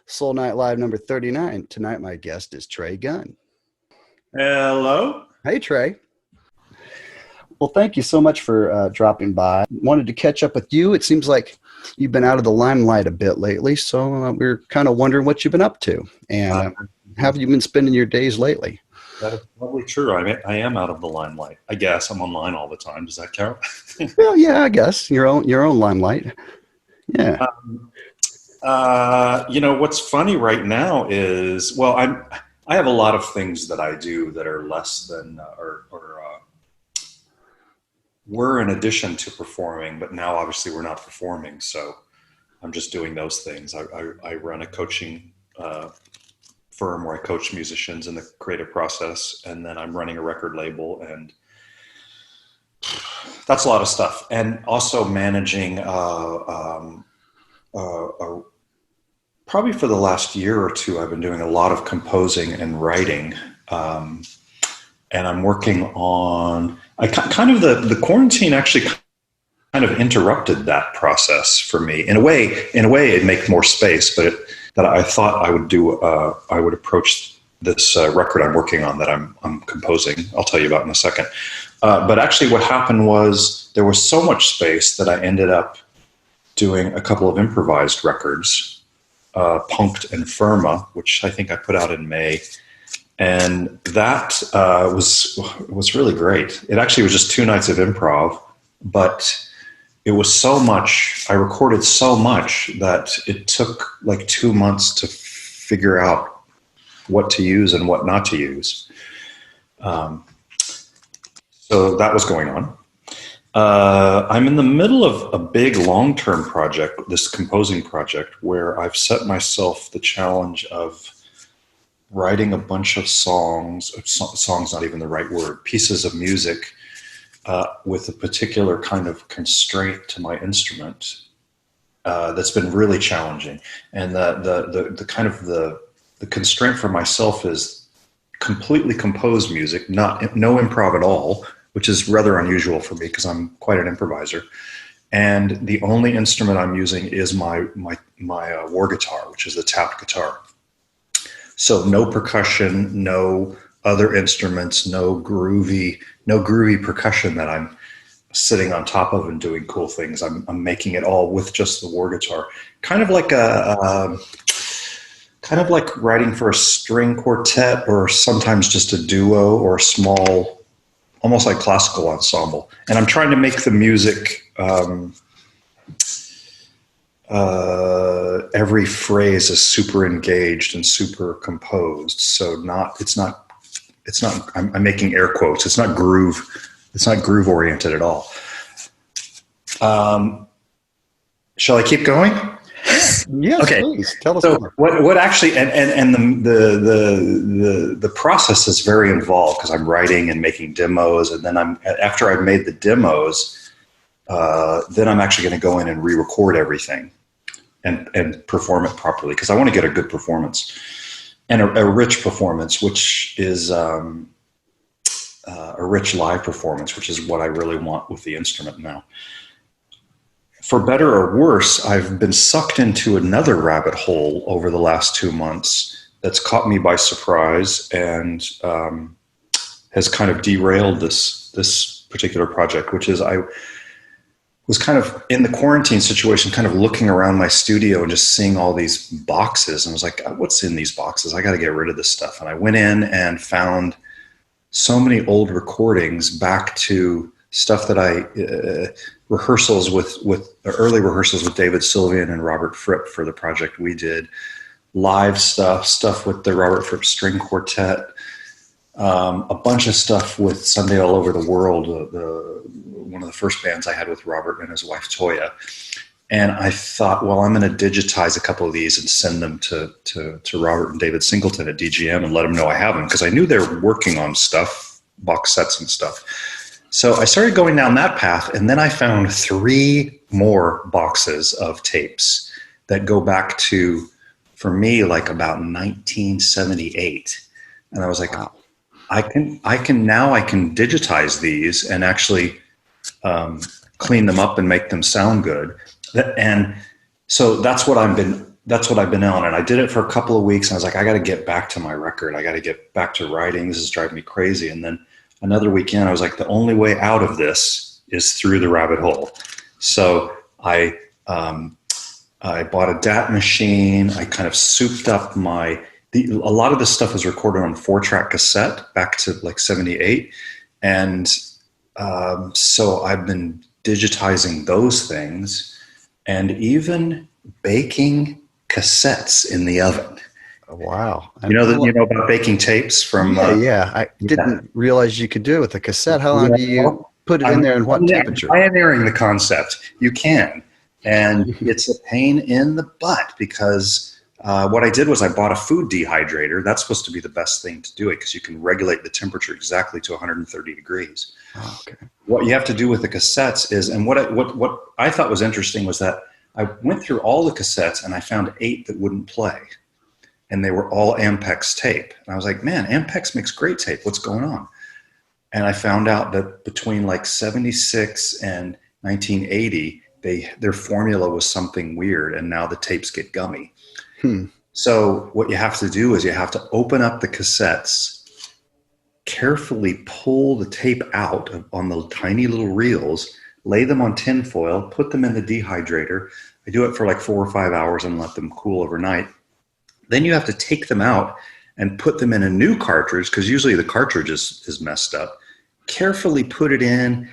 Soul Night Live number 39. Tonight, my guest is Trey Gunn. Hello. Hey, Trey. Well, thank you so much for dropping by. Wanted to catch up with you. It seems like you've been out of the limelight a bit lately, so we're kind of wondering what you've been up to. And how have you been spending your days lately? That is probably true. I am out of the limelight. I guess I'm online all the time. Does that count? Well, yeah, I guess your own limelight. Yeah. What's funny right now is, I have a lot of things that I do that are less than we're in addition to performing, but now obviously we're not performing, so I'm just doing those things. I run a coaching firm where I coach musicians in the creative process, and then I'm running a record label, and that's a lot of stuff. And also managing probably for the last year or two, I've been doing a lot of composing and writing, and I'm working on. The quarantine actually kind of interrupted that process for me. In a way, it made more space, but that I thought I would do. I would approach this record I'm working on that I'm composing. I'll tell you about in a second. But actually, what happened was there was so much space that I ended up doing a couple of improvised records, Punked and Firma, which I think I put out in May. And that was really great. It actually was just 2 nights of improv, but it was so much. I recorded so much that it took like 2 months to figure out what to use and what not to use. So that was going on. I'm in the middle of a big long-term project, this composing project, where I've set myself the challenge of writing a bunch of songs not even the right word, pieces of music with a particular kind of constraint to my instrument that's been really challenging. And the constraint for myself is completely composed music, no improv at all, which is rather unusual for me because I'm quite an improviser. And the only instrument I'm using is my Warr guitar, which is the tapped guitar. So no percussion, no other instruments, no groovy percussion that I'm sitting on top of and doing cool things. I'm making it all with just the Warr guitar, kind of like writing for a string quartet, or sometimes just a duo or a small, almost like classical ensemble. And I'm trying to make the music. Every phrase is super engaged and super composed. So I'm making air quotes. It's not groove oriented at all. Shall I keep going? Yes, okay. Please tell us. So what actually, and the process is very involved because I'm writing and making demos. And then after I've made the demos, then I'm actually going to go in and re-record everything and perform it properly, because I want to get a good performance and a rich performance, which is a rich live performance, which is what I really want with the instrument now. For better or worse, I've been sucked into another rabbit hole over the last 2 months that's caught me by surprise and has kind of derailed this particular project, which is I was kind of in the quarantine situation, kind of looking around my studio and just seeing all these boxes. And I was like, what's in these boxes? I got to get rid of this stuff. And I went in and found so many old recordings back to stuff that early rehearsals with David Sylvian and Robert Fripp for the project we did, live stuff with the Robert Fripp String Quartet, a bunch of stuff with Sunday All Over the World, one of the first bands I had with Robert and his wife Toyah. And I thought, well, I'm going to digitize a couple of these and send them to Robert and David Singleton at DGM and let them know I have them, because I knew they're working on stuff, box sets and stuff. So I started going down that path, and then I found 3 more boxes of tapes that go back to, for me, like about 1978. And I was like, wow. I can digitize these and actually clean them up and make them sound good. And so that's what I've been that's what I've been on. And I did it for a couple of weeks. And I was like, I got to get back to my record. I got to get back to writing. This is driving me crazy. And then another weekend, I was like, the only way out of this is through the rabbit hole. So I bought a DAT machine. I kind of souped up a lot of this stuff was recorded on 4-track cassette back to like 78. And so I've been digitizing those things and even baking cassettes in the oven. Oh, wow. You know about baking tapes from... I didn't realize you could do it with a cassette. How long do you put it in there and what temperature? Pioneering the concept. You can. And it's a pain in the butt because what I did was I bought a food dehydrator. That's supposed to be the best thing to do it because you can regulate the temperature exactly to 130 degrees. Oh, okay. What you have to do with the cassettes is, and what I thought was interesting was that I went through all the cassettes and I found 8 that wouldn't play. And they were all Ampex tape. And I was like, man, Ampex makes great tape. What's going on? And I found out that between like 76 and 1980, their formula was something weird. And now the tapes get gummy. So what you have to do is you have to open up the cassettes, carefully pull the tape out on the tiny little reels, lay them on tin foil, put them in the dehydrator. I do it for like 4 or 5 hours and let them cool overnight. Then you have to take them out and put them in a new cartridge because usually the cartridge is messed up. Carefully put it in,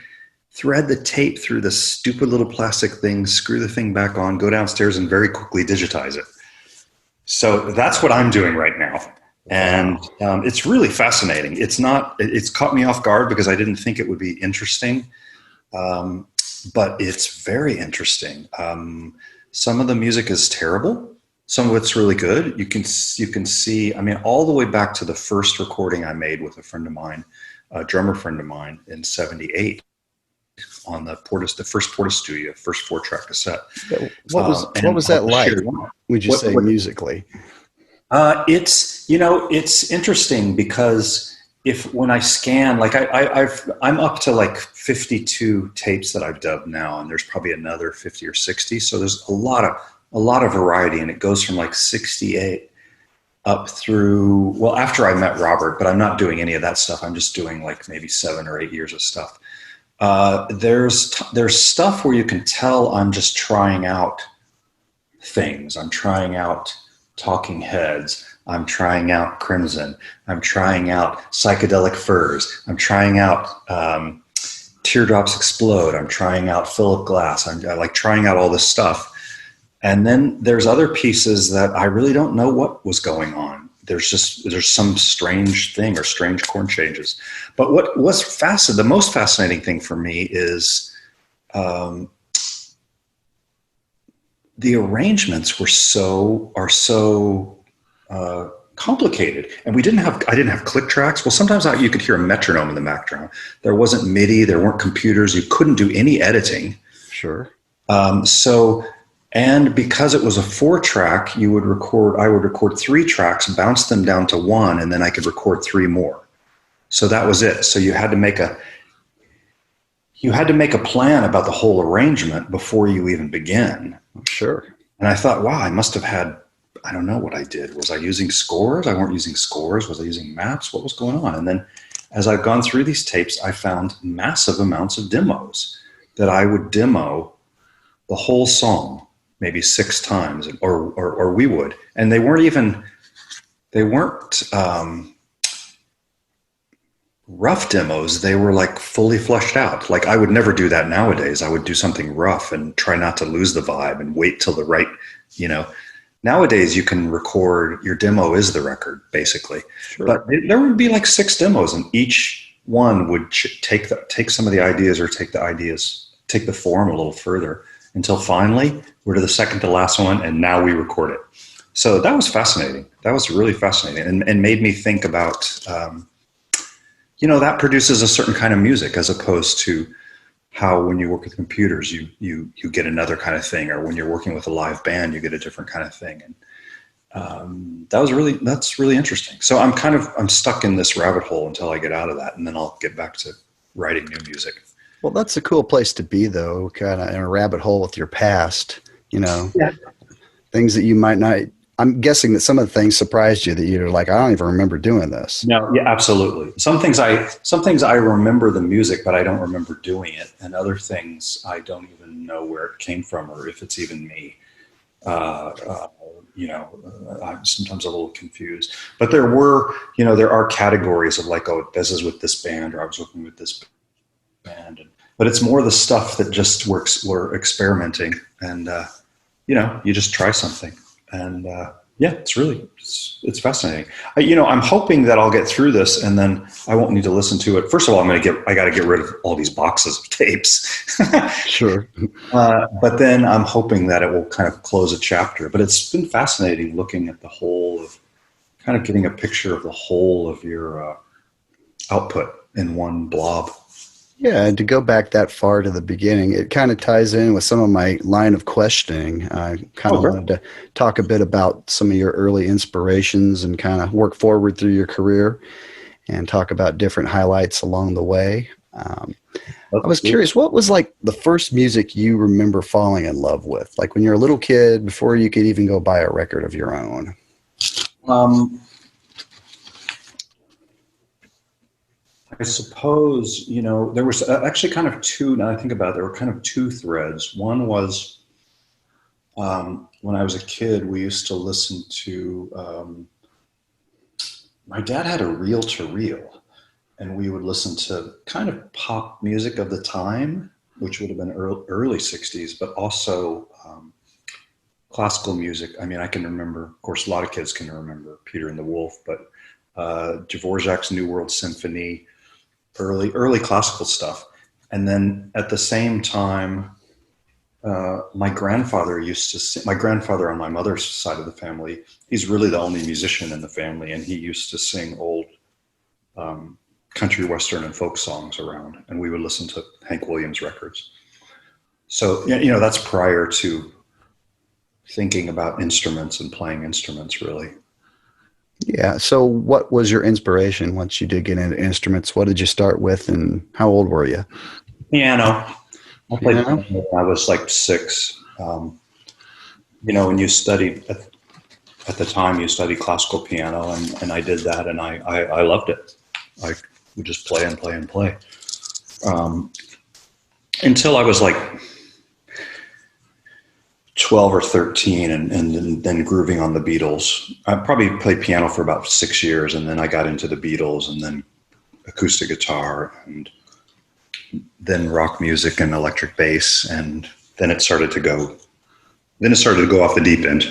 thread the tape through the stupid little plastic thing, screw the thing back on, go downstairs and very quickly digitize it. So that's what I'm doing right now. And it's really fascinating. It's caught me off guard because I didn't think it would be interesting. But it's very interesting. Some of the music is terrible. Some of it's really good. You can see, I mean, all the way back to the first recording I made with a friend of mine, a drummer friend of mine in 78 on the first Porta Studio, first 4-track cassette. What was that like? Would you say musically? It's interesting because when I scan, like I'm up to like 52 tapes that I've dubbed now, and there's probably another 50 or 60. So there's a lot of variety, and it goes from like 68 up through, well, after I met Robert, but I'm not doing any of that stuff. I'm just doing like maybe 7 or 8 years of stuff. There's stuff where you can tell I'm just trying out things. I'm trying out Talking Heads. I'm trying out Crimson. I'm trying out Psychedelic Furs. I'm trying out Teardrops Explode. I'm trying out Philip Glass. I like trying out all this stuff. And then there's other pieces that I really don't know what was going on. There's some strange thing or strange chord changes. But the most fascinating thing for me is the arrangements are so complicated. And I didn't have click tracks. Well, sometimes you could hear a metronome in the background. There wasn't MIDI. There weren't computers. You couldn't do any editing. Sure. And because it was a 4-track, I would record 3 tracks, bounce them down to 1, and then I could record 3 more. So that was it. So you had to make a plan about the whole arrangement before you even begin. Sure. And I thought, wow, I must have had, I don't know what I did. Was I using scores? I weren't using scores. Was I using maps? What was going on? And then as I've gone through these tapes, I found massive amounts of demos that I would demo the whole song maybe 6 times, or we would. And they weren't rough demos. They were like fully fleshed out. Like I would never do that nowadays. I would do something rough and try not to lose the vibe and wait till the right, Nowadays you can record, your demo is the record basically. Sure. But there would be like 6 demos and each one would take some of the ideas or take the form a little further until finally we're to the second to last one and now we record it. So that was fascinating. That was really fascinating and made me think about, that produces a certain kind of music as opposed to how when you work with computers, you get another kind of thing, or when you're working with a live band, you get a different kind of thing. And that's really interesting. So I'm stuck in this rabbit hole until I get out of that, and then I'll get back to writing new music. Well, that's a cool place to be, though, kind of in a rabbit hole with your past, Yeah. things that you might not. I'm guessing that some of the things surprised you that you're like, I don't even remember doing this. No, yeah, absolutely. Some things I remember the music, but I don't remember doing it, and other things I don't even know where it came from or if it's even me. I'm sometimes a little confused. But there are categories of like, oh, this is with this band, or I was working with this band, but it's more the stuff that just we're experimenting, and you just try something. And it's fascinating. I'm hoping that I'll get through this and then I won't need to listen to it. First of all, I got to get rid of all these boxes of tapes. Sure. But then I'm hoping that it will kind of close a chapter. But it's been fascinating looking at the whole of, kind of getting a picture of the whole of your output in one blob. Yeah, and to go back that far to the beginning, it kind of ties in with some of my line of questioning. I kind of wanted to talk a bit about some of your early inspirations and kind of work forward through your career and talk about different highlights along the way. I was curious, what was like the first music you remember falling in love with? Like when you're a little kid, before you could even go buy a record of your own? I suppose, there was actually kind of two, now I think about it, there were kind of two threads. One was when I was a kid, we used to listen to, my dad had a reel-to-reel, and we would listen to kind of pop music of the time, which would have been early 60s, but also classical music. I mean, I can remember, of course, a lot of kids can remember Peter and the Wolf, but Dvorak's New World Symphony, early classical stuff. And then at the same time, my grandfather used to sing. My grandfather on my mother's side of the family, he's really the only musician in the family, and he used to sing old country, western, and folk songs around, and we would listen to Hank Williams records. So, that's prior to thinking about instruments and playing instruments, really. Yeah. So what was your inspiration once you did get into instruments? What did you start with, and how old were you? Piano. I played piano when I was like 6. When you studied, at the time you studied classical piano, and I did that, and I loved it. I would just play and play and play. Until I was like 12 or 13 and then grooving on the Beatles. I probably played piano for about 6 years, and then I got into the Beatles, and then acoustic guitar, and then rock music and electric bass, and then it started to go off the deep end.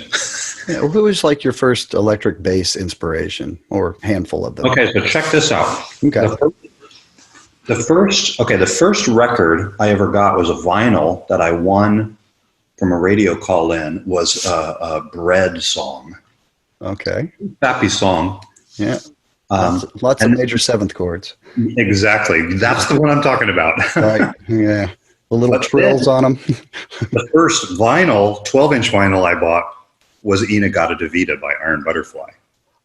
Yeah, well, who was like your first electric bass inspiration, or handful of them? Okay, so check this out. Okay. The first record I ever got was a vinyl that I won from a radio call-in, was a Bread song. Okay. Sappy song. Yeah. Lots of major seventh chords. Exactly. That's the one I'm talking about. Right. Yeah. The little trills on them. The first vinyl, 12-inch vinyl I bought was Inagata Davida by Iron Butterfly.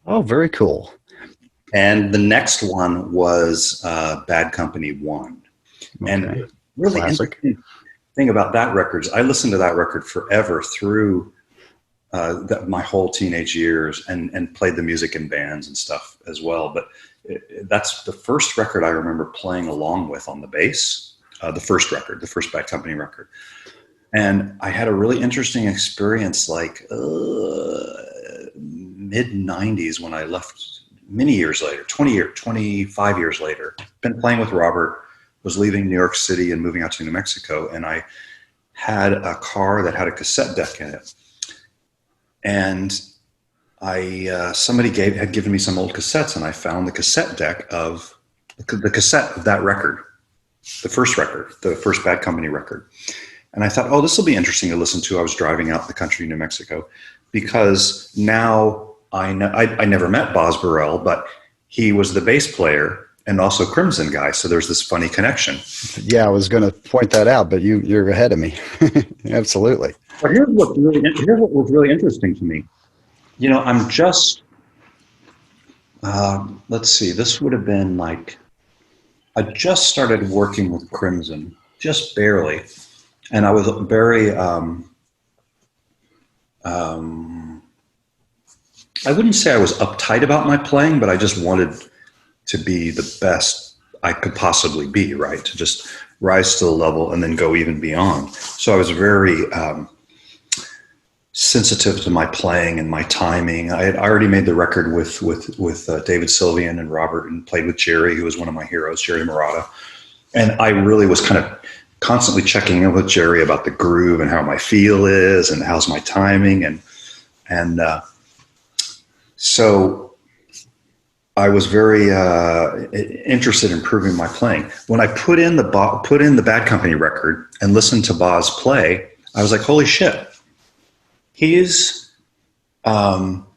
Oh, very cool. And the next one was Bad Company 1. Okay. And really interesting thing about that record is I listened to that record forever through my whole teenage years, and played the music in bands and stuff as well. But that's the first record I remember playing along with on the bass, the first Bad Company record. And I had a really interesting experience, like mid-90s when I left, many years later, 25 years later. Been playing with Robert, was leaving New York City and moving out to New Mexico, and I had a car that had a cassette deck in it. And somebody had given me some old cassettes, and I found the cassette deck of the cassette of that record, the first Bad Company record. And I thought, oh, this will be interesting to listen to. I was driving out in the country, New Mexico, because now I never met Boz Burrell, but he was the bass player and also Crimson guy. So there's this funny connection. Yeah, I was going to point that out, but you're ahead of me. Absolutely. But here's what was really interesting to me. I'm just, let's see, this would have been like, I just started working with Crimson, just barely. And I was very, I wouldn't say I was uptight about my playing, but I just wanted to be the best I could possibly be, right? To just rise to the level and then go even beyond. So I was very sensitive to my playing and my timing. I had already made the record with David Sylvian and Robert, and played with Jerry, who was one of my heroes, Jerry Marotta. And I really was kind of constantly checking in with Jerry about the groove and how my feel is and how's my timing. And so I was very interested in improving my playing. When I put in the Bad Company record and listened to Boz play, I was like, holy shit. He's late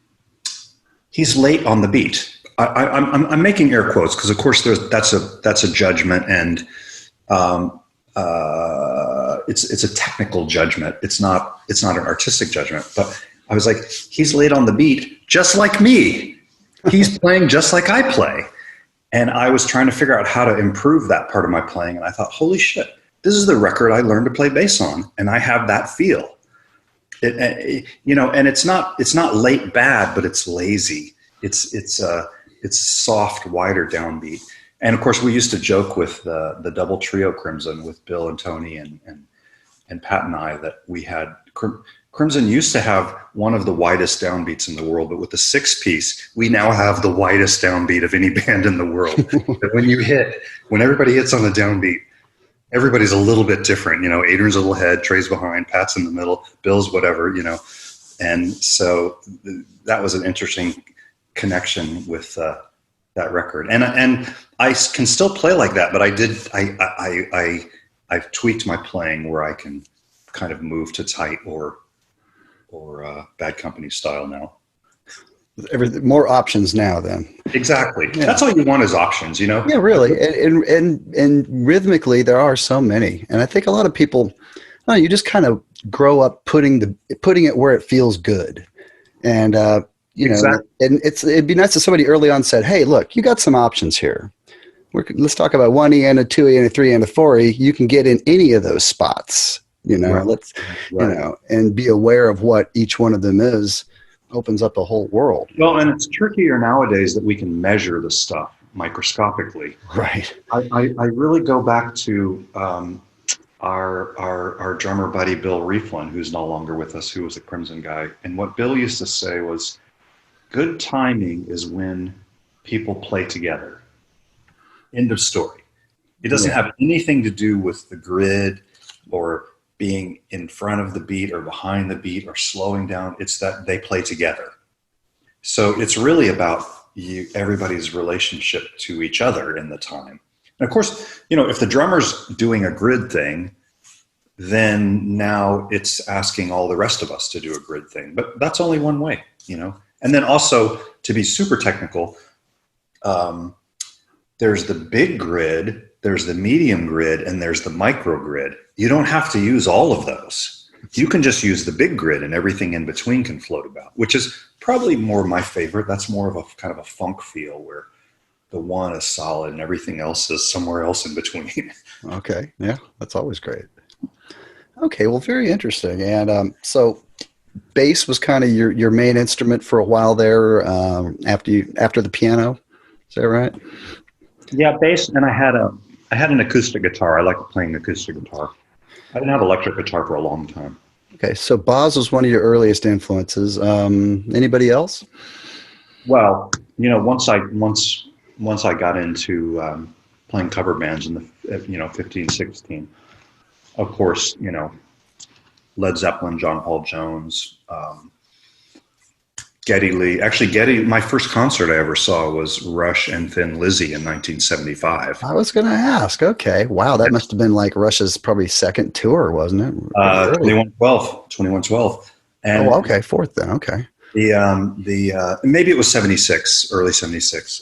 on the beat. I'm making air quotes because, of course, that's a judgment, and it's a technical judgment. It's not an artistic judgment. But I was like, he's late on the beat, just like me. He's playing just like I play, and I was trying to figure out how to improve that part of my playing. And I thought, holy shit, this is the record I learned to play bass on, and I have that feel. And it's not late bad, but it's lazy. It's soft, wider downbeat. And of course, we used to joke with the double trio Crimson with Bill and Tony and Pat and I that we had Crimson used to have one of the widest downbeats in the world, but with the 6-piece, we now have the widest downbeat of any band in the world. When everybody hits on the downbeat, everybody's a little bit different. Adrian's a little ahead, Trey's behind, Pat's in the middle, Bill's whatever, And so that was an interesting connection with that record. And I can still play like that, but I've tweaked my playing where I can kind of move to tight or Bad Company style now. More options now then. Exactly. Yeah. That's all you want is options, Yeah, really. And rhythmically there are so many. And I think a lot of people, you just kind of grow up putting it where it feels good. And exactly. And it'd be nice if somebody early on said, hey, look, you got some options here. Let's talk about 1E and a 2E and a 3E and a 4E. You can get in any of those spots, Right. And be aware of what each one of them is. Opens up a whole world. Well, and it's trickier nowadays that we can measure the stuff microscopically. Right. I really go back to our drummer buddy Bill Rieflin, who's no longer with us, who was a Crimson guy. And what Bill used to say was, good timing is when people play together. End of story. It doesn't have anything to do with the grid or being in front of the beat or behind the beat or slowing down. It's that they play together. So it's really about everybody's relationship to each other in the time. And of course, if the drummer's doing a grid thing, then now it's asking all the rest of us to do a grid thing. But that's only one way, And then also, to be super technical, there's the big grid, there's the medium grid, and there's the micro grid. You don't have to use all of those. You can just use the big grid, and everything in between can float about, which is probably more my favorite. That's more of a kind of a funk feel where the one is solid and everything else is somewhere else in between. Okay. Yeah, that's always great. Okay, well, very interesting. And so bass was kind of your main instrument for a while there after the piano. Is that right? Yeah, bass, and I had an acoustic guitar. I liked playing acoustic guitar. I didn't have electric guitar for a long time. Okay, so Boz was one of your earliest influences. Anybody else? Well, once I got into playing cover bands in the 15, 16, of course, Led Zeppelin, John Paul Jones, Geddy Lee. Actually, my first concert I ever saw was Rush and Thin Lizzy in 1975. I was going to ask. Okay. Wow. That must have been like Rush's probably second tour, wasn't it? 2112. And okay. Fourth then. Okay. The maybe it was 76, early 76.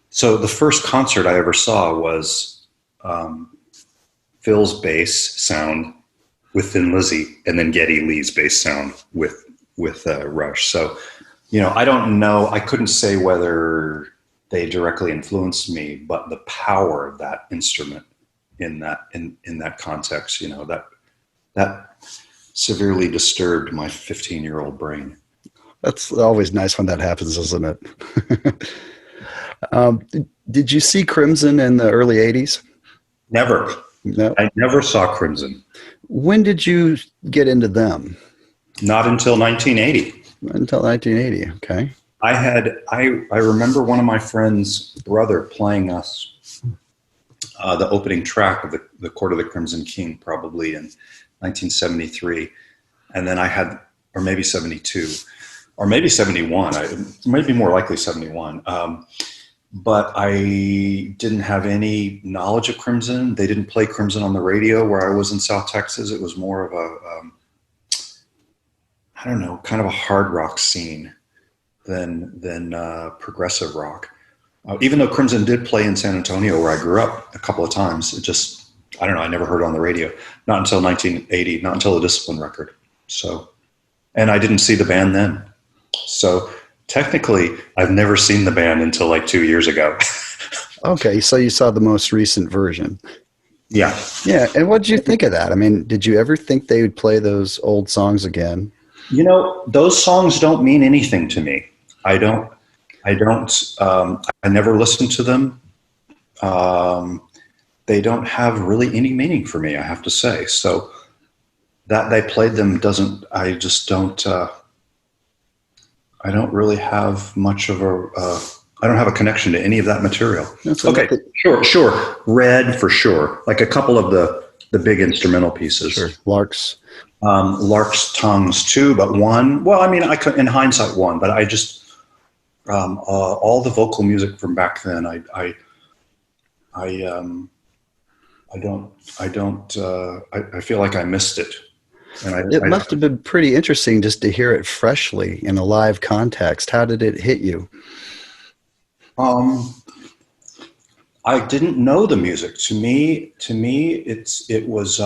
So the first concert I ever saw was Phil's bass sound with Thin Lizzy, and then Geddy Lee's bass sound with Rush. So, I don't know. I couldn't say whether they directly influenced me, but the power of that instrument in that context, that severely disturbed my 15-year-old brain. That's always nice when that happens, isn't it? Did you see Crimson in the early 80s? Never. No. I never saw Crimson. When did you get into them? Not until 1980. Until 1980, okay. I remember one of my friend's brother playing us the opening track of the Court of the Crimson King, probably in 1973. And then I had, or maybe 72, or maybe 71, maybe more likely 71. But I didn't have any knowledge of Crimson. They didn't play Crimson on the radio where I was in South Texas. It was more of a, I don't know, kind of a hard rock scene than progressive rock. Even though Crimson did play in San Antonio where I grew up a couple of times, it just, I don't know, I never heard it on the radio. Not until 1980, not until the Discipline record. So, and I didn't see the band then. So technically, I've never seen the band until like 2 years ago. Okay, so you saw the most recent version. Yeah. Yeah, and what did you think of that? I mean, did you ever think they would play those old songs again? You know, those songs don't mean anything to me. I never listened to them. They don't have really any meaning for me, I have to say. So that they played them doesn't, I don't really have much of I don't have a connection to any of that material. Okay, sure. Red for sure. Like a couple of the big instrumental pieces. Sure. Lark's Tongues too, but one. Well, I mean, I could, in hindsight, one. But I just all the vocal music from back then. I feel like I missed it. And it must have been pretty interesting just to hear it freshly in a live context. How did it hit you? I didn't know the music. To me, it was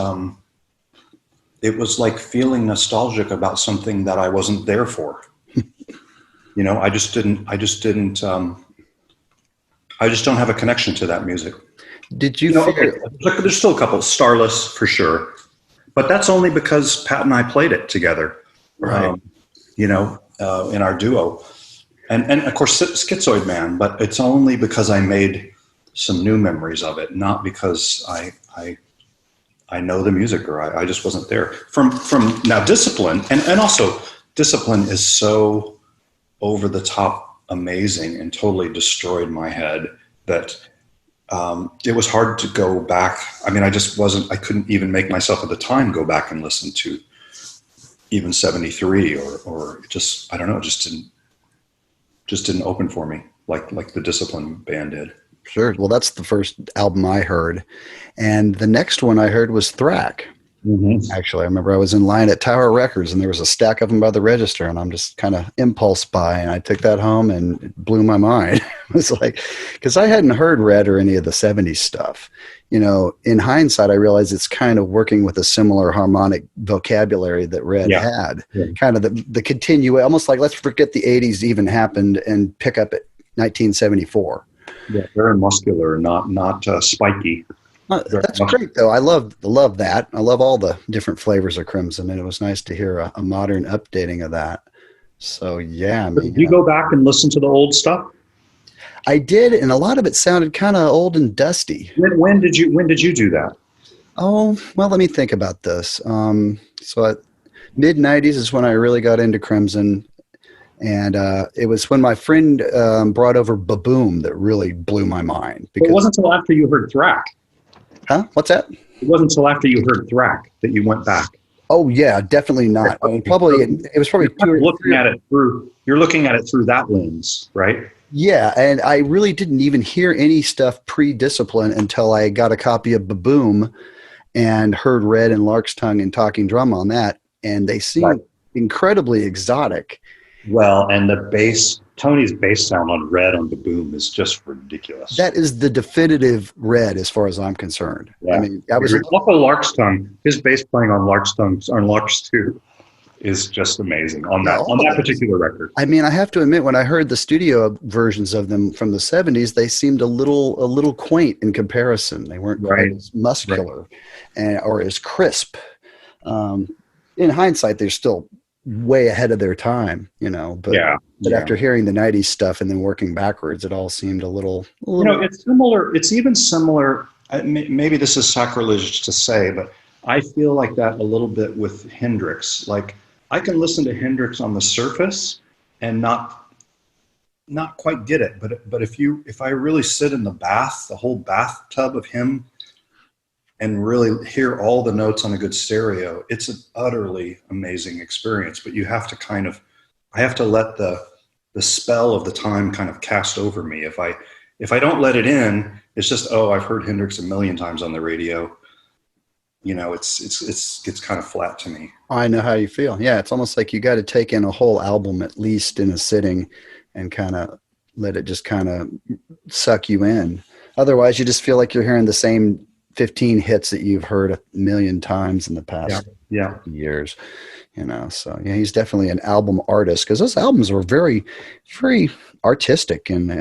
like feeling nostalgic about something that I wasn't there for. You know, I just don't have a connection to that music. Did you figure? Okay, there's still a couple. Starless for sure. But that's only because Pat and I played it together, right? In our duo. And of course, Schizoid Man, but it's only because I made some new memories of it, not because I know the music or I just wasn't there. From now, Discipline, and also Discipline is so over the top amazing and totally destroyed my head that it was hard to go back. I mean, I couldn't even make myself at the time go back and listen to even 73 or just, I don't know, it just didn't open for me like the Discipline band did. Sure. Well, that's the first album I heard. And the next one I heard was Thrak. Mm-hmm. Actually, I remember I was in line at Tower Records and there was a stack of them by the register and I'm just kind of impulse buy and I took that home and it blew my mind. It was like, because I hadn't heard Red or any of the 70s stuff. You know, in hindsight, I realized it's kind of working with a similar harmonic vocabulary that Red had. Yeah. Kind of the continue, almost like let's forget the 80s even happened and pick up at 1974. Yeah, very muscular, not spiky. That's great, though. I love that. I love all the different flavors of Crimson, and it was nice to hear a modern updating of that. So, yeah. I mean, did you go back and listen to the old stuff? I did, and a lot of it sounded kind of old and dusty. When did you do that? Oh, well, let me think about this. So, at mid-'90s is when I really got into Crimson. And it was when my friend brought over Baboom that really blew my mind. Because it wasn't until after you heard Thrak. Huh? What's that? It wasn't until after you heard Thrak that you went back. Oh yeah, definitely not. I mean, it was probably you're looking at it through that lens, right? Yeah, and I really didn't even hear any stuff pre-Discipline until I got a copy of Baboom and heard Red and Lark's Tongue and Talking Drum on that, and they seemed incredibly exotic. Well, and Tony's bass sound on Red on the Boom is just ridiculous. That is the definitive Red as far as I'm concerned. Yeah. I mean, also Lark's Tongue, his bass playing on Lark's Tongue, on Lark's 2 is just amazing on that particular record. I mean, I have to admit, when I heard the studio versions of them from the 70s, they seemed a little quaint in comparison. They weren't quite as muscular or as crisp. in hindsight, they're still way ahead of their time, but after hearing the 90s stuff and then working backwards, it all seemed a little it's similar. It's even similar. Maybe this is sacrilege to say, but I feel like that a little bit with Hendrix. Like, I can listen to Hendrix on the surface and not quite get it, but if I really sit in the whole bathtub of him, and really hear all the notes on a good stereo, it's an utterly amazing experience. But you have to I have to let the spell of the time kind of cast over me. If I don't let it in, it's just, I've heard Hendrix a million times on the radio. It's kind of flat to me. I know how you feel. Yeah, it's almost like you got to take in a whole album at least in a sitting and kind of let it just kind of suck you in. Otherwise, you just feel like you're hearing the same 15 hits that you've heard a million times in the past years, so he's definitely an album artist, because those albums were very, very artistic and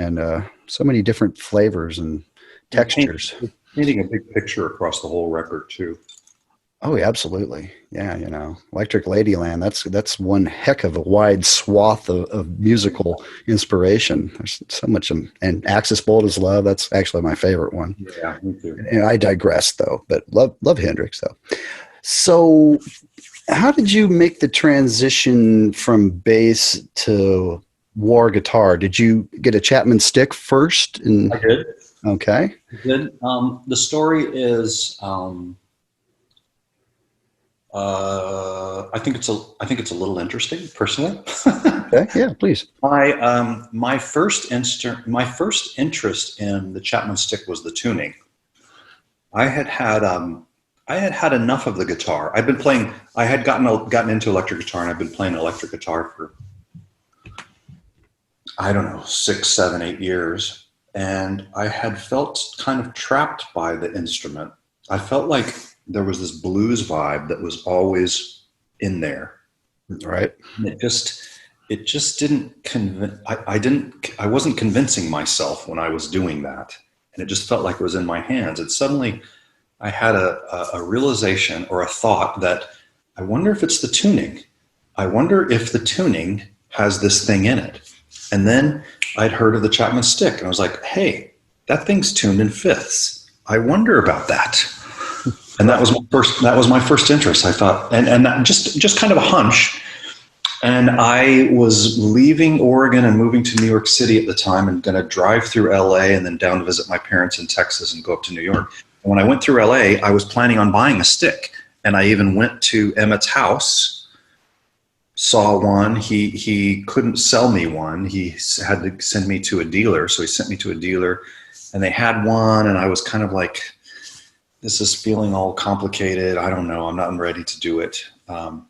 so many different flavors and textures. Painting a big picture across the whole record too. Oh, yeah, absolutely. Yeah. Electric Ladyland, that's one heck of a wide swath of musical inspiration. There's so much, and Axis Bold as Love, that's actually my favorite one. Yeah, me too. And I digress though, but love Hendrix though. So how did you make the transition from bass to Warr guitar? Did you get a Chapman Stick first? I did. Okay. I did. The story is, I think it's a little interesting, personally. Okay, yeah, please. My first interest in the Chapman Stick was the tuning. I had enough of the guitar. I had gotten into electric guitar, and I've been playing electric guitar for, I don't know, 6, 7, 8 years, and I had felt kind of trapped by the instrument. I felt like there was this blues vibe that was always in there. Right. And it just didn't convince, I wasn't convincing myself when I was doing that. And it just felt like it was in my hands. And suddenly I had a realization or a thought that I wonder if it's the tuning. I wonder if the tuning has this thing in it. And then I'd heard of the Chapman Stick, and I was like, hey, that thing's tuned in fifths. I wonder about that. And that was my first interest. I thought, and that just kind of a hunch. And I was leaving Oregon and moving to New York City at the time, and going to drive through LA and then down to visit my parents in Texas and go up to New York. And when I went through LA, I was planning on buying a stick. And I even went to Emmett's house, saw one. He couldn't sell me one. He had to send me to a dealer. So he sent me to a dealer, and they had one. And I was kind of like, this is feeling all complicated. I don't know. I'm not ready to do it. I'm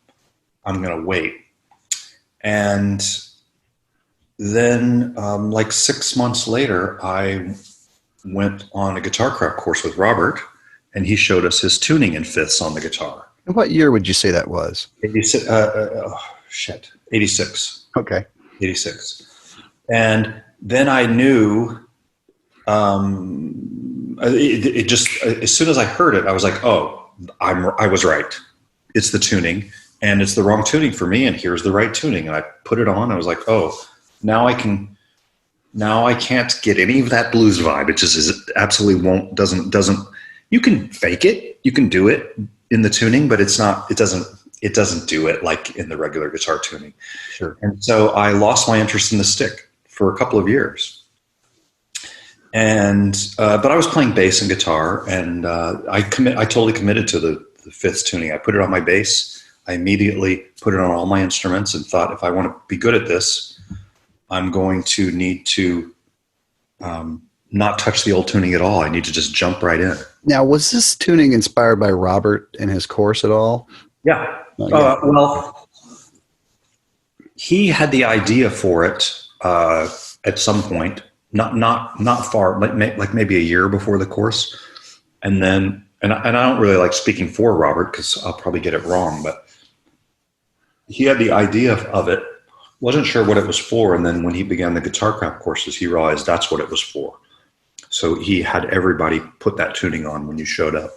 going to wait. And then like 6 months later, I went on a guitarcraft course with Robert, and he showed us his tuning in fifths on the guitar. And what year would you say that was? 86. 86. Okay. 86. And then I knew, it just, as soon as I heard it, I was like, oh, I was right. It's the tuning, and it's the wrong tuning for me, and here's the right tuning. And I put it on. I was like, oh, now I can't get any of that blues vibe. It just is absolutely doesn't, you can fake it. You can do it in the tuning, but it doesn't do it like in the regular guitar tuning. Sure. And so I lost my interest in the stick for a couple of years. And, but I was playing bass and guitar, and I totally committed to the fifth tuning. I put it on my bass. I immediately put it on all my instruments and thought, if I want to be good at this, I'm going to need to not touch the old tuning at all. I need to just jump right in. Now, was this tuning inspired by Robert and his course at all? Yeah. Well, he had the idea for it at some point, not far, like maybe a year before the course. And then, and I don't really like speaking for Robert because I'll probably get it wrong, but he had the idea of it, wasn't sure what it was for. And then when he began the guitarcraft courses, he realized that's what it was for. So he had everybody put that tuning on when you showed up.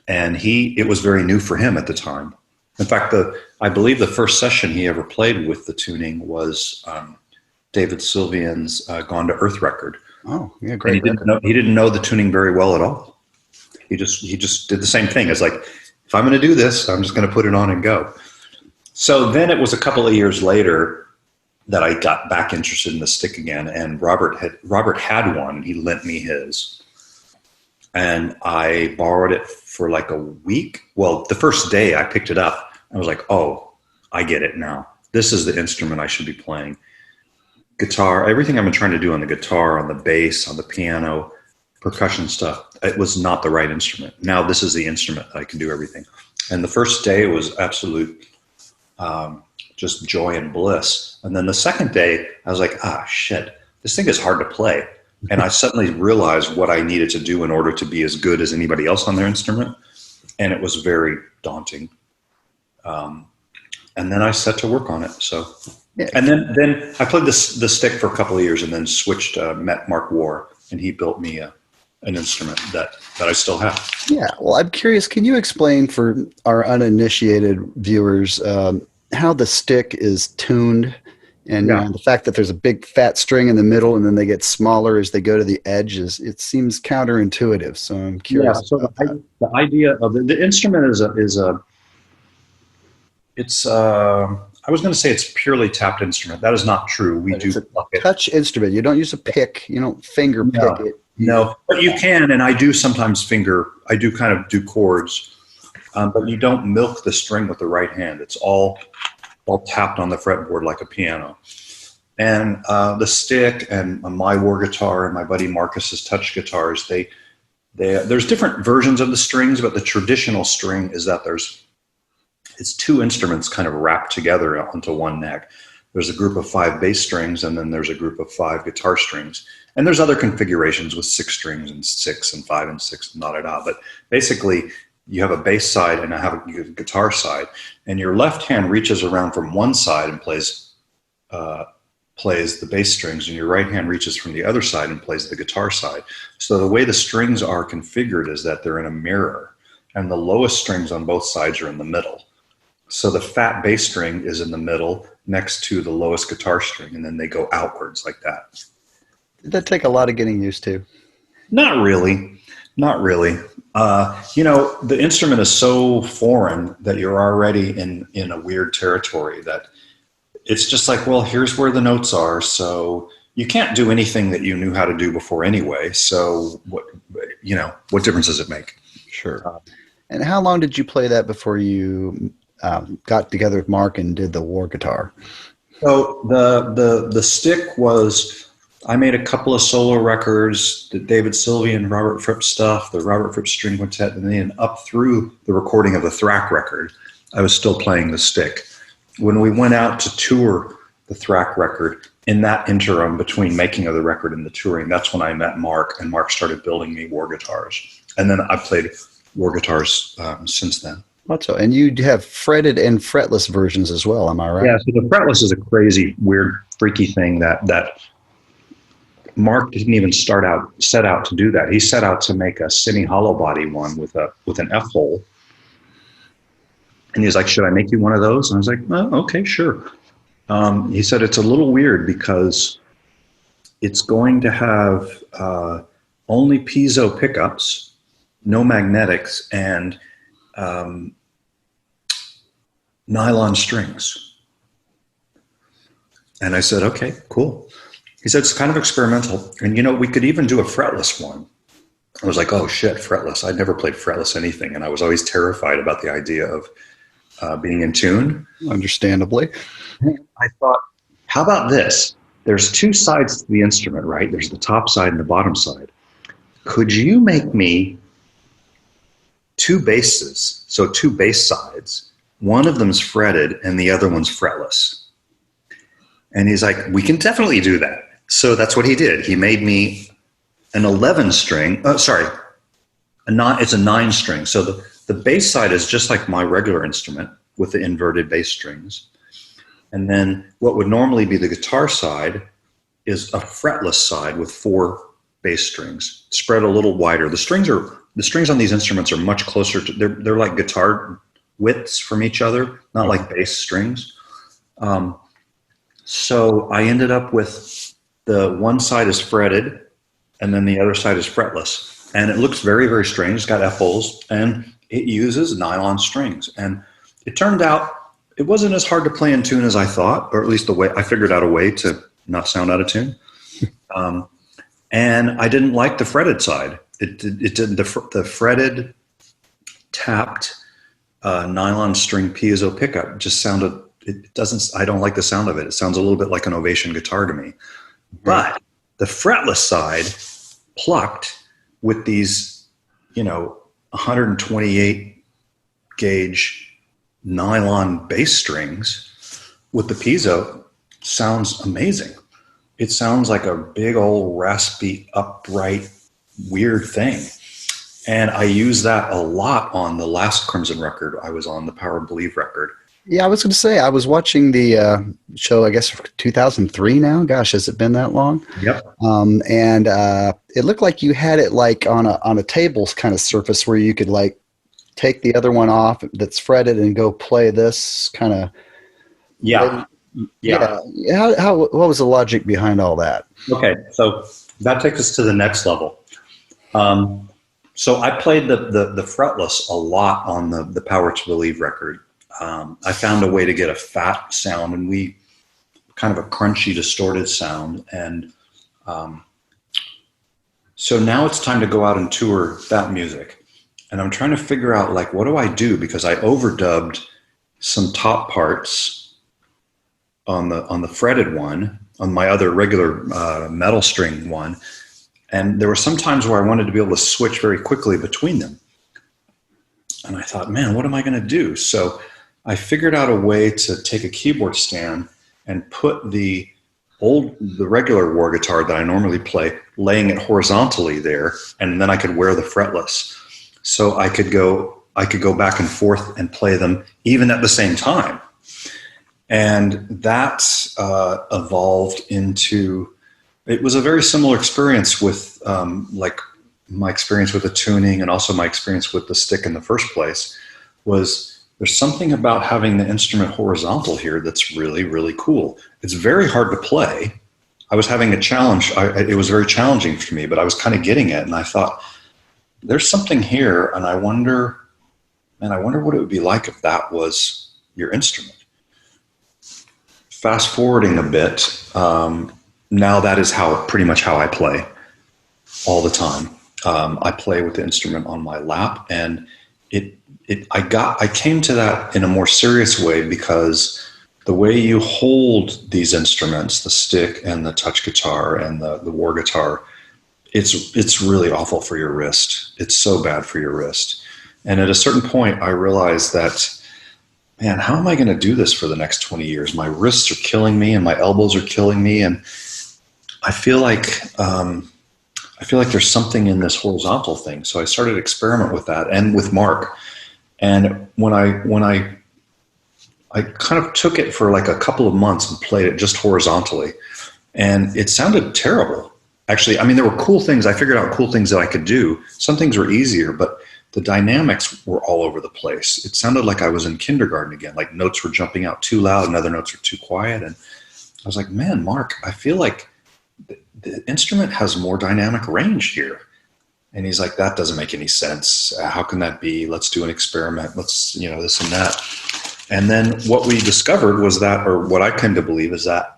And it was very new for him at the time. In fact, I believe the first session he ever played with the tuning was David Sylvian's Gone to Earth record. Oh, yeah, great. And he didn't know the tuning very well at all. He just did the same thing. It's like, if I'm going to do this, I'm just going to put it on and go. So then it was a couple of years later that I got back interested in the stick again, and Robert had one, and he lent me his. And I borrowed it for like a week. Well, the first day I picked it up, I was like, oh, I get it now. This is the instrument I should be playing. Guitar, everything I've been trying to do on the guitar, on the bass, on the piano, percussion stuff, it was not the right instrument. Now this is the instrument that I can do everything. And the first day was absolute just joy and bliss. And then the second day, I was like, shit, this thing is hard to play. And I suddenly realized what I needed to do in order to be as good as anybody else on their instrument. And it was very daunting. And then I set to work on it. So, yeah. And then I played the stick for a couple of years, and then switched, met Mark Warr, and he built me an instrument that I still have. Yeah. Well, I'm curious, can you explain for our uninitiated viewers how the stick is tuned, and the fact that there's a big fat string in the middle and then they get smaller as they go to the edges? It seems counterintuitive. So I'm curious. Yeah, so the idea of the instrument I was going to say it's purely tapped instrument. That is not true. We do a touch instrument. You don't use a pick. You don't finger pick it. No, but you can, and I do sometimes finger. I do kind of do chords, but you don't milk the string with the right hand. It's all tapped on the fretboard like a piano. And the stick and my Warr guitar and my buddy Marcus's touch guitars, there's different versions of the strings, but the traditional string is that it's two instruments kind of wrapped together onto one neck. There's a group of 5 bass strings, and then there's a group of 5 guitar strings. And there's other configurations with 6 strings and 6 and 5 and 6 and da-da-da. But basically, you have a bass side and I have a guitar side, and your left hand reaches around from one side and plays the bass strings, and your right hand reaches from the other side and plays the guitar side. So the way the strings are configured is that they're in a mirror, and the lowest strings on both sides are in the middle. So the fat bass string is in the middle next to the lowest guitar string, and then they go outwards like that. Did that take a lot of getting used to? Not really. Not really. The instrument is so foreign that you're already in a weird territory that it's just like, well, here's where the notes are. So you can't do anything that you knew how to do before anyway. So what difference does it make? Sure. And how long did you play that before you got together with Mark and did the Warr guitar? So the stick was, I made a couple of solo records, the David Sylvian, Robert Fripp stuff, the Robert Fripp String Quartet, and then up through the recording of the Thrak record, I was still playing the stick. When we went out to tour the Thrak record, in that interim between making of the record and the touring, that's when I met Mark, and Mark started building me Warr guitars. And then I played Warr guitars since then. So, and you have fretted and fretless versions as well, am I right? Yeah, so the fretless is a crazy, weird, freaky thing that Mark didn't even set out to do that. He set out to make a Cine hollow body one with an F hole. And he's like, should I make you one of those? And I was like, oh, okay, sure. He said, it's a little weird because it's going to have only piezo pickups, no magnetics, and nylon strings. And I said, okay, cool. He said, it's kind of experimental. And, we could even do a fretless one. I was like, oh, shit, fretless. I'd never played fretless anything. And I was always terrified about the idea of being in tune. Understandably. I thought, how about this? There's 2 sides to the instrument, right? There's the top side and the bottom side. Could you make me 2 basses, so 2 bass sides? One of them's fretted and the other one's fretless. And he's like, we can definitely do that. So that's what he did. He made me an 11 string. It's a 9 string. So the bass side is just like my regular instrument with the inverted bass strings. And then what would normally be the guitar side is a fretless side with 4 bass strings spread a little wider. The strings on these instruments are much closer to, they're like guitar widths from each other, not like bass strings. So I ended up with the one side is fretted and then the other side is fretless. And it looks very, very strange. It's got F-holes and it uses nylon strings. And it turned out it wasn't as hard to play in tune as I thought, or at least the way I figured out a way to not sound out of tune. And I didn't like the fretted side. It didn't, the fretted tapped nylon string piezo pickup just sounded, it doesn't, I don't like the sound of it. It sounds a little bit like an Ovation guitar to me. But the fretless side plucked with these, 128 gauge nylon bass strings with the piezo sounds amazing. It sounds like a big old raspy, upright, weird thing. And I use that a lot on the last Crimson record I was on, the Power of Believe record. Yeah, I was going to say, I was watching the show, I guess, 2003 now. Gosh, has it been that long? Yep. And it looked like you had it like on a table kind of surface where you could like take the other one off that's fretted and go play this kind of. Yeah. Yeah. What was the logic behind all that? Okay, so that takes us to the next level. So I played the fretless a lot on the Power to Believe record. I found a way to get a fat sound, and we kind of a crunchy, distorted sound. And so now it's time to go out and tour that music. And I'm trying to figure out, like, what do I do? Because I overdubbed some top parts on the fretted one, on my other regular metal string one. And there were some times where I wanted to be able to switch very quickly between them. And I thought, man, what am I going to do? So I figured out a way to take a keyboard stand and put the regular Warr guitar that I normally play, laying it horizontally there, and then I could wear the fretless. So I could go back and forth and play them even at the same time. And that evolved into, it was a very similar experience with like my experience with the tuning, and also my experience with the stick in the first place. Was there's something about having the instrument horizontal here that's really, really cool. It's very hard to play. I was having a challenge. It was very challenging for me, but I was kind of getting it. And I thought, there's something here, and I wonder what it would be like if that was your instrument. Fast forwarding a bit, now that is pretty much how I play all the time. I play with the instrument on my lap, and I came to that in a more serious way because the way you hold these instruments, the stick and the touch guitar and the Warr guitar, it's really awful for your wrist. It's so bad for your wrist. And at a certain point, I realized that, man, how am I going to do this for the next 20 years? My wrists are killing me and my elbows are killing me. And I feel like there's something in this horizontal thing. So I started to experiment with that and with Mark. And when I kind of took it for like a couple of months and played it just horizontally, and it sounded terrible. Actually, I mean, there were cool things. I figured out cool things that I could do. Some things were easier, but the dynamics were all over the place. It sounded like I was in kindergarten again. Like notes were jumping out too loud and other notes were too quiet. And I was like, man, Mark, I feel like the instrument has more dynamic range here. And he's like, that doesn't make any sense. How can that be? Let's do an experiment. Let's, this and that. And then what we discovered was that, or what I came to believe is that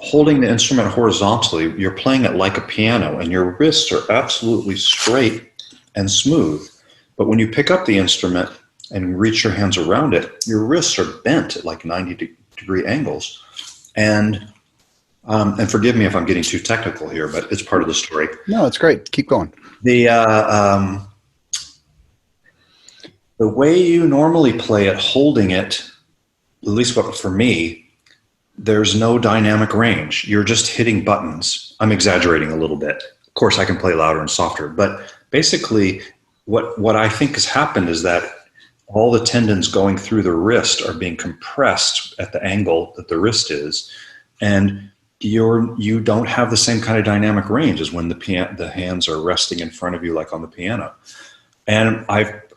holding the instrument horizontally, you're playing it like a piano and your wrists are absolutely straight and smooth. But when you pick up the instrument and reach your hands around it, your wrists are bent at like 90-degree angles. And forgive me if I'm getting too technical here, but it's part of the story. No, it's great. Keep going. The way you normally play it, holding it, at least for me, there's no dynamic range. You're just hitting buttons. I'm exaggerating a little bit. Of course, I can play louder and softer, but basically what I think has happened is that all the tendons going through the wrist are being compressed at the angle that the wrist is, and you don't have the same kind of dynamic range as when the hands are resting in front of you like on the piano. And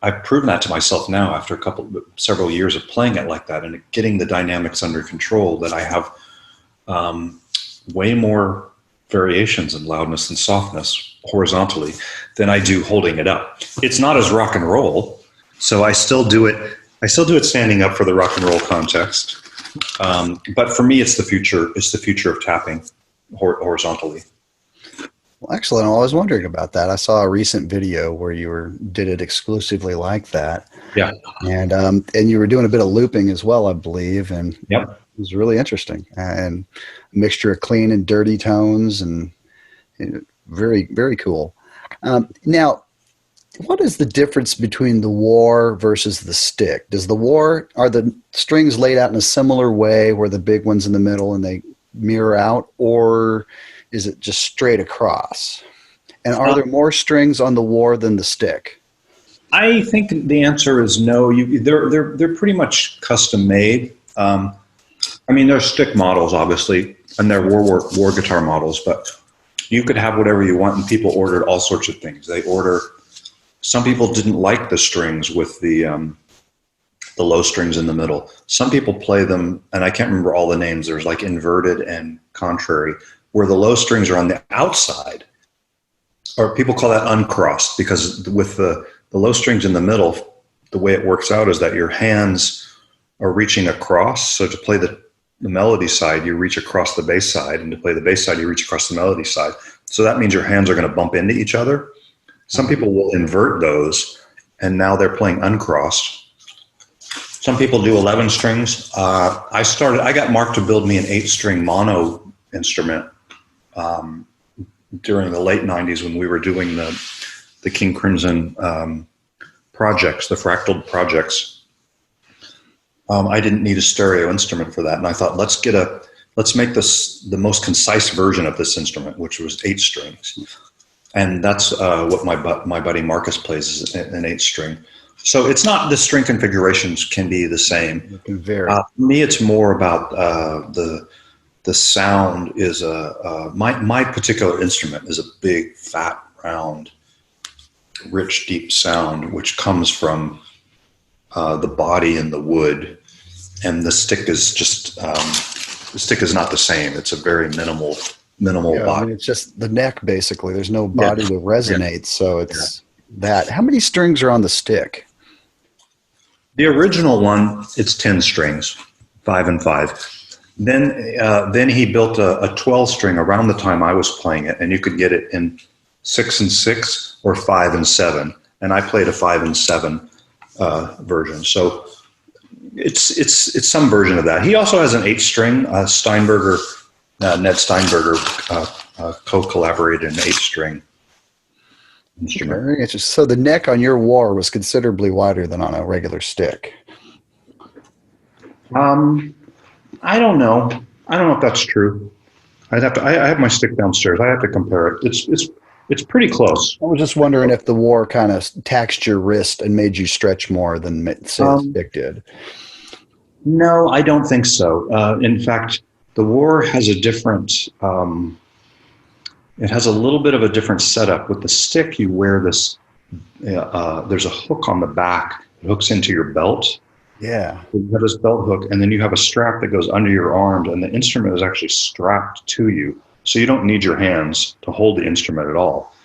I've proven that to myself now after several years of playing it like that and getting the dynamics under control, that I have way more variations in loudness and softness horizontally than I do holding it up. It's not as rock and roll, so I still do it. I still do it standing up for the rock and roll context. But for me, it's the future. It's the future of tapping horizontally. Well, excellent. I was wondering about that. I saw a recent video where you did it exclusively like that. Yeah. And you were doing a bit of looping as well, I believe. And yep. It was really interesting. And a mixture of clean and dirty tones, and very, very cool. Now, what is the difference between the Warr versus the stick? Does the Warr, are the strings laid out in a similar way where the big one's in the middle and they mirror out, or is it just straight across? And are there more strings on the Warr than the stick? I think the answer is no. They're pretty much custom made. I mean, there's stick models, obviously, and they're Warr guitar models, but you could have whatever you want, and people ordered all sorts of things. Some people didn't like the strings with the low strings in the middle. Some people play them, and I can't remember all the names. There's like inverted and contrary, where the low strings are on the outside, or people call that uncrossed, because with the low strings in the middle, the way it works out is that your hands are reaching across. So to play the melody side, you reach across the bass side, and to play the bass side, you reach across the melody side. So that means your hands are going to bump into each other. Some people will invert those, and now they're playing uncrossed. Some people do 11 strings. I got Mark to build me an 8-string mono instrument during the late 90s when we were doing the King Crimson projects, the fractal projects. I didn't need a stereo instrument for that, and I thought, let's make this the most concise version of this instrument, which was 8 strings. And that's what my buddy Marcus plays, is an 8-string. So it's not, the string configurations can be the same. It can vary. For me, it's more about the sound is my particular instrument is a big, fat, round, rich, deep sound, which comes from the body and the wood. And the stick is just, the stick is not the same. It's a very minimal body. I mean, it's just the neck, basically. There's no body to resonate, so it's that. How many strings are on the stick? The original one, it's 10 strings, 5 and 5. Then he built a 12-string around the time I was playing it, and you could get it in 6 and 6 or 5 and 7. And I played a 5 and 7 version. So it's some version of that. He also has an 8-string. Ned Steinberger co-collaborated an 8-string instrument. Very interesting. So the neck on your Warr was considerably wider than on a regular stick. I don't know. I don't know if that's true. I have my stick downstairs. I have to compare it. It's pretty close. I was just wondering if the Warr kind of taxed your wrist and made you stretch more than, say, the stick did. No, I don't think so. In fact, the Warr has a different, it has a little bit of a different setup. With the stick, you wear this, there's a hook on the back that hooks into your belt. Yeah. You have this belt hook, and then you have a strap that goes under your arms, and the instrument is actually strapped to you. So you don't need your hands to hold the instrument at all.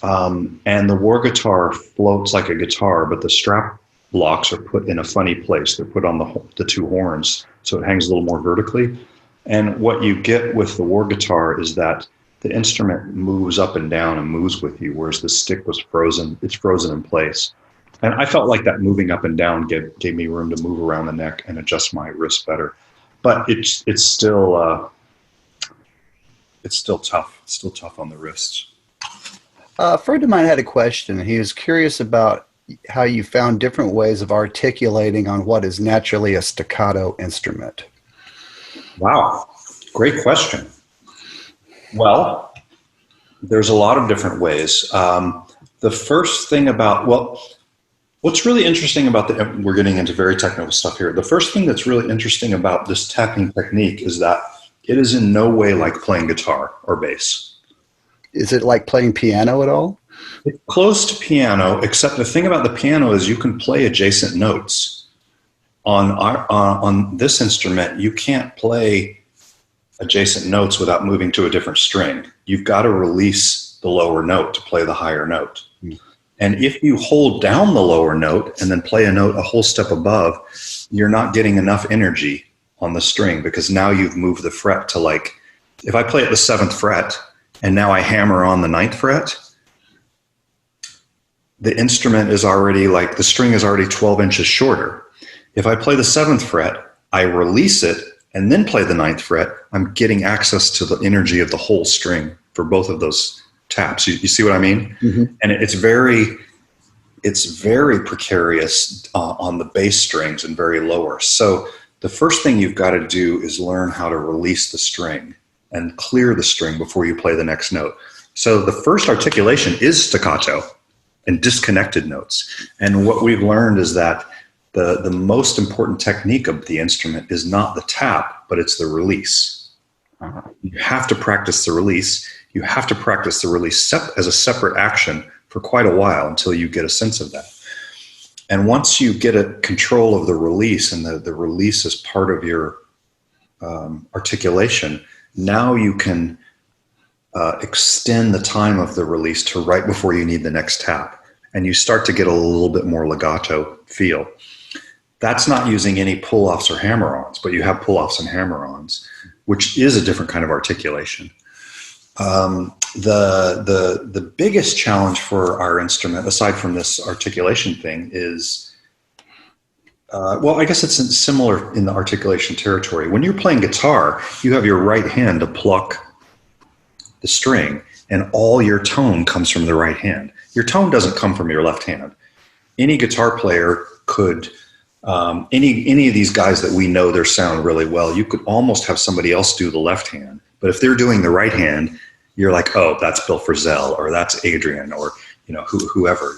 And the Warr guitar floats like a guitar, but the strap blocks are put in a funny place. They're put on the 2 horns, so it hangs a little more vertically. And what you get with the Warr guitar is that the instrument moves up and down and moves with you, whereas the stick was frozen. It's frozen in place. And I felt like that moving up and down gave me room to move around the neck and adjust my wrist better. But it's still tough. It's still tough on the wrists. A friend of mine had a question. He was curious about how you found different ways of articulating on what is naturally a staccato instrument. Wow, great question. Well, there's a lot of different ways. The first thing what's really interesting about we're getting into very technical stuff here. The first thing that's really interesting about this tapping technique is that it is in no way like playing guitar or bass. Is it like playing piano at all? It's close to piano, except the thing about the piano is you can play adjacent notes. On this instrument, you can't play adjacent notes without moving to a different string. You've got to release the lower note to play the higher note. And if you hold down the lower note and then play a note a whole step above, you're not getting enough energy on the string, because now you've moved the fret to, like, if I play at the 7th fret and now I hammer on the 9th fret, the instrument is already, like, the string is already 12 inches shorter. If I play the 7th fret, I release it and then play the 9th fret, I'm getting access to the energy of the whole string for both of those taps. You see what I mean? Mm-hmm. And it's very precarious on the bass strings and very lower. So the first thing you've got to do is learn how to release the string and clear the string before you play the next note. So the first articulation is staccato and disconnected notes. And what we've learned is that the most important technique of the instrument is not the tap, but it's the release. You have to practice the release. You have to practice the release as a separate action for quite a while until you get a sense of that. And once you get a control of the release, and the release is part of your articulation, now you can extend the time of the release to right before you need the next tap. And you start to get a little bit more legato feel. That's not using any pull-offs or hammer-ons, but you have pull-offs and hammer-ons, which is a different kind of articulation. The biggest challenge for our instrument, aside from this articulation thing, is, well, I guess it's similar in the articulation territory. When you're playing guitar, you have your right hand to pluck the string, and all your tone comes from the right hand. Your tone doesn't come from your left hand. Any guitar player could, any of these guys that we know their sound really well, you could almost have somebody else do the left hand. But if they're doing the right hand, you're like, oh, that's Bill Frisell, or that's Adrian, or whoever.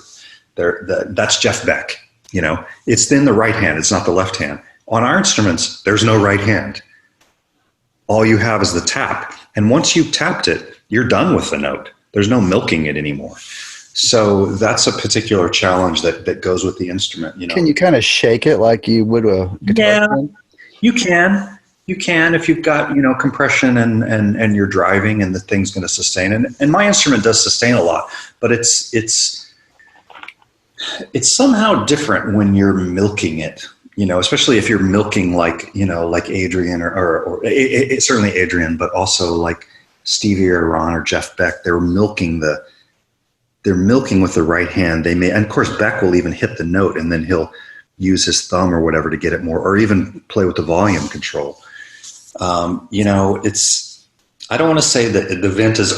That's Jeff Beck. It's in the right hand. It's not the left hand. On our instruments, there's no right hand. All you have is the tap. And once you've tapped it, you're done with the note. There's no milking it anymore. So that's a particular challenge that goes with the instrument. Can you kind of shake it like you would a guitar? Yeah, you can. You can if you've got compression and you're driving and the thing's going to sustain. And my instrument does sustain a lot, but it's somehow different when you're milking it. Especially if you're milking like Adrian or certainly Adrian, but also like Stevie or Ron or Jeff Beck. They're milking with the right hand. And of course Beck will even hit the note and then he'll use his thumb or whatever to get it more, or even play with the volume control. I don't want to say that the vent is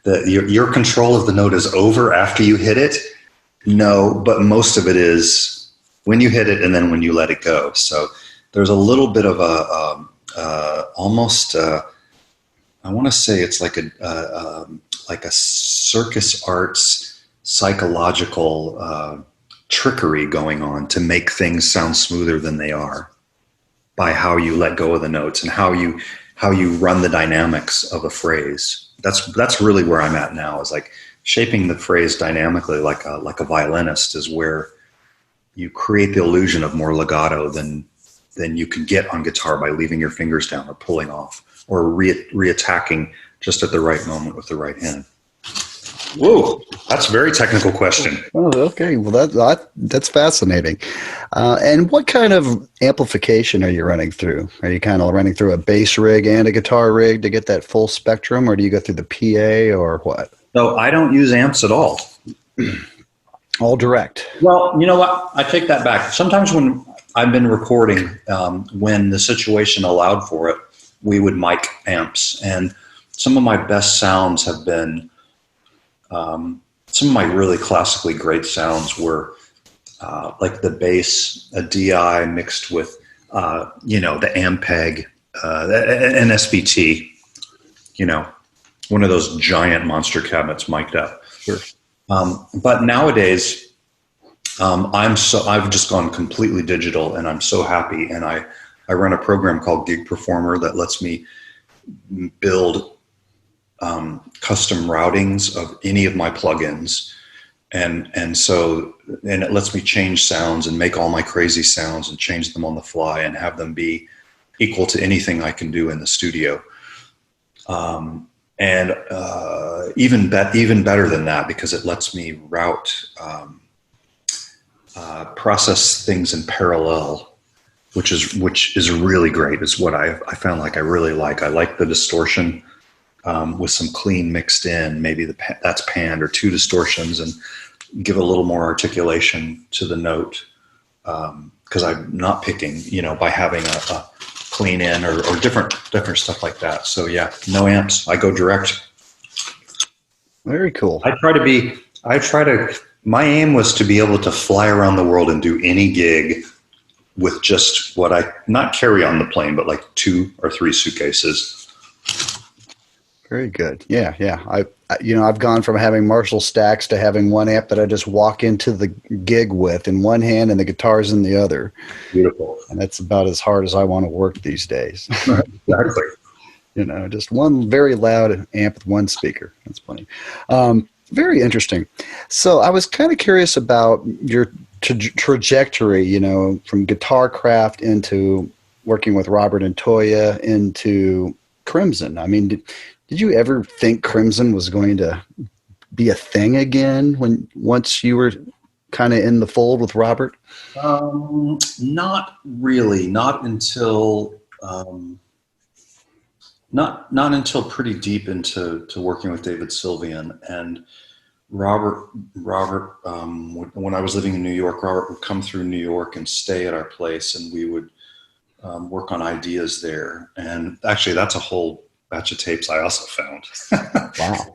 that your control of the note is over after you hit it. No, but most of it is when you hit it and then when you let it go. So there's a little bit of I want to say it's like a circus arts psychological trickery going on to make things sound smoother than they are by how you let go of the notes and how you run the dynamics of a phrase. That's really where I'm at now, is like shaping the phrase dynamically like a violinist is where you create the illusion of more legato than you can get on guitar by leaving your fingers down or pulling off or reattacking just at the right moment with the right hand. Whoa, that's a very technical question. Oh, okay. Well, that's fascinating. And what kind of amplification are you running through? Are you kind of running through a bass rig and a guitar rig to get that full spectrum, or do you go through the PA or what? No, I don't use amps at all. All direct. Well, you know what? I take that back. Sometimes when I've been recording, when the situation allowed for it, we would mic amps. And some of my best sounds have been, some of my really classically great sounds were like the bass, a DI mixed with, the Ampeg, an SVT, one of those giant monster cabinets mic'd up. Sure. But nowadays, I've just gone completely digital, and I'm so happy. And I run a program called Gig Performer that lets me build custom routings of any of my plugins And it lets me change sounds and make all my crazy sounds and change them on the fly and have them be equal to anything I can do in the studio. Even better than that, because it lets me process things in parallel, which is really great. Is what I found like I really like. I like the distortion with some clean mixed in. Maybe that's panned or two distortions, and give a little more articulation to the note, because I'm not picking, by having a clean in or different stuff like that. So yeah, no amps. I go direct. Very cool. My aim was to be able to fly around the world and do any gig with just what I not carry on the plane, but like 2 or 3 suitcases. Very good. Yeah. I've gone from having Marshall stacks to having one amp that I just walk into the gig with in one hand and the guitars in the other. Beautiful. And that's about as hard as I want to work these days. Exactly. Just one very loud amp with one speaker. That's funny. Very interesting. So I was kind of curious about your trajectory, from guitar craft into working with Robert and Toyah into Crimson. I mean, did you ever think Crimson was going to be a thing again once you were kind of in the fold with Robert? Not really. Not until not until pretty deep into working with David Sylvian and Robert. When I was living in New York, Robert would come through New York and stay at our place, and we would work on ideas there. And actually, that's a whole batch of tapes I also found. Wow.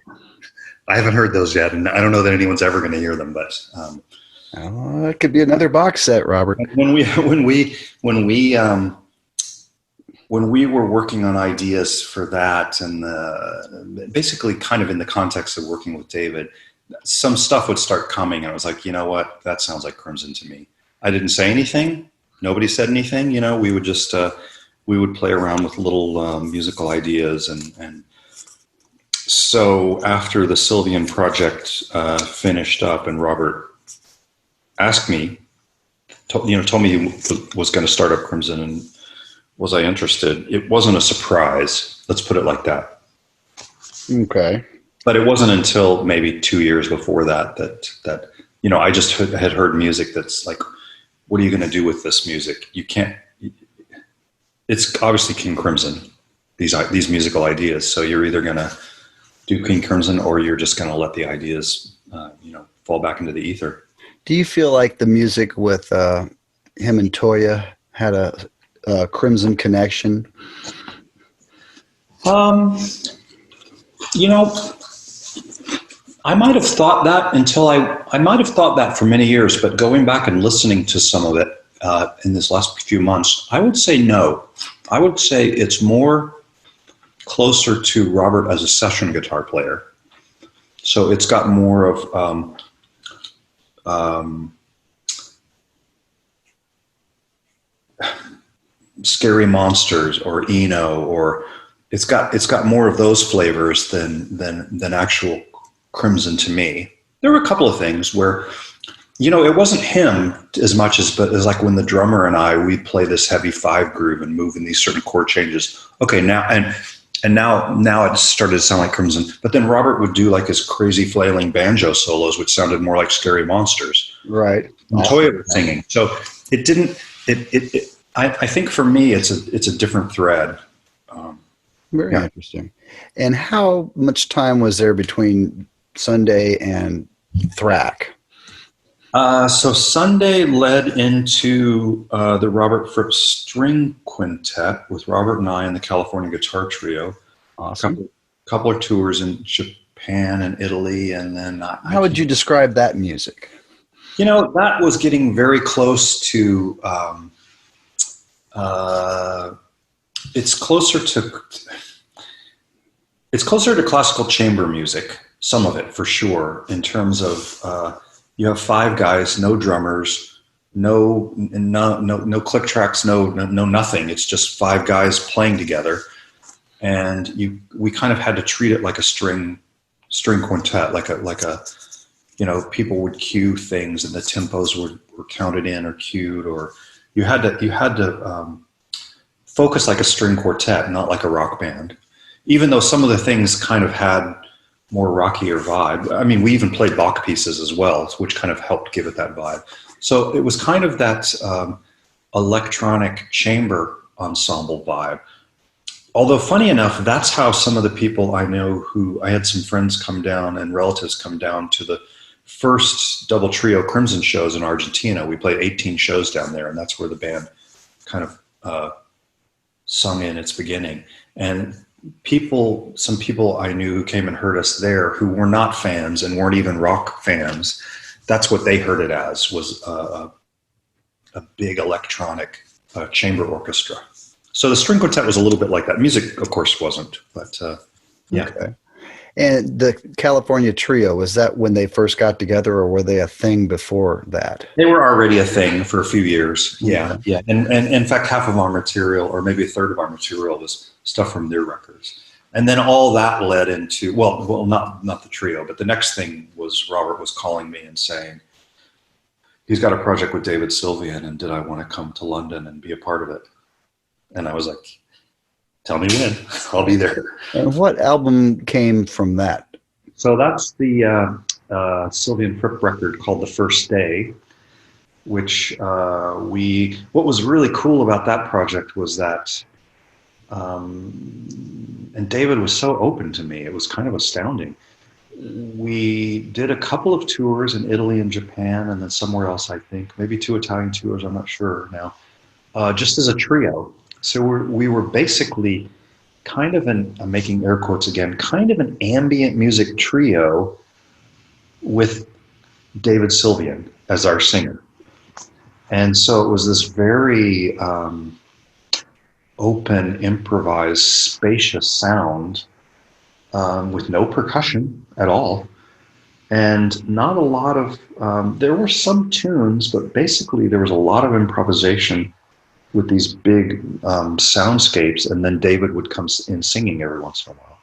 I haven't heard those yet, and I don't know that anyone's ever going to hear them, but it could be another box set, Robert. When we were working on ideas for that, and basically kind of in the context of working with David, some stuff would start coming, and I was like, you know what, that sounds like Crimson to me. I didn't say anything. Nobody said anything. We would just we would play around with little musical ideas, and so after the Sylvian project finished up, and Robert asked me, told me he was going to start up Crimson, and was I interested? It wasn't a surprise. Let's put it like that. Okay. But it wasn't until maybe 2 years before that I just had heard music that's like, what are you going to do with this music? You can't. It's obviously King Crimson, these musical ideas. So you're either going to do King Crimson, or you're just going to let the ideas, fall back into the ether. Do you feel like the music with him and Toyah had a Crimson connection? I might have thought that until I might have thought that for many years, but going back and listening to some of it in this last few months, I would say no. I would say it's more closer to Robert as a session guitar player. So it's got more of Scary Monsters or Eno, or it's got more of those flavors than actual Crimson to me. There were a couple of things where, it wasn't him as much as like when the drummer and we play this heavy 5 groove and move in these certain chord changes. Okay, now now it started to sound like Crimson. But then Robert would do like his crazy flailing banjo solos, which sounded more like Scary Monsters. Right. And Toyah was singing, so it didn't. I think for me, it's a different thread. Very interesting. And how much time was there between Sunday and Thrak? So Sunday led into the Robert Fripp String Quintet with Robert and I and the California Guitar Trio. Awesome. Couple of tours in Japan and Italy, and then how would you describe that music? That was getting very close to. It's closer to classical chamber music. Some of it, for sure, in terms of you have 5 guys, no drummers, no click tracks, no nothing. It's just 5 guys playing together, and we kind of had to treat it like a string quintet, like a people would cue things and the tempos were counted in or cued, or you had to focus like a string quartet, not like a rock band. Even though some of the things kind of had more rockier vibe. I mean, we even played Bach pieces as well, which kind of helped give it that vibe. So it was kind of that electronic chamber ensemble vibe. Although funny enough, that's how some of the people I know I had some friends come down and relatives come down to the first double trio Crimson shows in Argentina. We played 18 shows down there, and that's where the band kind of sung in its beginning. And some people I knew who came and heard us there who were not fans and weren't even rock fans, that's what they heard it as, was a big electronic chamber orchestra. So the string quartet was a little bit like that. Music, of course, wasn't, but yeah. Okay. And the California Trio, was that when they first got together, or were they a thing before that? They were already a thing for a few years. Yeah. And in fact, half of our material, or maybe a third of our material, was stuff from their records. And then all that led into, well, not the trio, but the next thing was Robert was calling me and saying, he's got a project with David Sylvian, and did I want to come to London and be a part of it? And I was like, tell me when, I'll be there. And what album came from that? So that's the Sylvian Fripp record called The First Day, which what was really cool about that project was that, and David was so open to me, it was kind of astounding. We did a couple of tours in Italy and Japan, and then somewhere else, I think, maybe 2 Italian tours, I'm not sure now, just as a trio. So we were basically kind of I'm making air quotes again, kind of an ambient music trio with David Sylvian as our singer. And so it was this very open, improvised, spacious sound with no percussion at all. And not a lot of, there were some tunes, but basically there was a lot of improvisation with these big soundscapes, and then David would come in singing every once in a while.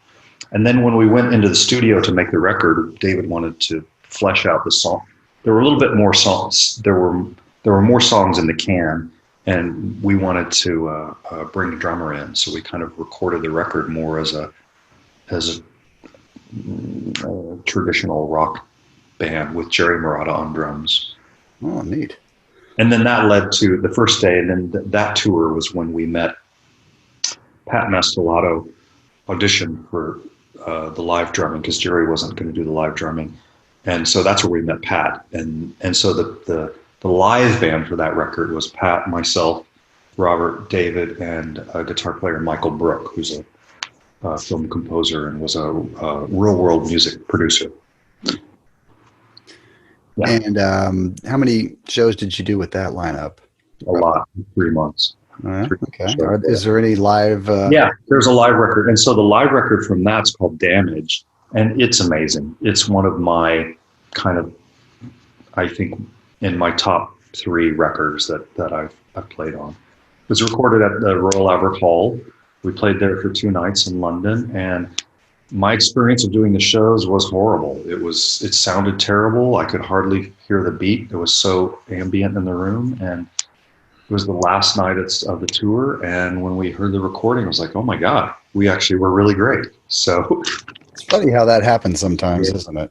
And then when we went into the studio to make the record, David wanted to flesh out the song. There were a little bit more songs. There were more songs in the can, and we wanted to bring a drummer in. So we kind of recorded the record more as a traditional rock band with Jerry Murata on drums. Oh, neat. And then that led to The First Day, and then that tour was when we met Pat Mastelotto, auditioned for the live drumming, because Jerry wasn't going to do the live drumming. And so that's where we met Pat. And so the live band for that record was Pat, myself, Robert, David, and a guitar player, Michael Brook, who's a film composer and was a real-world music producer. Yeah. And how many shows did you do with that lineup? A lot, 3 months. Okay. Is there any live? Yeah, there's a live record. And so the live record from that's called Damaged, and it's amazing. It's one of my kind of, I think, in my top 3 records that I've played on. It was recorded at the Royal Albert Hall. We played there for 2 nights in London, and my experience of doing the shows was horrible. It sounded terrible. I could hardly hear the beat. It was so ambient in the room, and it was the last night of the tour. And when we heard the recording, I was like, oh my God, we actually were really great. So it's funny how that happens sometimes, isn't it?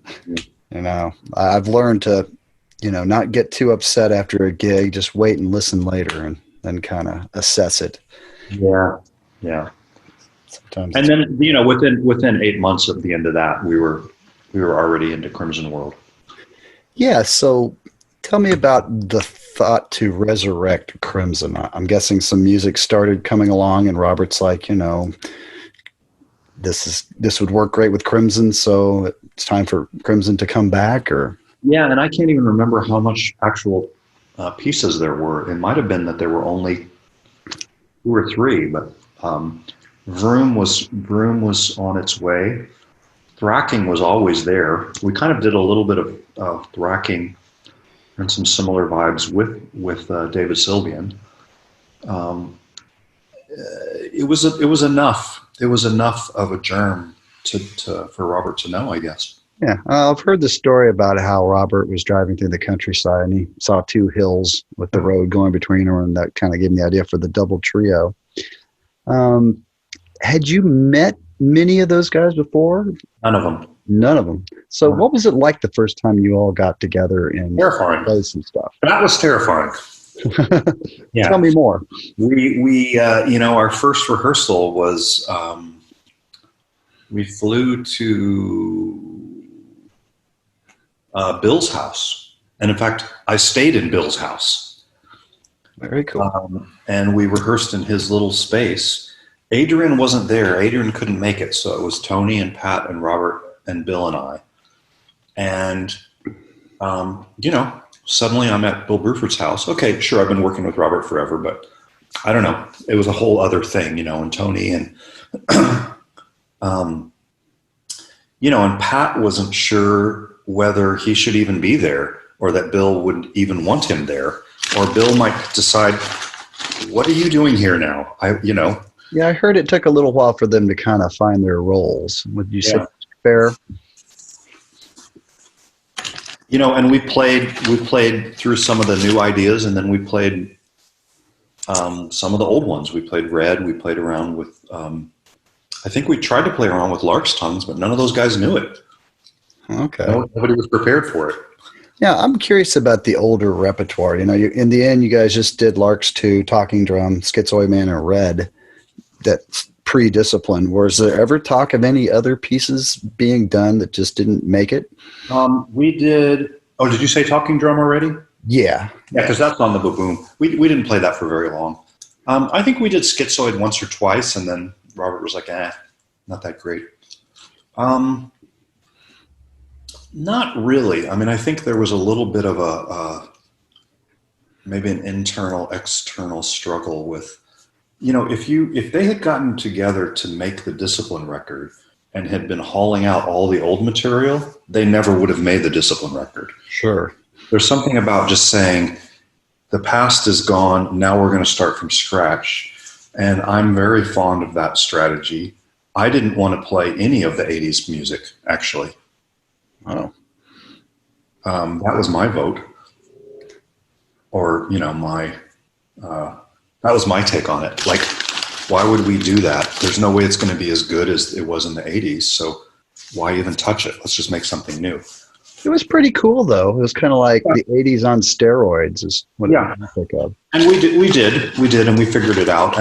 Yeah. I've learned to, not get too upset after a gig, just wait and listen later and then kind of assess it. Yeah. Yeah. Sometimes. And then, within 8 months of the end of that, we were already into Crimson World. Yeah. So tell me about the thought to resurrect Crimson. I'm guessing some music started coming along, and Robert's like, this would work great with Crimson, so it's time for Crimson to come back, or? Yeah, and I can't even remember how much actual pieces there were. It might have been that there were only 2 or 3, but Vroom was on its way. Thracking was always there. We kind of did a little bit of thracking and some similar vibes with David Sylvian. It was enough. It was enough of a germ for Robert to know, I guess. Yeah, I've heard the story about how Robert was driving through the countryside and he saw two hills with the road going between them, and that kind of gave him the idea for the double trio. Um, had you met many of those guys before? None of them. None of them. So what was it like the first time you all got together and played some stuff? That was terrifying. Yeah. Tell me more. We our first rehearsal was we flew to Bill's house, and in fact, I stayed in Bill's house. Very cool. And we rehearsed in his little space. Adrian wasn't there. Adrian couldn't make it, so it was Tony and Pat and Robert and Bill and I. And suddenly I'm at Bill Bruford's house. Okay, sure, I've been working with Robert forever, but I don't know. It was a whole other thing, and Tony and, and Pat wasn't sure whether he should even be there or that Bill would even want him there, or Bill might decide, what are you doing here now? Yeah, I heard it took a little while for them to kind of find their roles. Would you say fair? And we played through some of the new ideas, and then we played some of the old ones. We played Red. We played around with, I think we tried to play around with Lark's Tongues, but none of those guys knew it. Okay. Nobody was prepared for it. Yeah, I'm curious about the older repertoire. In the end, you guys just did Lark's 2, Talking Drum, Schizoid Man, and Red. That's pre-discipline. Was there ever talk of any other pieces being done that just didn't make it? We did. Oh, did you say Talking Drum already? Yeah. Yeah, because that's on the Baboom. We didn't play that for very long. I think we did Schizoid once or twice, and then Robert was like, not that great. Not really. I mean, I think there was a little bit of maybe an internal, external struggle with, if they had gotten together to make the Discipline record and had been hauling out all the old material, they never would have made the Discipline record. Sure. There's something about just saying, the past is gone, now we're going to start from scratch. And I'm very fond of that strategy. I didn't want to play any of the 80s music, actually. Oh. That was my vote. Or, that was my take on it. Like, why would we do that? There's no way it's going to be as good as it was in the 80s, so why even touch it? Let's just make something new. It was pretty cool, though. It was kind of like the 80s on steroids is what I think of. And we did, and we figured it out.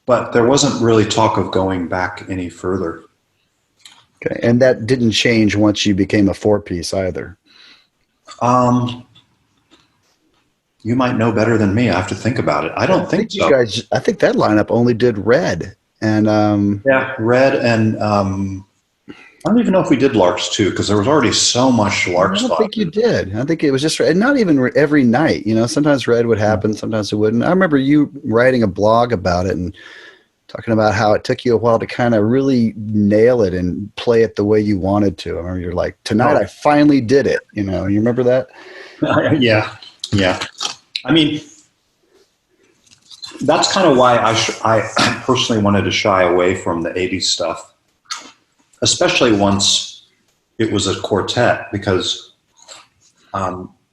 But there wasn't really talk of going back any further. Okay, and that didn't change once you became a 4-piece either. You might know better than me. I have to think about it. I don't think so. I think that lineup only did Red. And Red, and I don't even know if we did Lark's 2, because there was already so much Lark's. I don't think you did. I think it was just, and not even every night. Sometimes Red would happen, sometimes it wouldn't. I remember you writing a blog about it and talking about how it took you a while to kind of really nail it and play it the way you wanted to. I remember you're like, tonight I finally did it. You remember that? Yeah. I mean, that's kind of why I personally wanted to shy away from the 80s stuff, especially once it was a quartet, because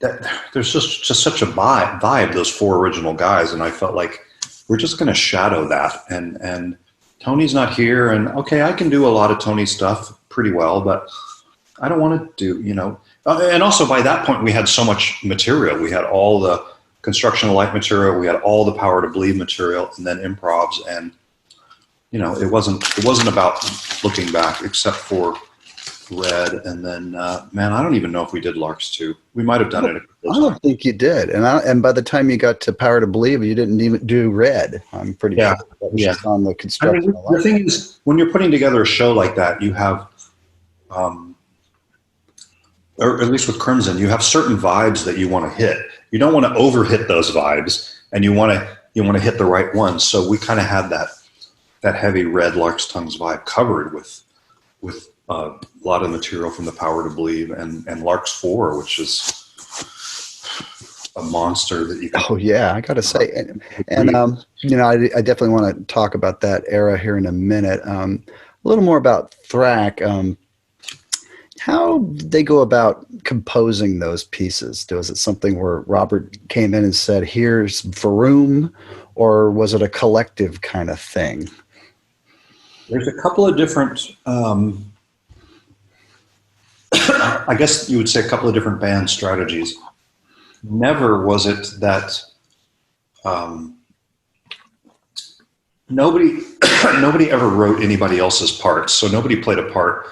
there's just such a vibe, those 4 original guys, and I felt like we're just going to shadow that. And Tony's not here, and okay, I can do a lot of Tony stuff pretty well, but I don't want to do, and also by that point we had so much material. We had all the ConstrKction of Light material, we had all the Power to Believe material, and then improvs, and it wasn't about looking back, except for Red, and then man, I don't even know if we did Lark's 2. We might have done it. I don't think you did, and by the time you got to Power to Believe, you didn't even do Red. I'm pretty sure that was just on the ConstrKction of Light. The thing is, when you're putting together a show like that, you have, or at least with Crimson, you have certain vibes that you want to hit. You don't want to overhit those vibes, and you want to hit the right ones. So we kind of had that heavy Red Lark's Tongues vibe covered with a lot of material from the Power to Believe and Lark's 4, which is a monster that you can. Oh yeah, I gotta say, and I definitely want to talk about that era here in a minute. a little more about Thrak. How did they go about composing those pieces? Was it something where Robert came in and said, here's Vroom, or was it a collective kind of thing? There's a couple of different, I guess you would say a couple of different band strategies. Never was it that nobody ever wrote anybody else's parts, so nobody played a part.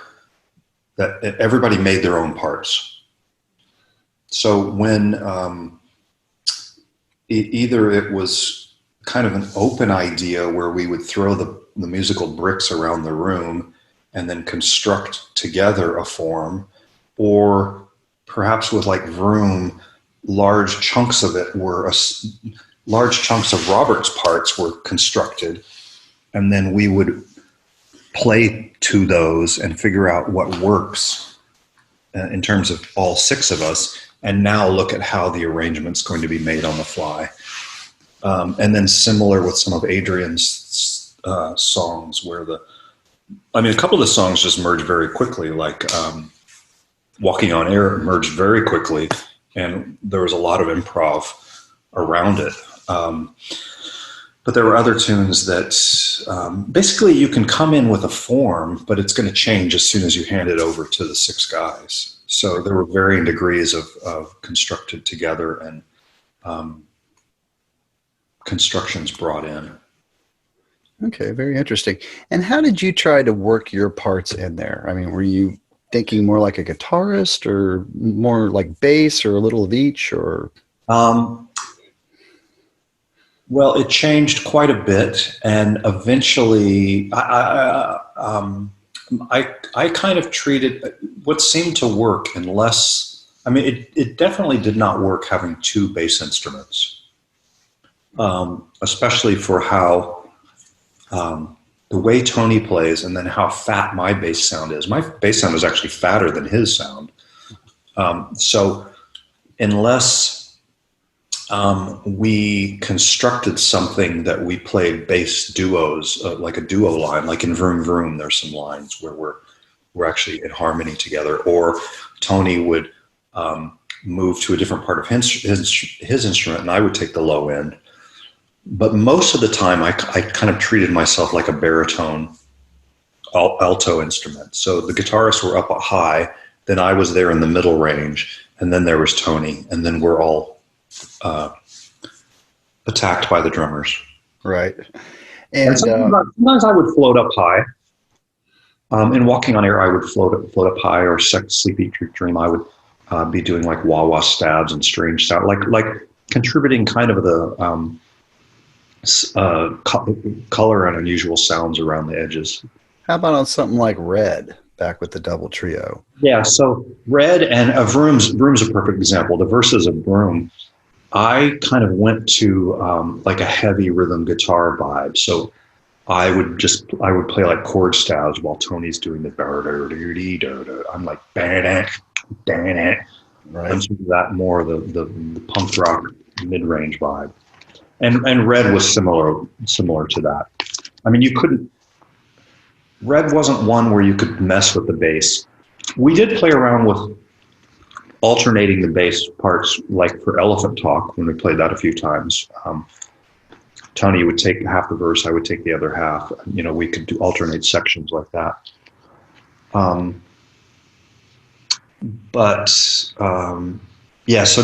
That everybody made their own parts. So when either it was kind of an open idea where we would throw the musical bricks around the room and then construct together a form, or perhaps with like Vroom, large chunks of it were large chunks of Robert's parts were constructed, and then we would play to those and figure out what works in terms of all six of us, and now look at how the arrangement's going to be made on the fly. And then similar with some of Adrian's songs where a couple of the songs just merged very quickly, like Walking on Air merged very quickly, and there was a lot of improv around it. But there were other tunes that basically you can come in with a form, but it's going to change as soon as you hand it over to the six guys. So there were varying degrees of constructed together and constructions brought in. Okay, very interesting. And how did you try to work your parts in there? I mean, were you thinking more like a guitarist or more like bass or a little of each, or? Well, it changed quite a bit, and eventually I kind of treated what seemed to work unless, it definitely did not work having two bass instruments, especially for how the way Tony plays and then how fat my bass sound is. My bass sound is actually fatter than his sound. So unless we constructed something that we played bass duos, like a duo line, like in Vroom Vroom, there's some lines where we're actually in harmony together, or Tony would move to a different part of his instrument and I would take the low end. But most of the time I kind of treated myself like a baritone alto instrument. So the guitarists were up high, then I was there in the middle range, and then there was Tony, and then we're all attacked by the drummers. Right. And sometimes I would float up high. In Walking on Air, I would float up high, or Sleepy Dream, I would be doing like wah-wah stabs and strange sound, like contributing kind of the color and unusual sounds around the edges. How about on something like Red, back with the double trio? Yeah, so Red and Vroom's a perfect example. The verses of Vroom, I kind of went to like a heavy rhythm guitar vibe. So I would play like chord stabs while Tony's doing the I'm like right. And so that more the punk rock mid-range vibe. And Red was similar to that. I mean, Red wasn't one where you could mess with the bass. We did play around with alternating the bass parts, like for Elephant Talk, when we played that a few times. Tony would take half the verse, I would take the other half. We could alternate sections like that. So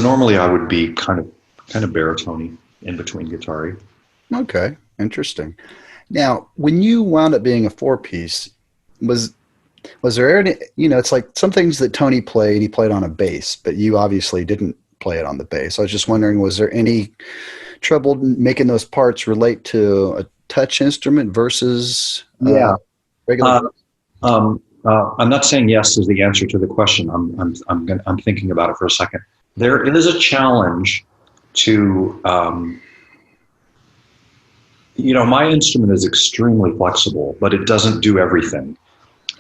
normally I would be kind of baritone in between guitar-y. Okay, interesting. Now, when you wound up being a four-piece, was there any, it's like some things that Tony played, he played on a bass, but you obviously didn't play it on the bass. I was just wondering, was there any trouble making those parts relate to a touch instrument versus regular? I'm not saying yes is the answer to the question. I'm thinking about it for a second. There is a challenge to, my instrument is extremely flexible, but it doesn't do everything.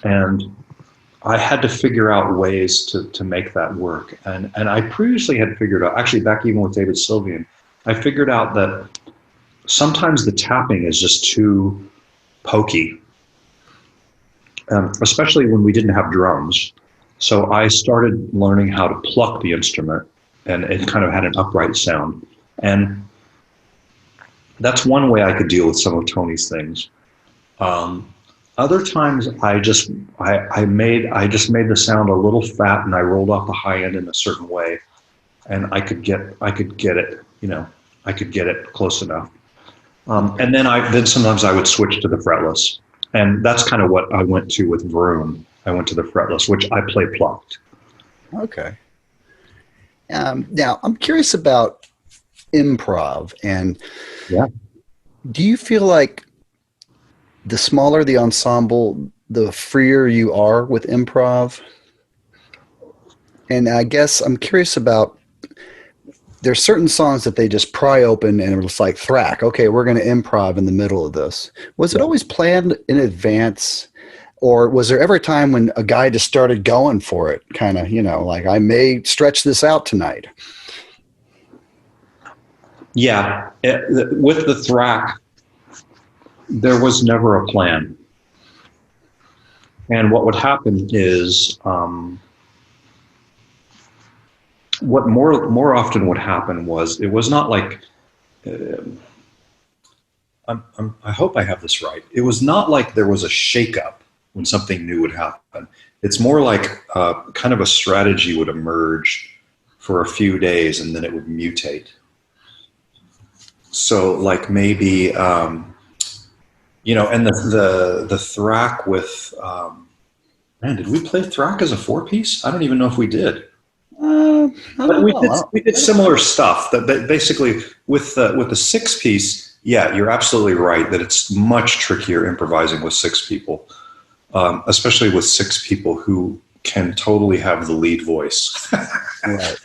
And I had to figure out ways to make that work. And I previously had figured out, actually back even with David Sylvian, I figured out that sometimes the tapping is just too pokey. especially when we didn't have drums. So I started learning how to pluck the instrument, and it kind of had an upright sound. And that's one way I could deal with some of Tony's things. Other times I just made the sound a little fat, and I rolled off the high end in a certain way, and I could get it, I could get it close enough. And then sometimes I would switch to the fretless, and that's kind of what I went to with Vroom. I went to the fretless, which I play plucked. Okay. Now I'm curious about improv, and do you feel like the smaller the ensemble, the freer you are with improv? And I guess I'm curious about, there's certain songs that they just pry open and it's like Thrak. Okay, we're going to improv in the middle of this. Was it always planned in advance? Or was there ever a time when a guy just started going for it? Kind of, like, I may stretch this out tonight. Yeah. With the Thrak, there was never a plan. And what would happen is, what more often would happen was, it was not like, I hope I have this right. It was not like there was a shakeup when something new would happen. It's more like kind of a strategy would emerge for a few days, and then it would mutate. So like maybe, and the Thrak with, did we play Thrak as a 4-piece? I don't even know if we did. But we did similar stuff. That basically with the 6-piece, yeah, you're absolutely right that it's much trickier improvising with 6 people, especially with 6 people who can totally have the lead voice. Right.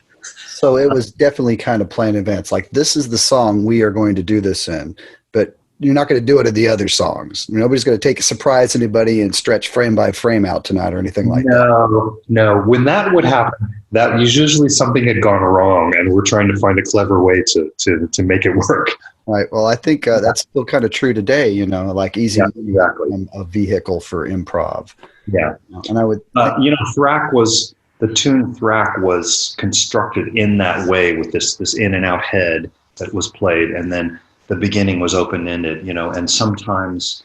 So it was definitely kind of planned in advance. Like, this is the song we are going to do this in, but you're not going to do it in the other songs. Nobody's going to take a surprise anybody and stretch frame by frame out tonight or anything like that. No. When that would happen, that usually something had gone wrong, and we're trying to find a clever way to make it work. Right. Well, I think that's still kind of true today. Like easy exactly. A vehicle for improv. Yeah. And I would, Thrak was. The tune Thrak was constructed in that way, with this in and out head that was played, and then the beginning was open-ended, and sometimes,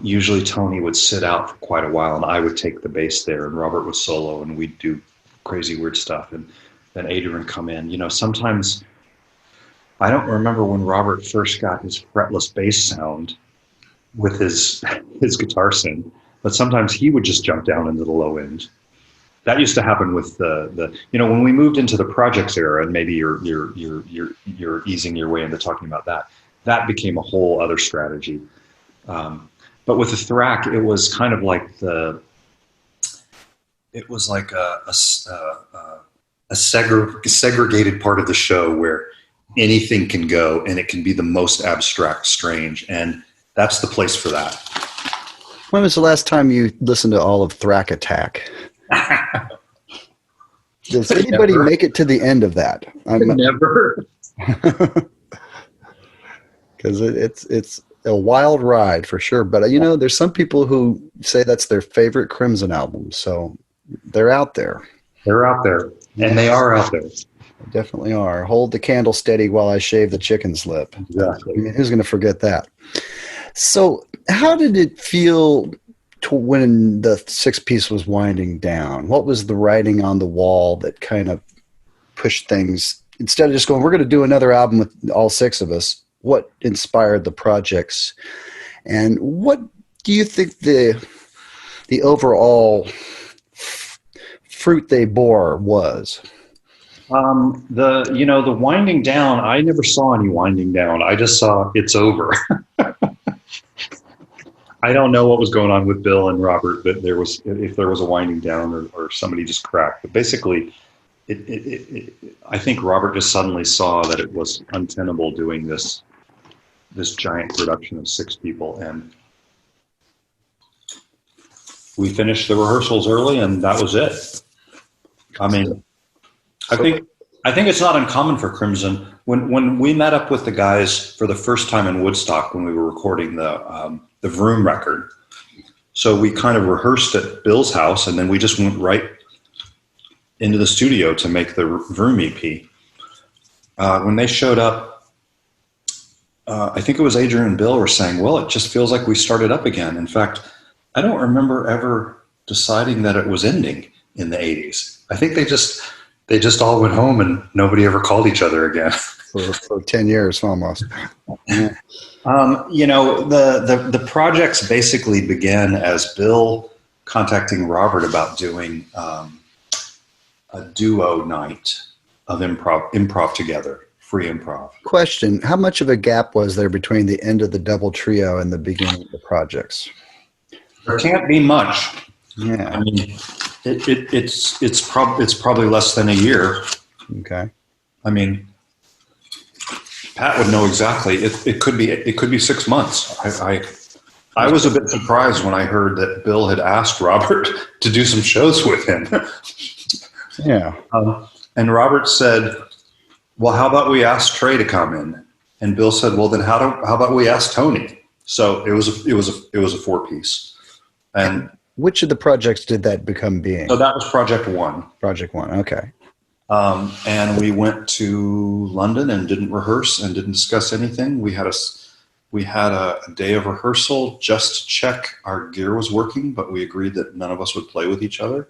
usually Tony would sit out for quite a while, and I would take the bass there, and Robert would solo, and we'd do crazy weird stuff, and then Adrian would come in. Sometimes, I don't remember when Robert first got his fretless bass sound with his guitar synth, but sometimes he would just jump down into the low end. That used to happen with the when we moved into the Projekcts era, and maybe you're easing your way into talking about that. That became a whole other strategy. But with the Thrak, it was kind of like a segregated part of the show where anything can go, and it can be the most abstract, strange, and that's the place for that. When was the last time you listened to all of Thrak Attack? Does anybody make it to the end of that? Never. Because it's a wild ride for sure. But there's some people who say that's their favorite Crimson album. So they're out there. They're out there, and they are out there. They definitely are. Hold the candle steady while I shave the chicken's lip. Exactly. Who's going to forget that? So how did it feel when the 6-piece was winding down? What was the writing on the wall that kind of pushed things, instead of just going, we're going to do another album with all 6 of us? What inspired the projects, and what do you think the overall fruit they bore was? The winding down, I never saw any winding down. I just saw it's over. I don't know what was going on with Bill and Robert, but if there was a winding down or somebody just cracked. But basically, I think Robert just suddenly saw that it was untenable doing this giant production of 6 people, and we finished the rehearsals early, and that was it. I mean, I think it's not uncommon for Crimson. When we met up with the guys for the first time in Woodstock when we were recording the Vroom record. So we kind of rehearsed at Bill's house, and then we just went right into the studio to make the Vroom EP. When they showed up, I think it was Adrian and Bill were saying, well, it just feels like we started up again. In fact, I don't remember ever deciding that it was ending in the 80s. I think they just all went home and nobody ever called each other again. for 10 years almost. Yeah. The projects basically began as Bill contacting Robert about doing a duo night of improv together, free improv. Question, how much of a gap was there between the end of the double trio and the beginning of the projects? There can't be much. Yeah. I mean, it's probably less than a year. Okay. I mean, Pat would know exactly. It could be 6 months. I was a bit surprised when I heard that Bill had asked Robert to do some shows with him. Yeah. And Robert said, well, how about we ask Trey to come in? And Bill said, well, then how about we ask Tony? So it was a 4-piece. And which of the projects did that become being? So that was Project 1. Project 1, okay. And we went to London and didn't rehearse and didn't discuss anything. We had a day of rehearsal just to check our gear was working, but we agreed that none of us would play with each other.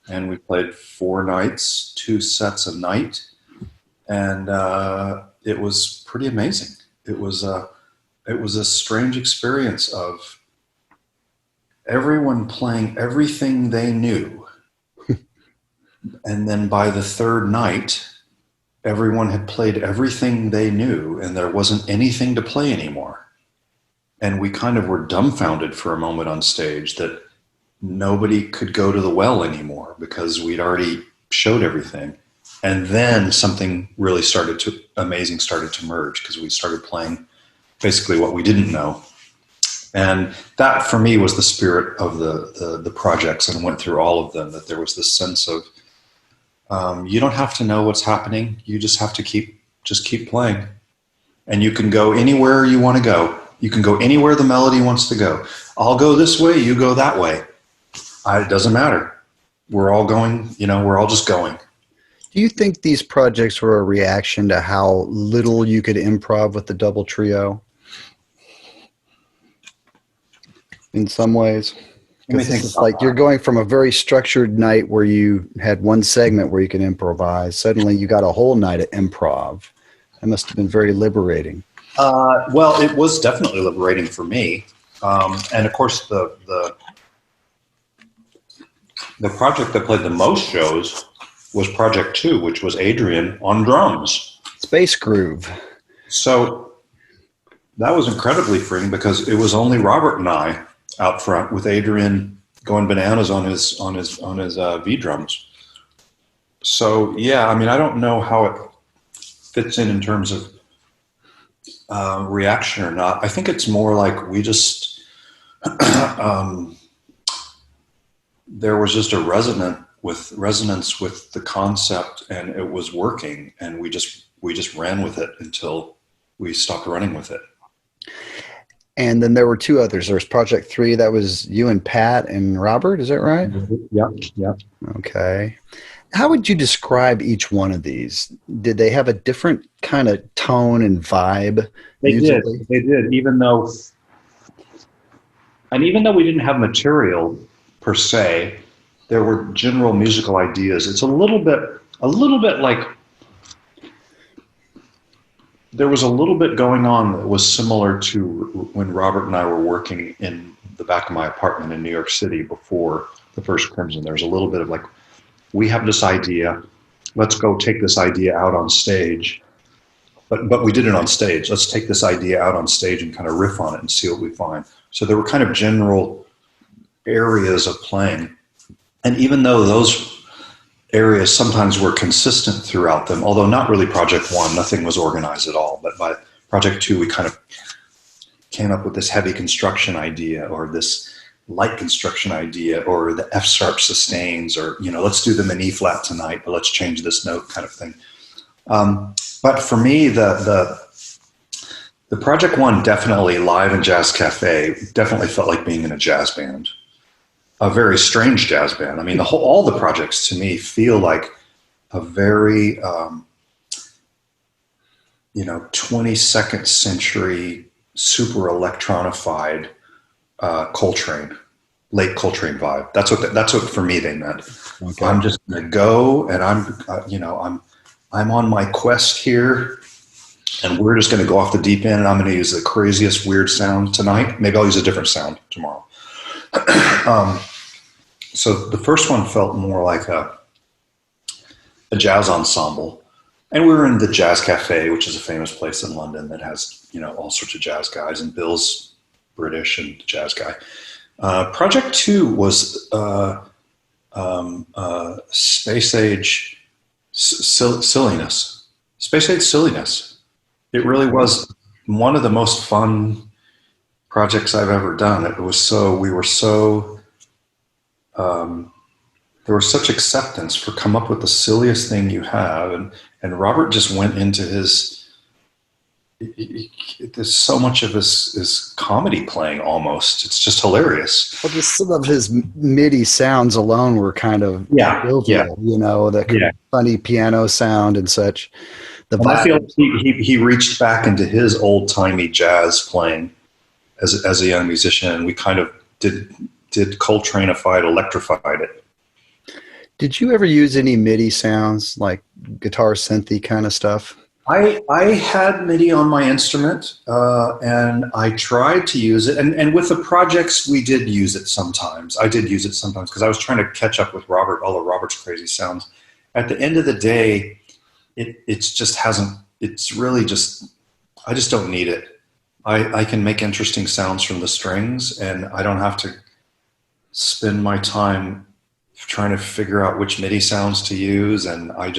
And we played 4 nights, 2 sets a night. And it was pretty amazing. It was a strange experience of everyone playing everything they knew. And then by the 3rd night, everyone had played everything they knew, and there wasn't anything to play anymore. And we kind of were dumbfounded for a moment on stage that nobody could go to the well anymore because we'd already showed everything. And then something really amazing started to merge because we started playing basically what we didn't know. And that for me was the spirit of the projects, and went through all of them, that there was this sense of, you don't have to know what's happening. You just have to keep playing. And you can go anywhere you want to go. You can go anywhere the melody wants to go. I'll go this way, you go that way. It doesn't matter. We're all going, we're all just going. Do you think these projects were a reaction to how little you could improv with the double trio? In some ways? Because it's like you're going from a very structured night where you had one segment where you can improvise. Suddenly you got a whole night of improv. That must have been very liberating. Well, it was definitely liberating for me. And of course, the project that played the most shows was Project 2, which was Adrian on drums. Space Groove. So that was incredibly freeing because it was only Robert and I out front, with Adrian going bananas on his V drums. So yeah, I mean, I don't know how it fits in terms of reaction or not. I think it's more like we just there was just a resonance with the concept, and it was working, and we just ran with it until we stopped running with it. And then there were 2 others. There's Project 3. That was you and Pat and Robert. Is that right? Yep. Okay. How would you describe each one of these? Did they have a different kind of tone and vibe? They did. Even though we didn't have material per se, there were general musical ideas. It's a little bit like there was a little bit going on that was similar to when Robert and I were working in the back of my apartment in New York City before the first Crimson. There's a little bit of like, we have this idea, let's go take this idea out on stage. But we did it on stage. Let's take this idea out on stage and kind of riff on it and see what we find. So there were kind of general areas of playing. And even though those areas sometimes were consistent throughout them, although not really Project 1, nothing was organized at all. But by Project 2, we kind of came up with this heavy construction idea, or this light construction idea, or the F-sharp sustains, or, let's do them in E-flat tonight, but let's change this note kind of thing. But for me, the The Project One, definitely live in Jazz Cafe, definitely felt like being in a jazz band, a very strange jazz band. I mean, all the projects to me feel like a very, 22nd century super electronified Coltrane, late Coltrane vibe. That's what for me they meant. Okay. I'm just gonna go, and I'm on my quest here, and we're just gonna go off the deep end, and I'm gonna use the craziest weird sound tonight. Maybe I'll use a different sound tomorrow. So the first one felt more like a jazz ensemble. And we were in the Jazz Cafe, which is a famous place in London that has, all sorts of jazz guys, and Bill's British and jazz guy. Project 2 was space age silliness. Space age silliness. It really was one of the most fun projects I've ever done. There was such acceptance for come up with the silliest thing you have, and Robert just went into there's so much of his comedy playing almost. It's just hilarious. Well, just some of his MIDI sounds alone were kind of jovial, that funny piano sound and such. I feel he reached back into his old timey jazz playing as a young musician, and we kind of did Coltrane'ified, electrified it. Did you ever use any MIDI sounds, like guitar synthy kind of stuff? I had MIDI on my instrument, and I tried to use it. And with the projects, we did use it sometimes. I did use it sometimes because I was trying to catch up with Robert, all of Robert's crazy sounds. At the end of the day, it's really just, I just don't need it. I can make interesting sounds from the strings, and I don't have to spend my time trying to figure out which MIDI sounds to use, and I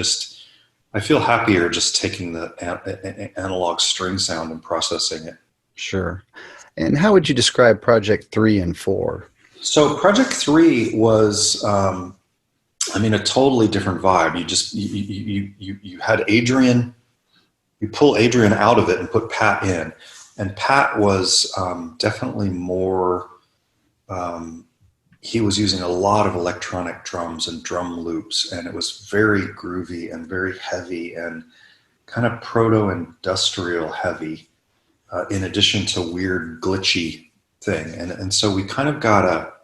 feel happier just taking the analog string sound and processing it. Sure. And how would you describe Project 3 and 4? So Project 3 was, a totally different vibe. You had Adrian, you pull Adrian out of it and put Pat in, and Pat was definitely more. He was using a lot of electronic drums and drum loops, and it was very groovy and very heavy and kind of proto-industrial heavy, in addition to weird glitchy thing. And so we kind of got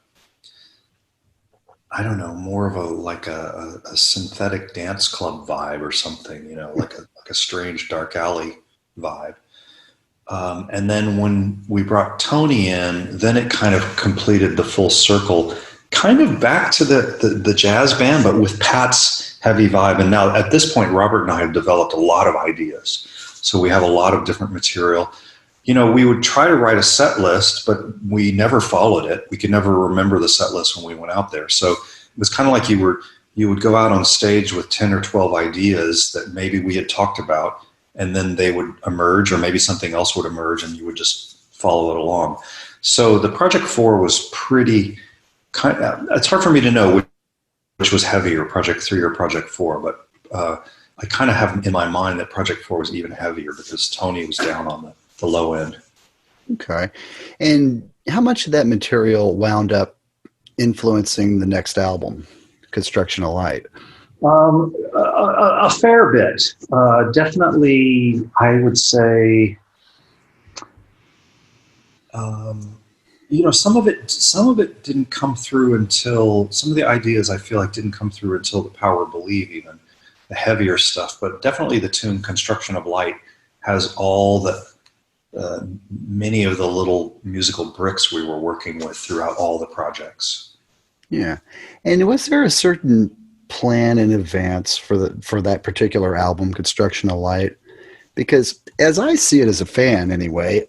more of a synthetic dance club vibe or something, like a strange dark alley vibe. And then when we brought Tony in, then it kind of completed the full circle, kind of back to the jazz band, but with Pat's heavy vibe. And now at this point, Robert and I have developed a lot of ideas. So we have a lot of different material. We would try to write a set list, but we never followed it. We could never remember the set list when we went out there. So it was kind of like you would go out on stage with 10 or 12 ideas that maybe we had talked about, and then they would emerge, or maybe something else would emerge, and you would just follow it along. So the Project 4 was pretty it's hard for me to know which was heavier, Project 3 or Project 4, but I kind of have in my mind that Project 4 was even heavier because Tony was down on the low end. Okay. And how much of that material wound up influencing the next album, ConstrKction of Light? A fair bit. Definitely, I would say, some of it didn't come through until, some of the ideas I feel like didn't come through until The Power of Believe, even the heavier stuff. But definitely the tune ConstrKction of Light has all many of the little musical bricks we were working with throughout all the projects. Yeah. And was there a certain plan in advance for that particular album, ConstrKction of Light? Because as I see it as a fan anyway,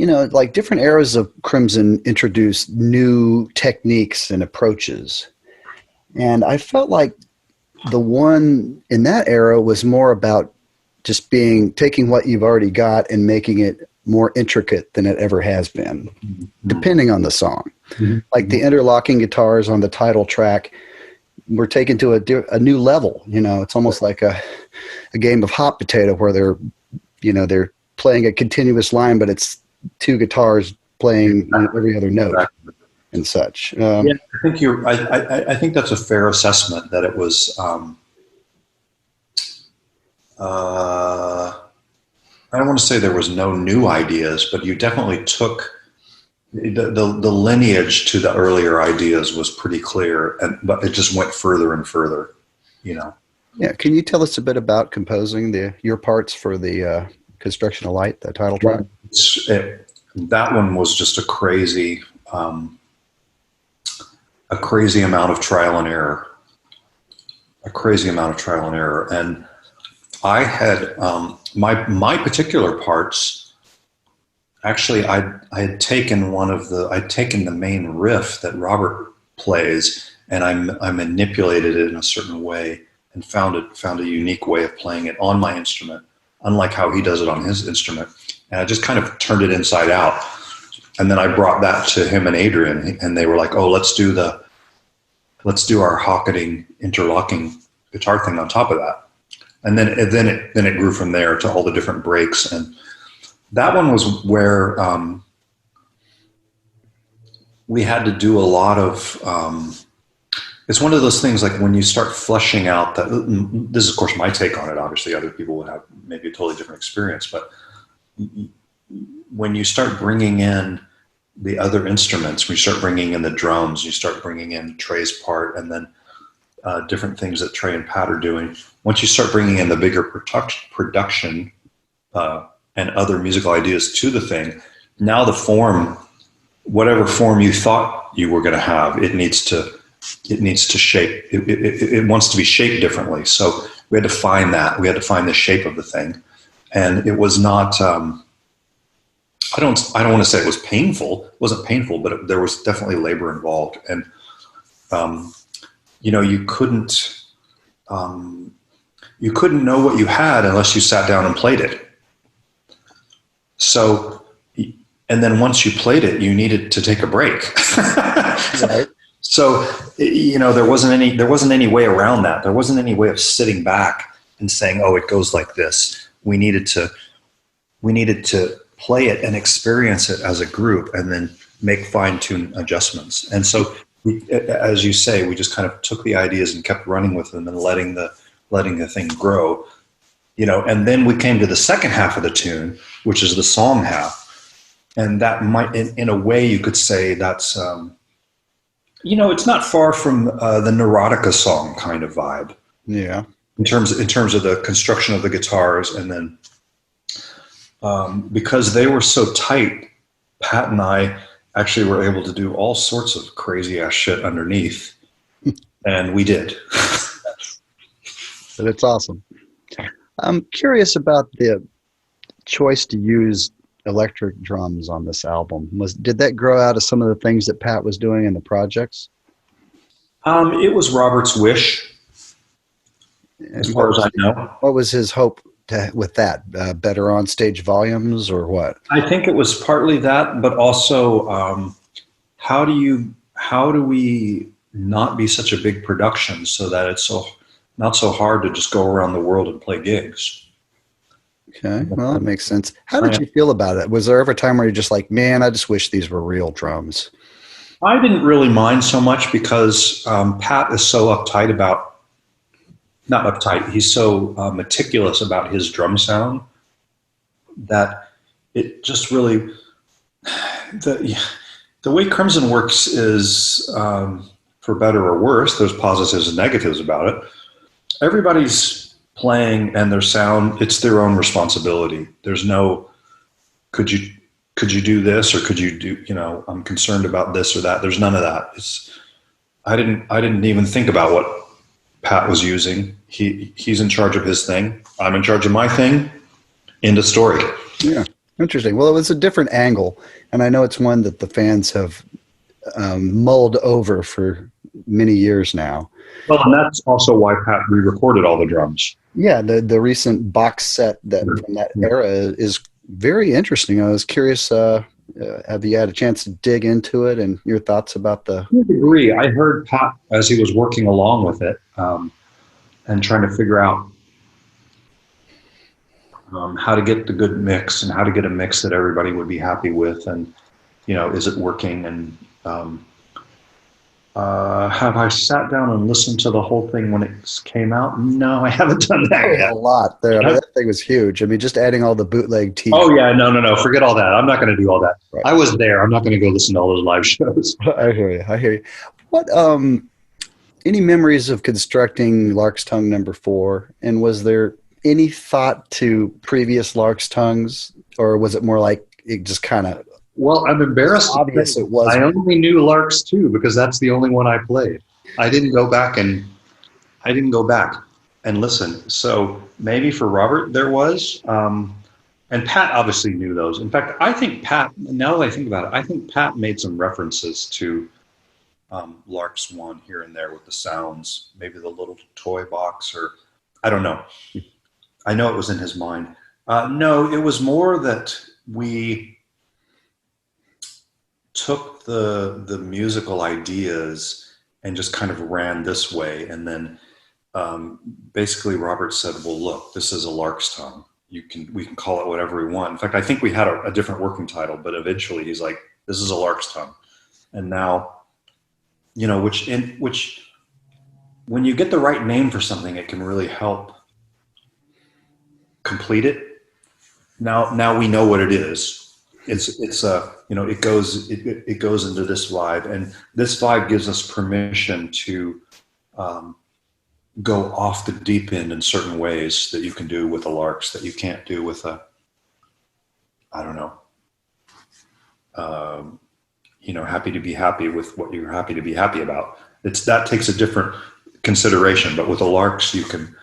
like different eras of Crimson introduced new techniques and approaches. And I felt like the one in that era was more about just taking what you've already got and making it more intricate than it ever has been, mm-hmm. depending on the song. Mm-hmm. Like the interlocking guitars on the title track were taken to a new level. It's almost like a game of hot potato where they're playing a continuous line, but it's two guitars playing every other note and such. Yeah, I think I think that's a fair assessment. That it was. I don't want to say there was no new ideas, but you definitely took the lineage to the earlier ideas was pretty clear, but it just went further and further, you know. Yeah, can you tell us a bit about composing your parts for the ConstrKction of Light, the title track? That one was just a crazy amount of trial and error. And I had my particular parts. Actually, I had taken the main riff that Robert plays, and I manipulated it in a certain way and found a unique way of playing it on my instrument, unlike how he does it on his instrument. And I just kind of turned it inside out. And then I brought that to him and Adrian, and they were like, "Oh, let's do our Hocketing interlocking guitar thing on top of that." And then it grew from there to all the different breaks. And that one was where we had to do a lot of. It's one of those things like when you start fleshing out that. This is, of course, my take on it. Obviously, other people would have maybe a totally different experience. But when you start bringing in the other instruments, when you start bringing in the drums, you start bringing in Trey's part, and then different things that Trey and Pat are doing. Once you start bringing in the bigger production and other musical ideas to the thing, now the form, whatever form you thought you were going to have, it needs to shape. It wants to be shaped differently. So we had to find that. We had to find the shape of the thing, and it was not. I don't want to say it was painful. It wasn't painful, but there was definitely labor involved, and you couldn't know what you had unless you sat down and played it. So, and then once you played it, you needed to take a break. Right. So, there wasn't any way around that. There wasn't any way of sitting back and saying, "Oh, it goes like this." We needed to play it and experience it as a group, and then make fine-tuned adjustments. And so, as you say, we just kind of took the ideas and kept running with them and letting the thing grow, and then we came to the second half of the tune, which is the song half. And that might, in a way you could say that's, it's not far from the Neurotica song kind of vibe. Yeah. In terms of the construction of the guitars. And then because they were so tight, Pat and I actually were able to do all sorts of crazy ass shit underneath. And we did. But it's awesome. I'm curious about the choice to use electric drums on this album. Did that grow out of some of the things that Pat was doing in the projects? It was Robert's wish, as far as I know. What was his hope with that? Better on-stage volumes or what? I think it was partly that, but also how do we not be such a big production so that it's not so hard to just go around the world and play gigs? Okay, well, that makes sense. How did you feel about it? Was there ever a time where you're just like, man, I just wish these were real drums? I didn't really mind so much because Pat is so not uptight, he's so meticulous about his drum sound that it just really, the way Crimson works is, for better or worse, there's positives and negatives about it. Everybody's playing and their sound, it's their own responsibility. There's no, could you do this, or could you do, I'm concerned about this or that. There's none of that. I didn't even think about what Pat was using. He's in charge of his thing. I'm in charge of my thing. End of story. Yeah. Interesting. Well, it was a different angle, and I know it's one that the fans have mulled over for many years now. Well, and that's also why Pat re-recorded all the drums. Yeah, the recent box set from that era is very interesting. I was curious, have you had a chance to dig into it and your thoughts about the... I agree. I heard Pat as he was working along with it and trying to figure out how to get the good mix and how to get a mix that everybody would be happy with, and is it working? And have I sat down and listened to the whole thing when it came out? No, I haven't done that yet. A lot there. I mean, that thing was huge. I mean, just adding all the bootleg teeth. Oh yeah, no, forget all that. I'm not going to do all that. Right. I was there. I'm not going to go listen to all those live shows. I hear you. What any memories of constructing Lark's Tongue number 4? And was there any thought to previous Lark's Tongues, or was it more like it just kind of? Well, I'm embarrassed. Obvious it was. I only knew Lark's 2 because that's the only one I played. I didn't go back and listen. So maybe for Robert there was, and Pat obviously knew those. In fact, I think Pat. Now that I think about it, I think Pat made some references to Lark's 1 here and there with the sounds, maybe the little toy box, or I don't know. I know it was in his mind. No, it was more that we took the musical ideas and just kind of ran this way, and then basically Robert said, well, look, this is a Lark's Tongue. We can call it whatever we want. In fact, I think we had a different working title, but eventually he's like, this is a Lark's Tongue. And now, which when you get the right name for something, it can really help complete it. Now we know what it is. It goes into this vibe, and this vibe gives us permission to go off the deep end in certain ways that you can do with the Larks that you can't do with happy to be happy with what you're happy to be happy about. That takes a different consideration, but with the Larks, you're going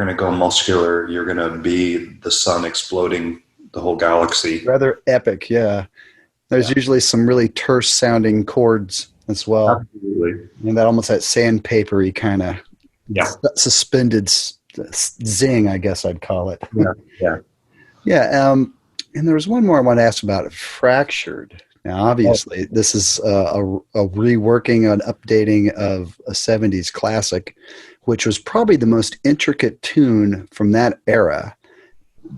to go muscular. You're going to be the sun exploding the whole galaxy. Rather epic, yeah. There's usually some really terse sounding chords as well. Absolutely. And that almost that sandpapery kind of suspended zing, I guess I'd call it. Yeah. And there was one more I want to ask about, FracKctured. Now, obviously, this is a reworking, an updating of a 70s classic, which was probably the most intricate tune from that era.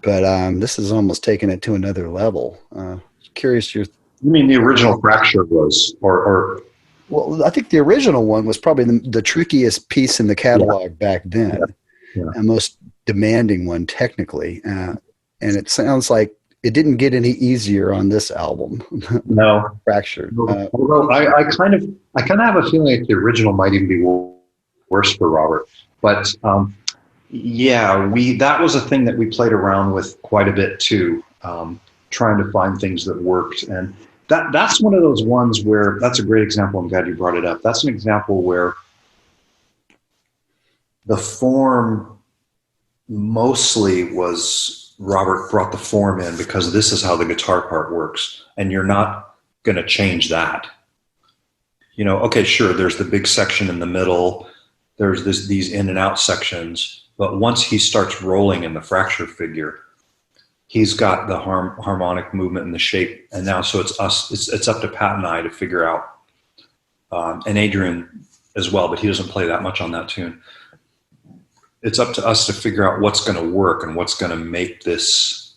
But this is almost taking it to another level. Curious You mean the original FracKctured was, or? Well, I think the original one was probably the trickiest piece in the catalog back then, and most demanding one technically. And it sounds like it didn't get any easier on this album. No, FracKctured. Although I kind of have a feeling like the original might even be worse for Robert. But that was a thing that we played around with quite a bit too, trying to find things that worked. And that's one of those ones where, that's a great example. I'm glad you brought it up. That's an example where the form mostly was, Robert brought the form in because this is how the guitar part works, and you're not going to change that. Okay, sure, there's the big section in the middle, there's these in and out sections, but once he starts rolling in the fracture figure, he's got the harmonic movement and the shape, and now so it's up to Pat and I to figure out, and Adrian as well, but he doesn't play that much on that tune. It's up to us to figure out what's going to work and what's going to make this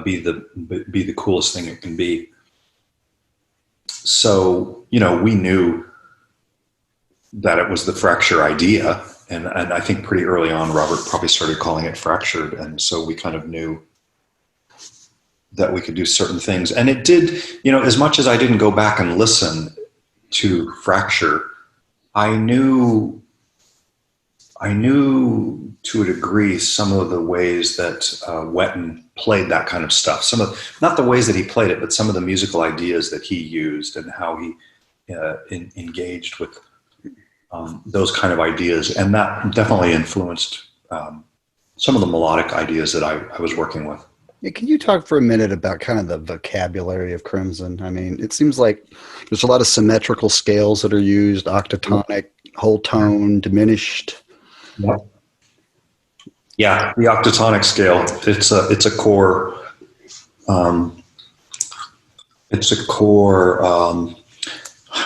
be the coolest thing it can be. So we knew that it was the fracture idea, and I think pretty early on Robert probably started calling it FracKctured, and so we kind of knew that we could do certain things. And it did, as much as I didn't go back and listen to FracKctured, I knew to a degree some of the ways that Wetton played that kind of stuff. Not the ways that he played it, but some of the musical ideas that he used and how he engaged with those kind of ideas. And that definitely influenced some of the melodic ideas that I was working with. Yeah, can you talk for a minute about kind of the vocabulary of Crimson? I mean, it seems like there's a lot of symmetrical scales that are used, octatonic, whole tone, diminished. Yeah, the octatonic scale. It's a core.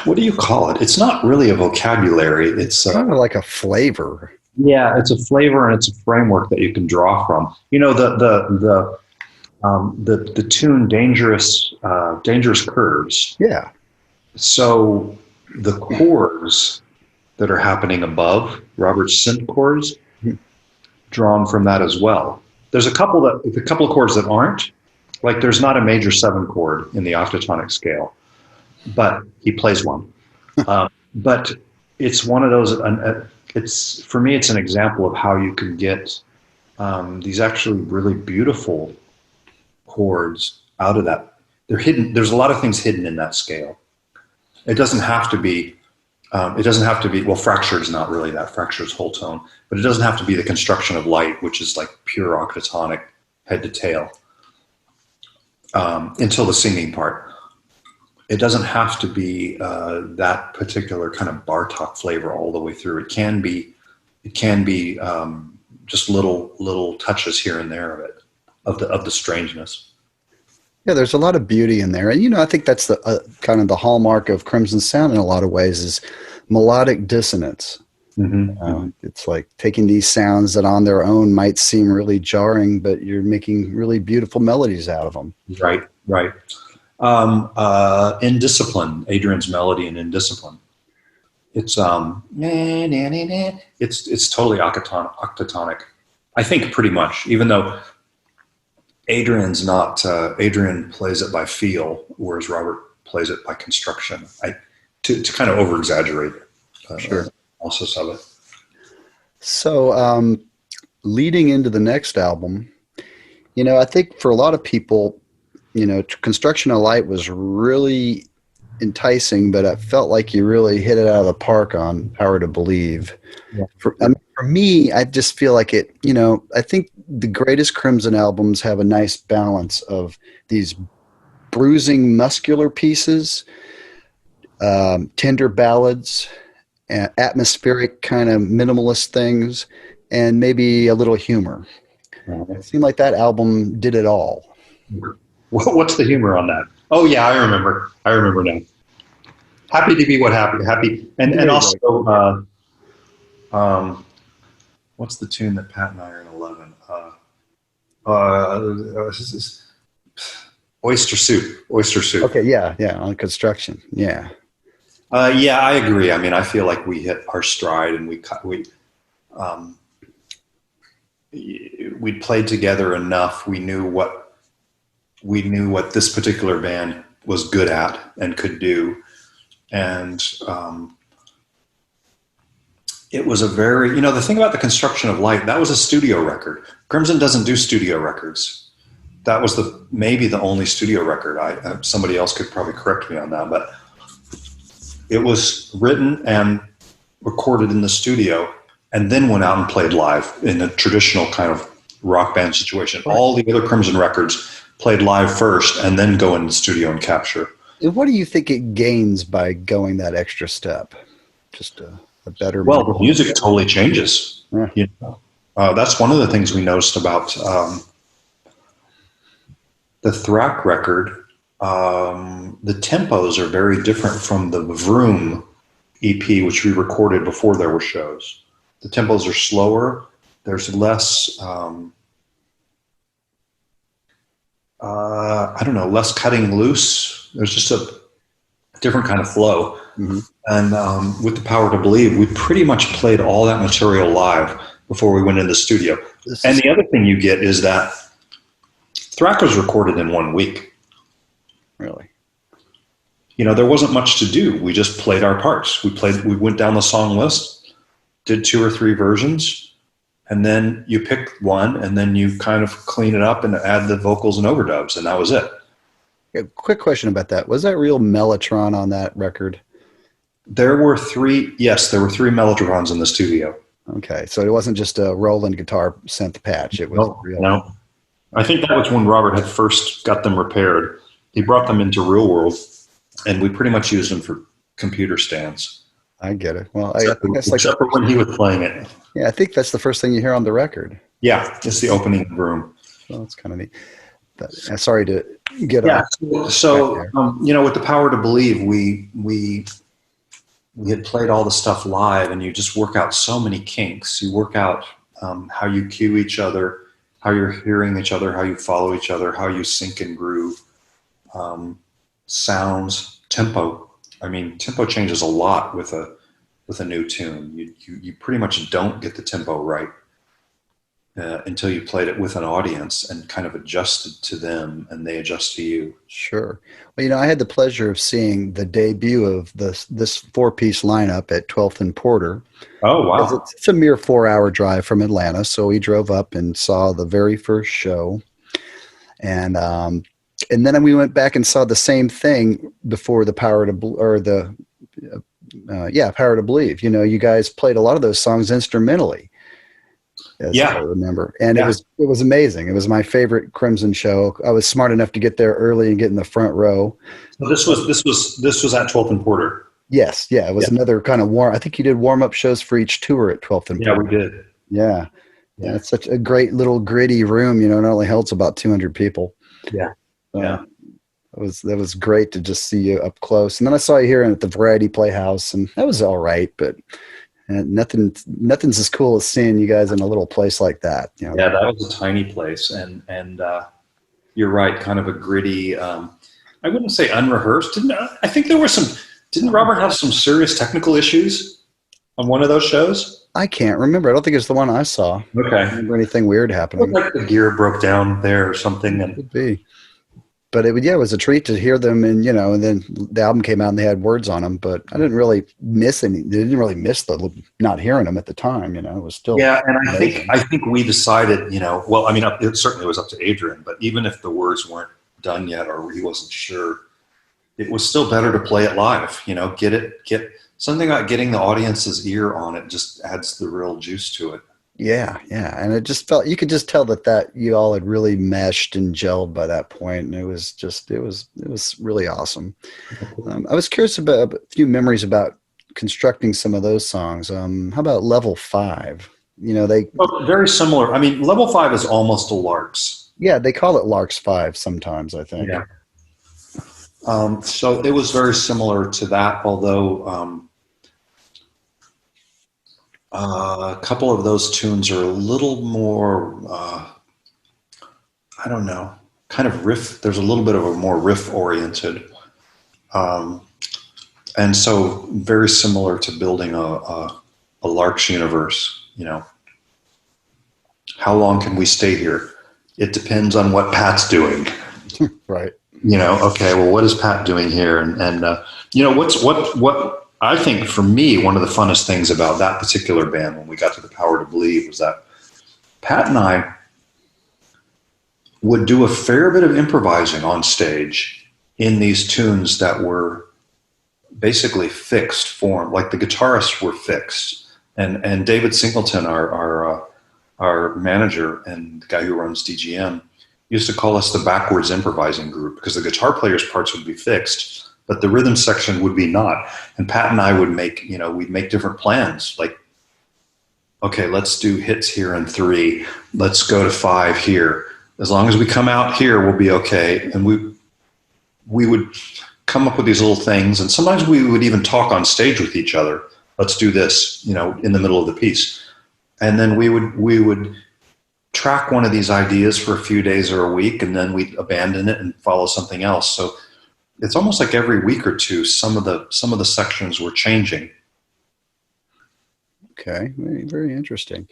What do you call it? It's not really a vocabulary. It's kind of like a flavor. Yeah, it's a flavor and it's a framework that you can draw from. You know, the tune Dangerous Curves. Yeah. So the chords that are happening above, Robert's synth chords, drawn from that as well. There's a couple of chords that aren't. Like there's not a major 7 chord in the octatonic scale, but he plays one. But it's one of those. It's for me, it's an example of how you can get these actually really beautiful chords out of that. They're hidden. There's a lot of things hidden in that scale. It doesn't have to be. Well, FracKctured is not really that. FracKctured's whole tone, but it doesn't have to be the ConstrKction of Light, which is like pure octatonic head to tail until the singing part. It doesn't have to be that particular kind of Bartok flavor all the way through. It can be just little touches here and there of the strangeness. Yeah, there's a lot of beauty in there, and you know, I think that's the kind of the hallmark of Crimson Sound in a lot of ways is melodic dissonance. Mm-hmm. It's like taking these sounds that on their own might seem really jarring, but you're making really beautiful melodies out of them. Right. Indiscipline, Adrian's melody in Indiscipline. It's it's totally octatonic. I think pretty much, even though Adrian's not. Adrian plays it by feel, whereas Robert plays it by construction. To kind of over exaggerate process of it. So leading into the next album, you know, I think for a lot of people, you know, ConstrKction of Light was really enticing, but I felt like you really hit it out of the park on Power to Believe. Yeah. For me, I just feel like it, you know, I think the greatest Crimson albums have a nice balance of these bruising muscular pieces, tender ballads, atmospheric kind of minimalist things, and maybe a little humor. It seemed like that album did it all. What's the humor on that? Oh yeah, I remember now. Happy to be what happy, and also, what's the tune that Pat and I are in 11? Oyster Soup. Okay, yeah, on Construction, yeah. Yeah, I agree. I mean, I feel like we hit our stride, and we played together enough. We knew what this particular band was good at and could do. And it was a very, you know, the thing about the ConstrKction of Light, that was a studio record. Crimson doesn't do studio records. That was maybe the only studio record. Somebody else could probably correct me on that, but it was written and recorded in the studio and then went out and played live in a traditional kind of rock band situation. All the other Crimson records played live first and then go in the studio and capture. And what do you think it gains by going that extra step? Just a better... Well, the music totally changes. Yeah. You know? That's one of the things we noticed about the Thrak record. The tempos are very different from the Vroom EP, which we recorded before there were shows. The tempos are slower. There's less... less cutting loose. There's just a different kind of flow. Mm-hmm. And with the Power to Believe, we pretty much played all that material live before we went in the studio. And the other thing you get is that Thrak was recorded in 1 week. Really? You know, there wasn't much to do. We just played our parts. We went down the song list, did 2 or 3 versions, and then you pick one, and then you kind of clean it up and add the vocals and overdubs, and that was it. A quick question about that. Was that real Mellotron on that record? There were 3 Mellotrons in the studio. Okay, so it wasn't just a Roland guitar synth patch. It was real. No. I think that was when Robert had first got them repaired. He brought them into Real World, and we pretty much used them for computer stands. I get it. Well, I think that's except for when he was playing it. Yeah, I think that's the first thing you hear on the record. Yeah, it's the opening room. Well, that's kind of neat. But, sorry to get off. So you know, with the Power to Believe, we we had played all the stuff live, and you just work out so many kinks. You work out how you cue each other, how you're hearing each other, how you follow each other, how you sync and groove, sounds, tempo. I mean, tempo changes a lot with a new tune. You pretty much don't get the tempo right until you played it with an audience and kind of adjusted to them, and they adjust to you. Sure. Well, I had the pleasure of seeing the debut of this four-piece lineup at 12th and Porter. Oh, wow. It's a mere 4-hour drive from Atlanta, so we drove up and saw the very first show. And then we went back and saw the same thing before the Power to Believe. You guys played a lot of those songs instrumentally, as I remember. And it was amazing. It was my favorite Crimson show. I was smart enough to get there early and get in the front row. So this was at 12th and Porter. Yes, yeah. It was another kind of warm. I think you did warm-up shows for each tour at 12th and Porter. Yeah, we did. Yeah. Yeah, it's such a great little gritty room. It only holds about 200 people. Yeah. That was great to just see you up close. And then I saw you here at the Variety Playhouse, and that was all right, but nothing's as cool as seeing you guys in a little place like that. Yeah, that was a tiny place, and you're right, kind of a gritty. I wouldn't say unrehearsed. I think there were some. Didn't Robert have some serious technical issues on one of those shows? I can't remember. I don't think it's the one I saw. Okay. I don't remember anything weird happening. It looked like the gear broke down there or something. It could be. But it was a treat to hear them, and then the album came out and they had words on them. But I didn't really miss any. They didn't really miss the not hearing them at the time. It was still and amazing. I think we decided. Well, I mean, it certainly was up to Adrian, but even if the words weren't done yet or he wasn't sure, it was still better to play it live. Get something about getting the audience's ear on it just adds the real juice to it. Yeah, and it just felt, you could just tell that you all had really meshed and gelled by that point, and it was really awesome. I was curious about a few memories about constructing some of those songs. How about Level 5? Very similar. I mean, Level 5 is almost a Lark's. Yeah, they call it Lark's 5 sometimes, I think. Yeah. So it was very similar to that, although a couple of those tunes are a little more, I don't know, kind of riff. There's a little bit of a more riff oriented. And so very similar to building a Lark's universe, How long can we stay here? It depends on what Pat's doing. Right. Okay, well, what is Pat doing here? And what I think for me, one of the funnest things about that particular band when we got to the Power to Believe was that Pat and I would do a fair bit of improvising on stage in these tunes that were basically fixed form, like the guitarists were fixed. And David Singleton, our manager and the guy who runs DGM, used to call us the backwards improvising group because the guitar players' parts would be fixed, but the rhythm section would be not. And Pat and I would we'd make different plans. Like, okay, let's do hits here in 3. Let's go to 5 here. As long as we come out here, we'll be okay. And we would come up with these little things. And sometimes we would even talk on stage with each other. Let's do this, in the middle of the piece. And then we would track one of these ideas for a few days or a week, and then we'd abandon it and follow something else. So it's almost like every week or two, some of the sections were changing. Okay, very, very interesting.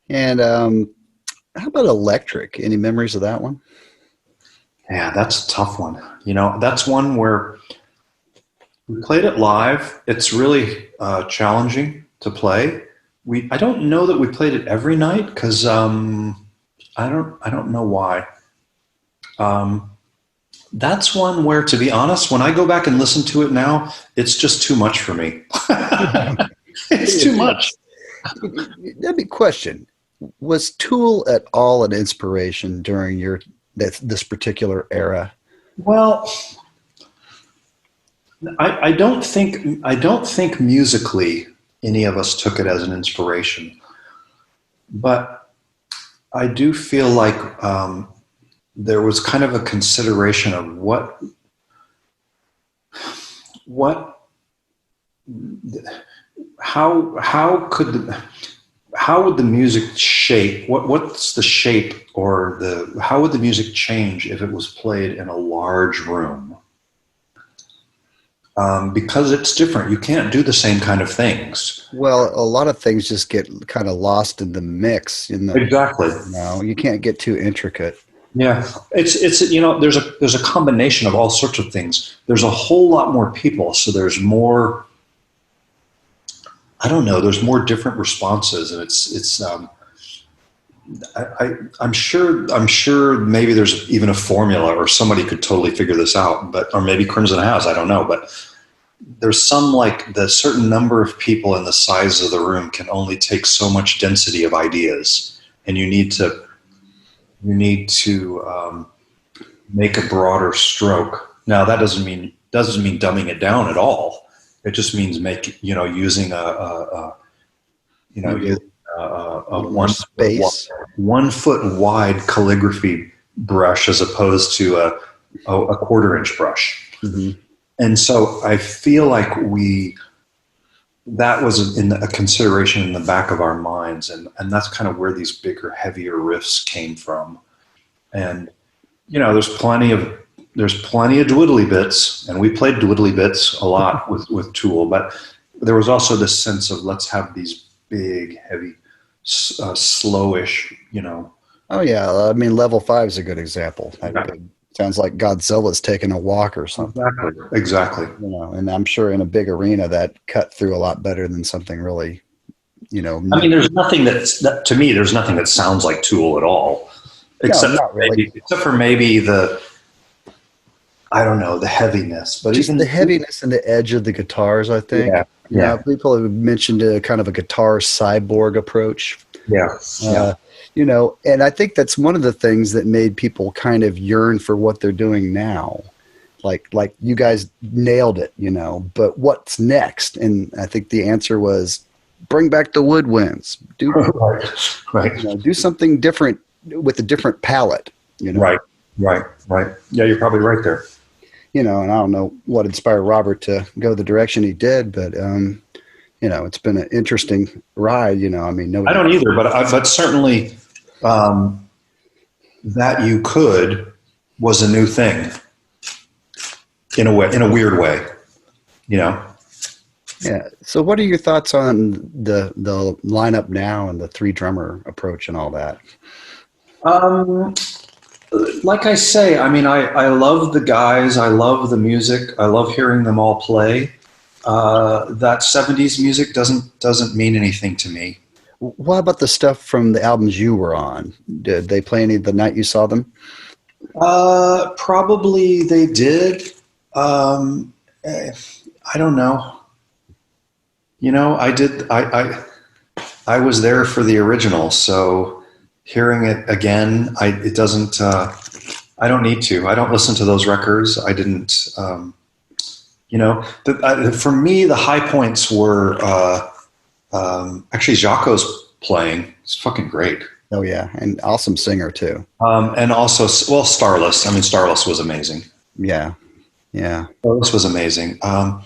And how about Electric? Any memories of that one? Yeah, that's a tough one. That's one where we played it live. It's really challenging to play. I don't know that we played it every night because I don't know why. That's one where, to be honest, when I go back and listen to it now, it's just too much for me. It's too much. That'd be a question. Was Tool at all an inspiration during this particular era? Well, I don't think musically any of us took it as an inspiration, but I do feel like there was kind of a consideration of what how would the music shape? What's the shape, or how would the music change if it was played in a large room? Because it's different. You can't do the same kind of things. Well, a lot of things just get kind of lost in the mix. Exactly. You can't get too intricate. Yeah, it's there's a combination of all sorts of things. There's a whole lot more people, so there's more. I don't know. There's more different responses, and I'm sure maybe there's even a formula, or somebody could totally figure this out, or maybe Crimson has. I don't know, but there's some, like, the certain number of people and the size of the room can only take so much density of ideas, and you need to make a broader stroke. Now, that doesn't mean dumbing it down at all. It just means using a 1 foot wide calligraphy brush as opposed to a 1/4 inch brush. Mm-hmm. And so I feel like that was a consideration in the back of our minds, and that's kind of where these bigger, heavier riffs came from. And there's plenty of dwiddly bits, and we played dwiddly bits a lot with Tool, but there was also this sense of, let's have these big, heavy, slowish, Oh yeah, I mean, level 5 is a good example. Sounds like Godzilla's taking a walk or something. Exactly. And I'm sure in a big arena that cut through a lot better than something really, I mean, there's nothing to me, there's nothing that sounds like Tool at all, except for maybe the heaviness, but just the heaviness and the edge of the guitars, I think. Yeah. People have mentioned a kind of a guitar cyborg approach. Yeah. And I think that's one of the things that made people kind of yearn for what they're doing now. Like you guys nailed it, but what's next? And I think the answer was bring back the woodwinds. Right. Do something different with a different palette, Right. Yeah, you're probably right there. And I don't know what inspired Robert to go the direction he did, but it's been an interesting ride. I mean, I don't either, but certainly that you could was a new thing in a weird way. Yeah. So, what are your thoughts on the lineup now and the 3-drummer approach and all that? Like I say, I mean, I love the guys. I love the music. I love hearing them all play. That 70s music doesn't mean anything to me. What about the stuff from the albums you were on? Did they play any the night you saw them? Probably they did. I don't know. I did. I was there for the original, so hearing it again, it doesn't. I don't need to. I don't listen to those records. I didn't. For me, the high points were actually Jaco's playing. It's fucking great. Oh yeah, and awesome singer too. And also, Starless. I mean, Starless was amazing. Yeah. Starless was amazing. I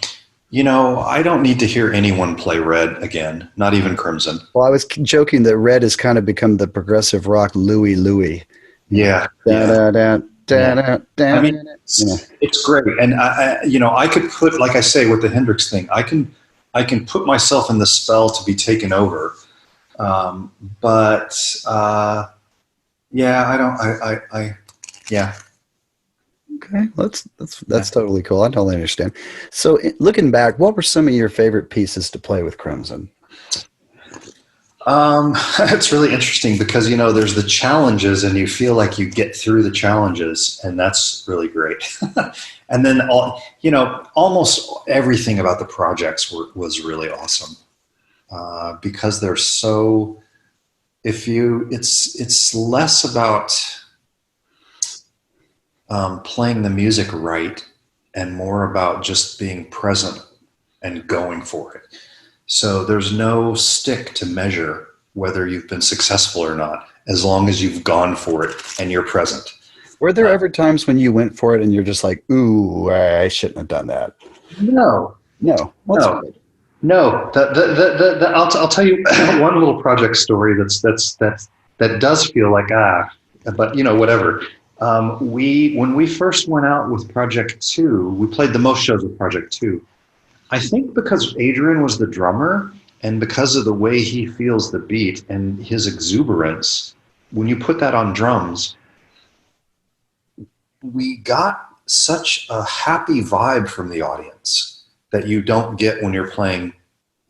don't need to hear anyone play Red again, not even Crimson. Well, I was joking that Red has kind of become the progressive rock Louie. Yeah. I mean, it's great. And I could put, like I say, with the Hendrix thing, I can put myself in the spell to be taken over. Yeah. Okay, that's totally cool. I totally understand. So, looking back, what were some of your favorite pieces to play with Crimson? It's really interesting because there's the challenges, and you feel like you get through the challenges, and that's really great. And then almost everything about the projects was really awesome because they're so. It's less about playing the music right and more about just being present and going for it. So there's no stick to measure whether you've been successful or not, as long as you've gone for it and you're present. Were there ever times when you went for it and you're just like, ooh, I shouldn't have done that? No. Good. No, I'll tell you one little project story that does feel like but whatever. When we first went out with Project 2, we played the most shows with Project 2. I think because Adrian was the drummer and because of the way he feels the beat and his exuberance, when you put that on drums, we got such a happy vibe from the audience that you don't get when you're playing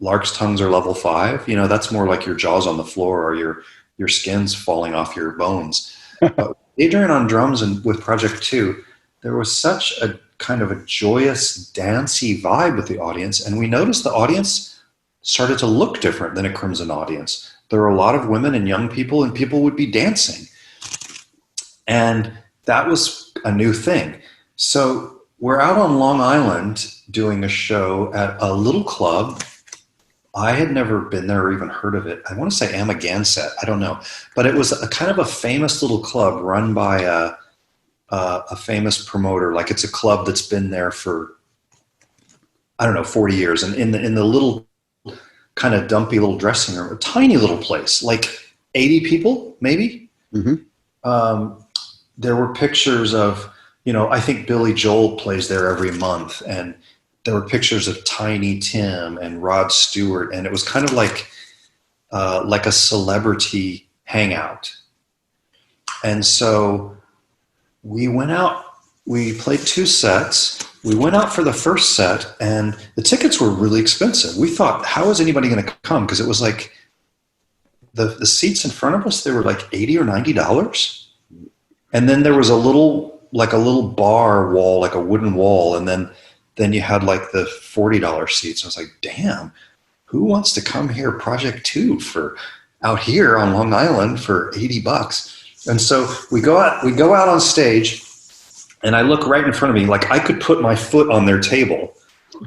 Lark's Tongues or Level 5. That's more like your jaw's on the floor or your skin's falling off your bones. But Adrian on drums and with Project 2, there was such a kind of a joyous, dancey vibe with the audience, and we noticed the audience started to look different than a Crimson audience. There were a lot of women and young people, and people would be dancing. And that was a new thing. So we're out on Long Island doing a show at a little club. I had never been there or even heard of it. I want to say Amagansett. I don't know. But it was a kind of a famous little club run by a famous promoter. Like it's a club that's been there for, 40 years. And in the little kind of dumpy little dressing room, a tiny little place, like 80 people, maybe. Mm-hmm. There were pictures of, I think Billy Joel plays there every month, and there were pictures of Tiny Tim and Rod Stewart, and it was kind of like a celebrity hangout. And so we went out, we played 2 sets. We went out for the first set, and the tickets were really expensive. We thought, how is anybody going to come? Because it was like the seats in front of us, they were like $80 or $90. And then there was a little bar wall, like a wooden wall, and then you had like the $40 seats. I was like, damn, who wants to come here Project 2 for out here on Long Island for $80? And so we go out on stage, and I look right in front of me, like I could put my foot on their table.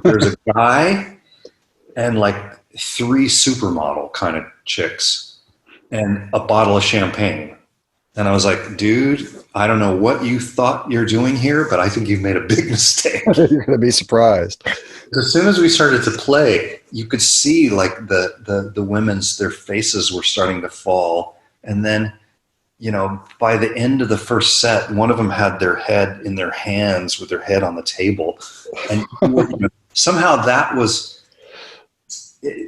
There's a guy and like 3 supermodel kind of chicks and a bottle of champagne. And I was like, dude, I don't know what you thought you're doing here, but I think you've made a big mistake. You're going to be surprised. As soon as we started to play, you could see like the women's, their faces were starting to fall. And then, by the end of the first set, one of them had their head in their hands with their head on the table. And somehow that was,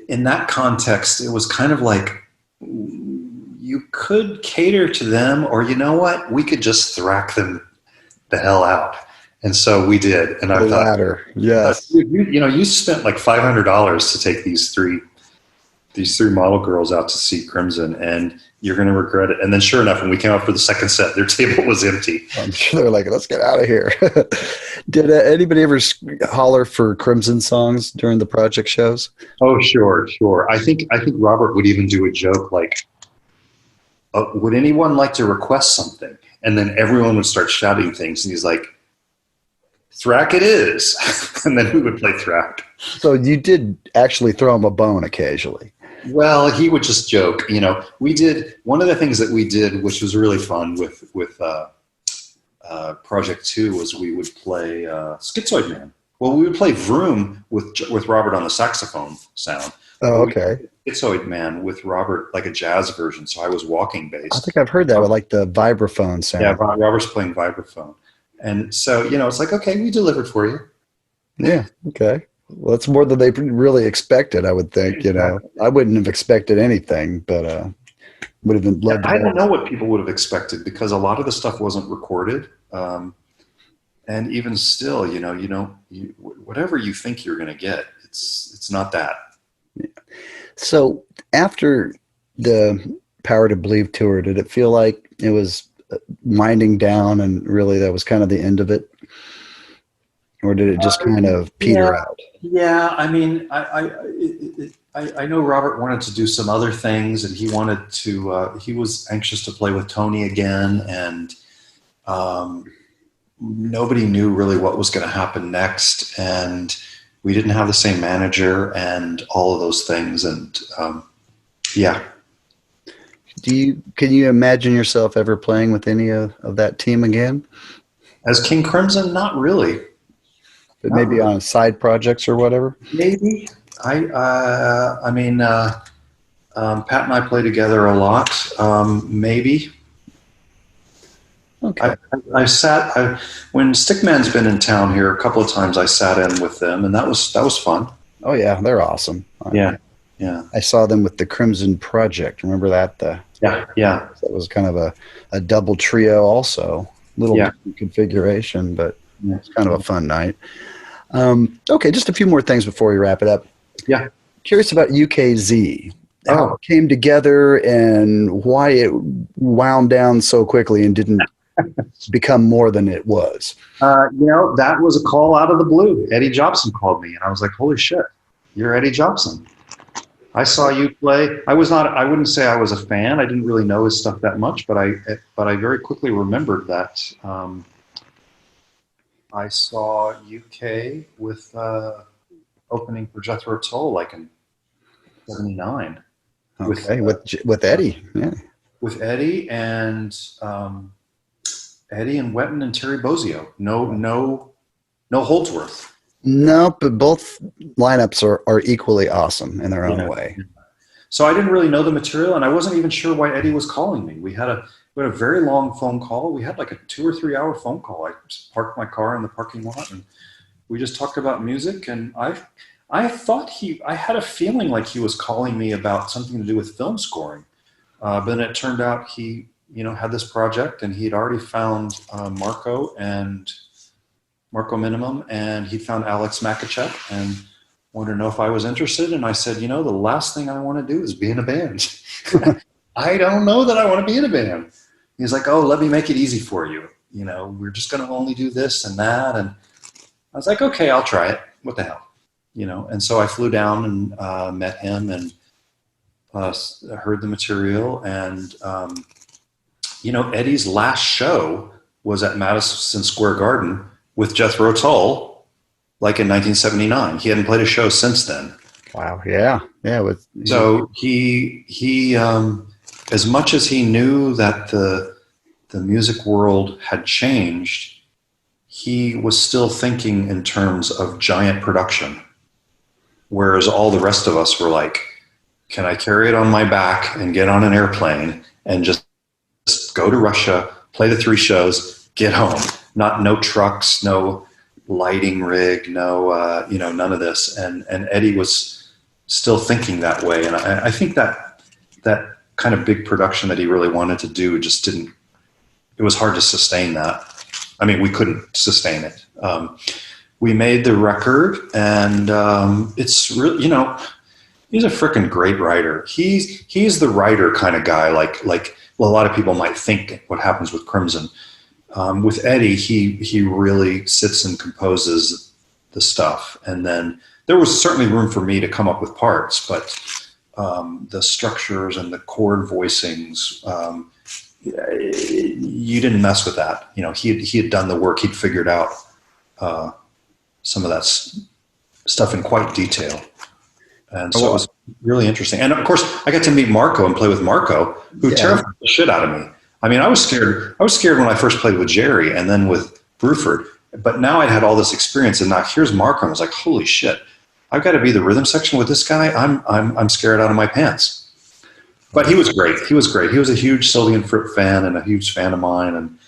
in that context, it was kind of like, you could cater to them, or we could just thrack them the hell out. And so we did. And I thought, latter, yes. You spent like $500 to take these three model girls out to see Crimson, and you're going to regret it. And then sure enough, when we came out for the second set, their table was empty. I'm sure they're like, let's get out of here. Did anybody ever holler for Crimson songs during the project shows? Oh, sure. I think Robert would even do a joke like, would anyone like to request something? And then everyone would start shouting things, and he's like, Thrak it is. And then we would play Thrak. So you did actually throw him a bone occasionally. Well, he would just joke. We did one of the things that we did, which was really fun with Project 2, was we would play Schizoid Man. Well, we would play Vroom with Robert on the saxophone sound. Oh, okay. Schizoid Man with Robert, like a jazz version. So I was walking bass. I think I've heard that with like the vibraphone sound. Yeah, Robert's playing vibraphone. And so, it's like, okay, we delivered for you. Yeah, okay. Well, that's more than they really expected, I would think. I wouldn't have expected anything, but would have been loved. I don't know what people would have expected, because a lot of the stuff wasn't recorded. And even still, whatever you think you're going to get, it's not that. Yeah. So after the Power to Believe tour, did it feel like it was winding down and really that was kind of the end of it? Or did it just kind of peter out? Yeah, I mean, I know Robert wanted to do some other things, and he wanted to, he was anxious to play with Tony again, and nobody knew really what was going to happen next, and we didn't have the same manager and all of those things, and yeah. Can you imagine yourself ever playing with any of that team again? As King Crimson, not really. But maybe on side projects or whatever? Maybe. I mean, Pat and I play together a lot. Maybe. Okay. When Stickman's been in town here a couple of times. I sat in with them, and that was fun. Oh yeah, they're awesome. Yeah. I saw them with the Crimson Project. Remember that? Yeah. That was kind of a double trio, also little different configuration, but it's kind of a fun night. Okay, just a few more things before we wrap it up. Yeah. Curious about UKZ. How it came together and why it wound down so quickly and didn't become more than it was. That was a call out of the blue. Eddie Jobson called me, and I was like, "Holy shit, you're Eddie Jobson! I saw you play." I wouldn't say I was a fan. I didn't really know his stuff that much, but I very quickly remembered that I saw UK with opening for Jethro Tull like in '79. Okay, with Eddie, yeah. With Eddie and Wetton and Terry Bozzio. No Holdsworth. No, but both lineups are equally awesome in their own way. So I didn't really know the material, and I wasn't even sure why Eddie was calling me. We had a very long phone call. We had like a 2 or 3 hour phone call. I just parked my car in the parking lot, and we just talked about music. And I thought I had a feeling like he was calling me about something to do with film scoring. But then it turned out he, had this project, and he'd already found Marco Minimum, and he found Alex Makachek and wanted to know if I was interested. And I said, the last thing I want to do is be in a band. I don't know that I want to be in a band. He's like, "Oh, let me make it easy for you. We're just going to only do this and that." And I was like, "Okay, I'll try it. What the hell?" And so I flew down and met him and heard the material. And, Eddie's last show was at Madison Square Garden with Jethro Tull, like in 1979. He hadn't played a show since then. Wow. Yeah. Yeah. So he as much as he knew that the music world had changed, he was still thinking in terms of giant production. Whereas all the rest of us were like, can I carry it on my back and get on an airplane and just go to Russia, play the 3 shows, get home? No trucks, no lighting rig, no, none of this. And Eddie was still thinking that way. And I think that kind of big production that he really wanted to do just didn't, it was hard to sustain that. I mean, we couldn't sustain it. We made the record, and it's really, he's a freaking great writer. He's the writer kind of guy, like a lot of people might think what happens with Crimson. With Eddie, he really sits and composes the stuff, and then there was certainly room for me to come up with parts, but the structures and the chord voicings, you didn't mess with that. He had done the work. He'd figured out some of that stuff in quite detail. And so it was really interesting. And of course, I got to meet Marco and play with Marco, who terrified the shit out of me. I mean, I was scared when I first played with Jerry and then with Bruford. But now I'd had all this experience, and now here's Marco. And I was like, holy shit, I've got to be the rhythm section with this guy. I'm scared out of my pants. But he was great. He was a huge Sylvian Fripp fan and a huge fan of mine. And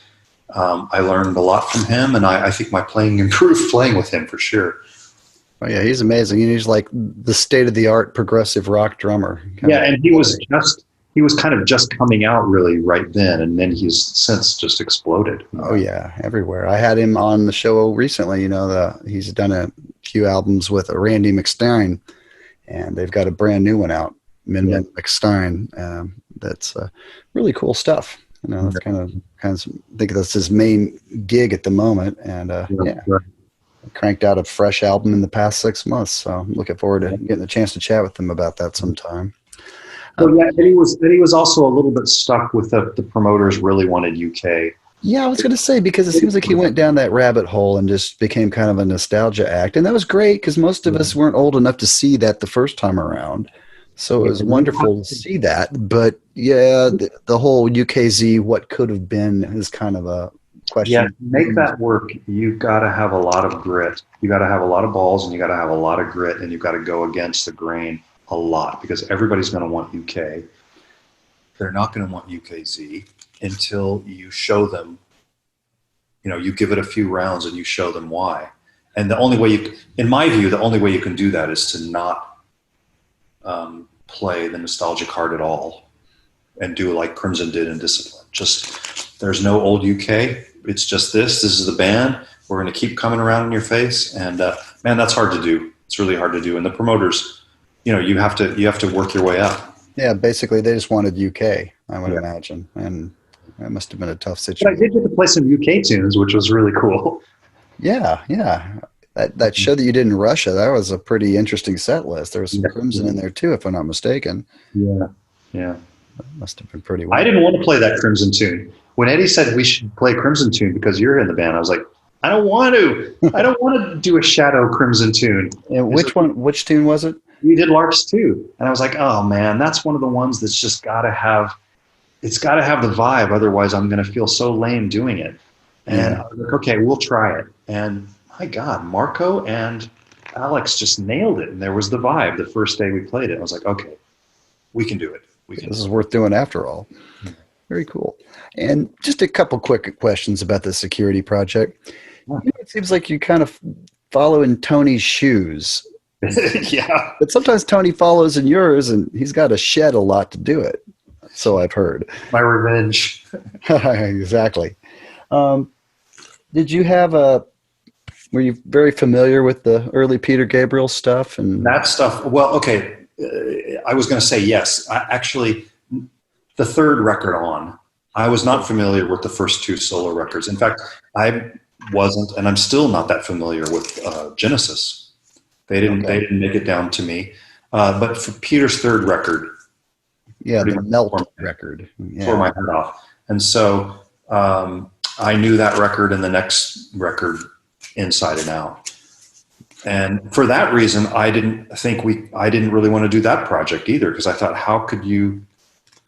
I learned a lot from him, and I think my playing improved playing with him for sure. Oh yeah, he's amazing. He's like the state-of-the-art progressive rock drummer. And he was kind of just coming out really right then, and then he's since just exploded. Oh yeah, everywhere. I had him on the show recently. He's done a few albums with Randy McStein, and they've got a brand new one out, Min McStein. That's really cool stuff. That's kind of I think that's his main gig at the moment, and cranked out a fresh album in the past 6 months. So I'm looking forward to getting a chance to chat with him about that sometime. So Eddie was also a little bit stuck with the promoters really wanted UK. Yeah, I was going to say, because it seems like he went down that rabbit hole and just became kind of a nostalgia act. And that was great, because most of us weren't old enough to see that the first time around. So it was wonderful to see that. But yeah, the whole UKZ, what could have been, is kind of a question. Yeah, to make that work, you've got to have a lot of grit. You got to have a lot of balls, and you got to have a lot of grit, and you've got to go against the grain a lot, because everybody's going to want UK. They're not going to want UKZ until you show them, you give it a few rounds and you show them why. And the only way in my view, the only way you can do that is to not play the nostalgia card at all and do like Crimson did in Discipline. Just, there's no old UK. It's just this is the band. We're going to keep coming around in your face. And man, that's hard to do. It's really hard to do. And the promoters, you have to work your way up. Yeah, basically they just wanted UK, I would imagine. And that must have been a tough situation. But I did get to play some UK tunes, which was really cool. Yeah. That show that you did in Russia, that was a pretty interesting set list. There was some Crimson in there too, if I'm not mistaken. Yeah. That must have been pretty wild. I didn't want to play that Crimson tune. When Eddie said we should play Crimson tune because you're in the band, I was like, I don't want to. I don't want to do a Shadow Crimson tune. And which tune was it? We did Lark's too. And I was like, oh man, that's one of the ones that's just got to have the vibe. Otherwise I'm going to feel so lame doing it. And I was like, okay, we'll try it. And my God, Marco and Alex just nailed it. And there was the vibe the first day we played it. I was like, okay, we can do it. This is worth doing after all. Very cool. And just a couple quick questions about the security project. It seems like you kind of follow in Tony's shoes. Yeah. But sometimes Tony follows in yours, and he's got to shed a lot to do it. So I've heard. My revenge. Exactly. Did you have were you very familiar with the early Peter Gabriel stuff? And that stuff? Well, okay. I was going to say yes. Actually, the third record on, I was not familiar with the first two solo records. In fact, I wasn't, and I'm still not that familiar with Genesis. They didn't make it down to me. But for Peter's third record, the Melt record, tore my head off. And so I knew that record and the next record inside and out. And for that reason, I didn't really want to do that project either, because I thought, how could you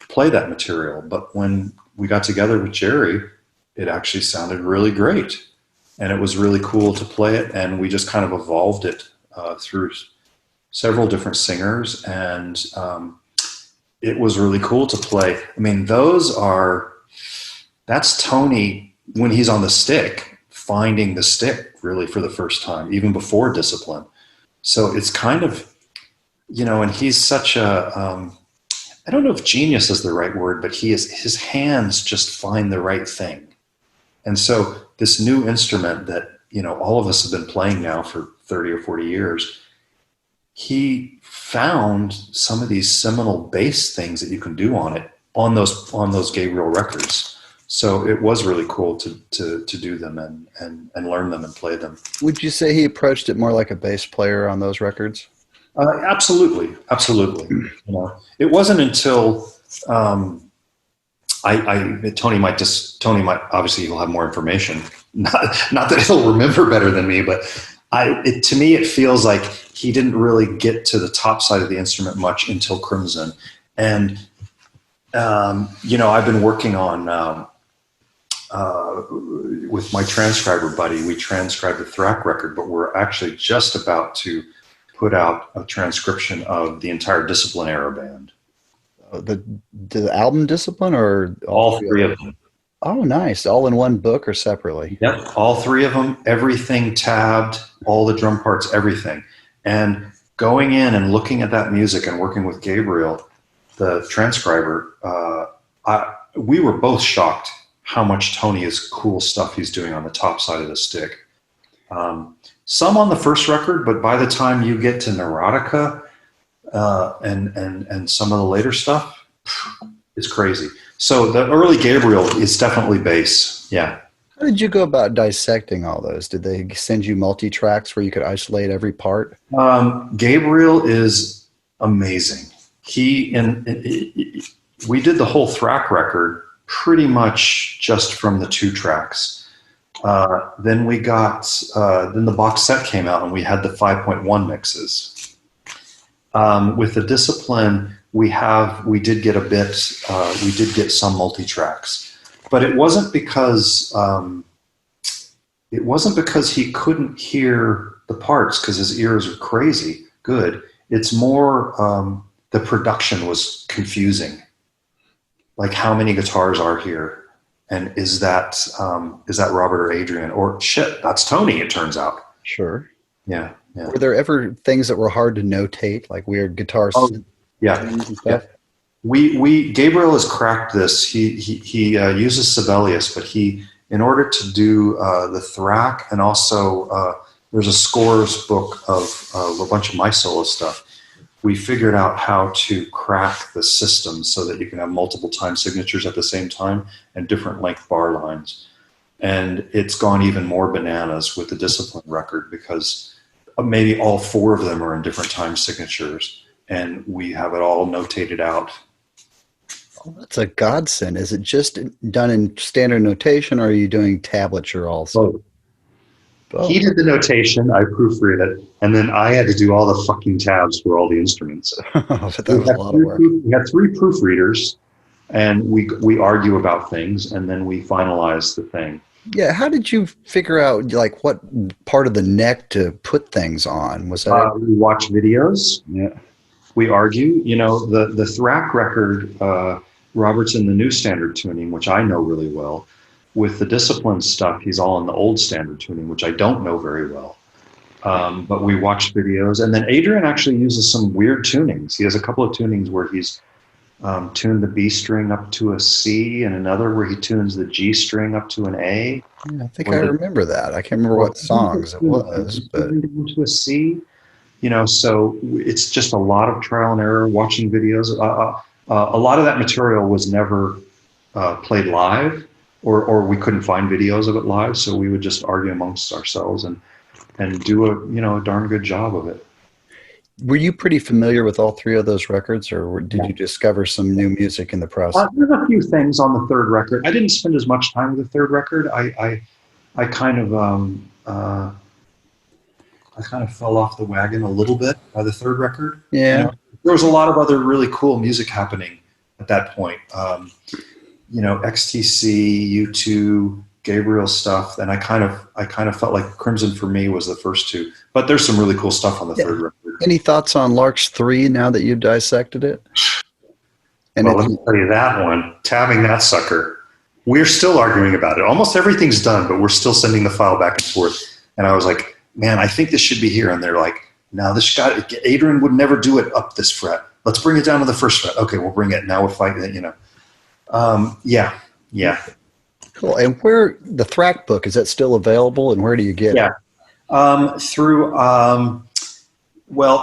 play that material? But when we got together with Jerry, it actually sounded really great. And it was really cool to play it. And we just kind of evolved it through several different singers. And it was really cool to play. I mean, that's Tony when he's on the stick, finding the stick really for the first time, even before Discipline. So it's kind of, and he's such a, I don't know if genius is the right word, but his hands just find the right thing. And so this new instrument that, all of us have been playing now for 30 or 40 years, he found some of these seminal bass things that you can do on it, on those Gabriel records. So it was really cool to do them and learn them and play them. Would you say he approached it more like a bass player on those records? Absolutely. It wasn't until Tony might obviously he'll have more information. Not that he'll remember better than me, but to me it feels like he didn't really get to the top side of the instrument much until Crimson. And I've been working on with my transcriber buddy. We transcribed the Thrak record, but we're actually just about to put out a transcription of the entire Discipline era band. The album Discipline, or all three of them? Oh, nice. All in one book or separately? Yep, all three of them, everything tabbed, all the drum parts, everything. And going in and looking at that music and working with Gabriel, the transcriber, we were both shocked how much Tony's cool stuff he's doing on the top side of the stick. Some on the first record, but by the time you get to Neurotica and some of the later stuff, it's crazy. So the early Gabriel is definitely bass. Yeah. How did you go about dissecting all those? Did they send you multi-tracks where you could isolate every part? Gabriel is amazing. We did the whole Thrak record pretty much just from the 2 tracks. Then we got, then the box set came out and we had the 5.1 mixes. With the Discipline, we did get some multi-tracks, but it wasn't because it wasn't because he couldn't hear the parts because his ears are crazy good. It's more the production was confusing. Like, how many guitars are here? And is that Robert or Adrian? Or shit, that's Tony, it turns out. Sure. Yeah. Yeah. Were there ever things that were hard to notate, like weird guitar yeah. and stuff? Yeah. Gabriel has cracked this. He uses Sibelius, but in order to do the Thrak, and also there's a scores book of a bunch of my solo stuff. We figured out how to crack the system so that you can have multiple time signatures at the same time and different length bar lines. And it's gone even more bananas with the Discipline record because maybe all 4 of them are in different time signatures, and we have it all notated out. Oh, that's a godsend. Is it just done in standard notation, or are you doing tablature also? Both. He did the notation, I proofread it, and then I had to do all the fucking tabs for all the instruments. That was a lot of work. We had 3 proofreaders, and we argue about things, and then we finalize the thing. Yeah, how did you figure out like what part of the neck to put things on? Was that we watch videos? Yeah, we argue. You know, the Thrak record, Robert's in the new standard tuning, which I know really well. With the Discipline stuff, he's all in the old standard tuning, which I don't know very well. But we watched videos. And then Adrian actually uses some weird tunings. He has a couple of tunings where he's tuned the B string up to a C, and another where he tunes the G string up to an A. Yeah, I think I remember that. I can't remember what songs it was. But to a C. You know, so it's just a lot of trial and error, watching videos. A lot of that material was never played live. Or we couldn't find videos of it live, so we would just argue amongst ourselves and do a darn good job of it. Were you pretty familiar with all 3 of those records, or did you discover some new music in the process? There's a few things on the 3rd record. I didn't spend as much time with the 3rd record. I kind of fell off the wagon a little bit by the 3rd record. Yeah, you know, there was a lot of other really cool music happening at that point. XTC, U2, Gabriel stuff, and I kind of felt like Crimson for me was the first 2. But there's some really cool stuff on the 3rd record. Any thoughts on Lark's 3 now that you've dissected it? And well, let me tell you that one, tabbing that sucker. We're still arguing about it. Almost everything's done, but we're still sending the file back and forth. And I was like, man, I think this should be here. And they're like, no, Adrian would never do it up this fret. Let's bring it down to the 1st fret. Okay, we'll bring it. Now we're fighting it, Yeah. Cool. And where the Thrak book, is that still available, and where do you get it? Through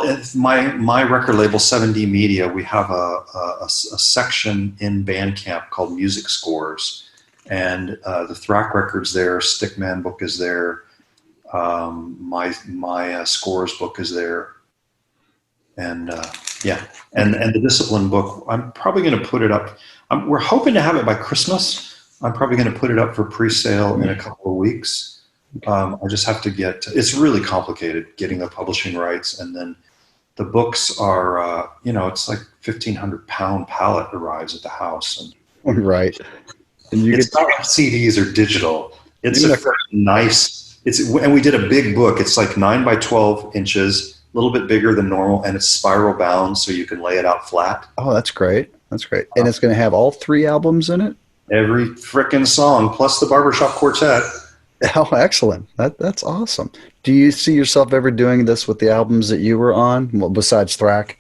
it's my record label 7D Media. We have a section in Bandcamp called Music Scores, and the Thrak record's there. Stickman book is there. My Scores book is there, and and the Discipline book. I'm probably going to put it up. We're hoping to have it by Christmas. I'm probably going to put it up for pre-sale in a couple of weeks. I just have to it's really complicated getting the publishing rights. And then the books are, it's like 1,500 pound pallet arrives at the house. And right. And it's not CDs or digital. It's a nice, and we did a big book. It's like 9 by 12 inches, a little bit bigger than normal. And it's spiral bound, so you can lay it out flat. Oh, that's great. That's great. And it's going to have all 3 albums in it? Every frickin' song, plus the barbershop quartet. Oh, excellent. That's awesome. Do you see yourself ever doing this with the albums that you were on, besides Thrak?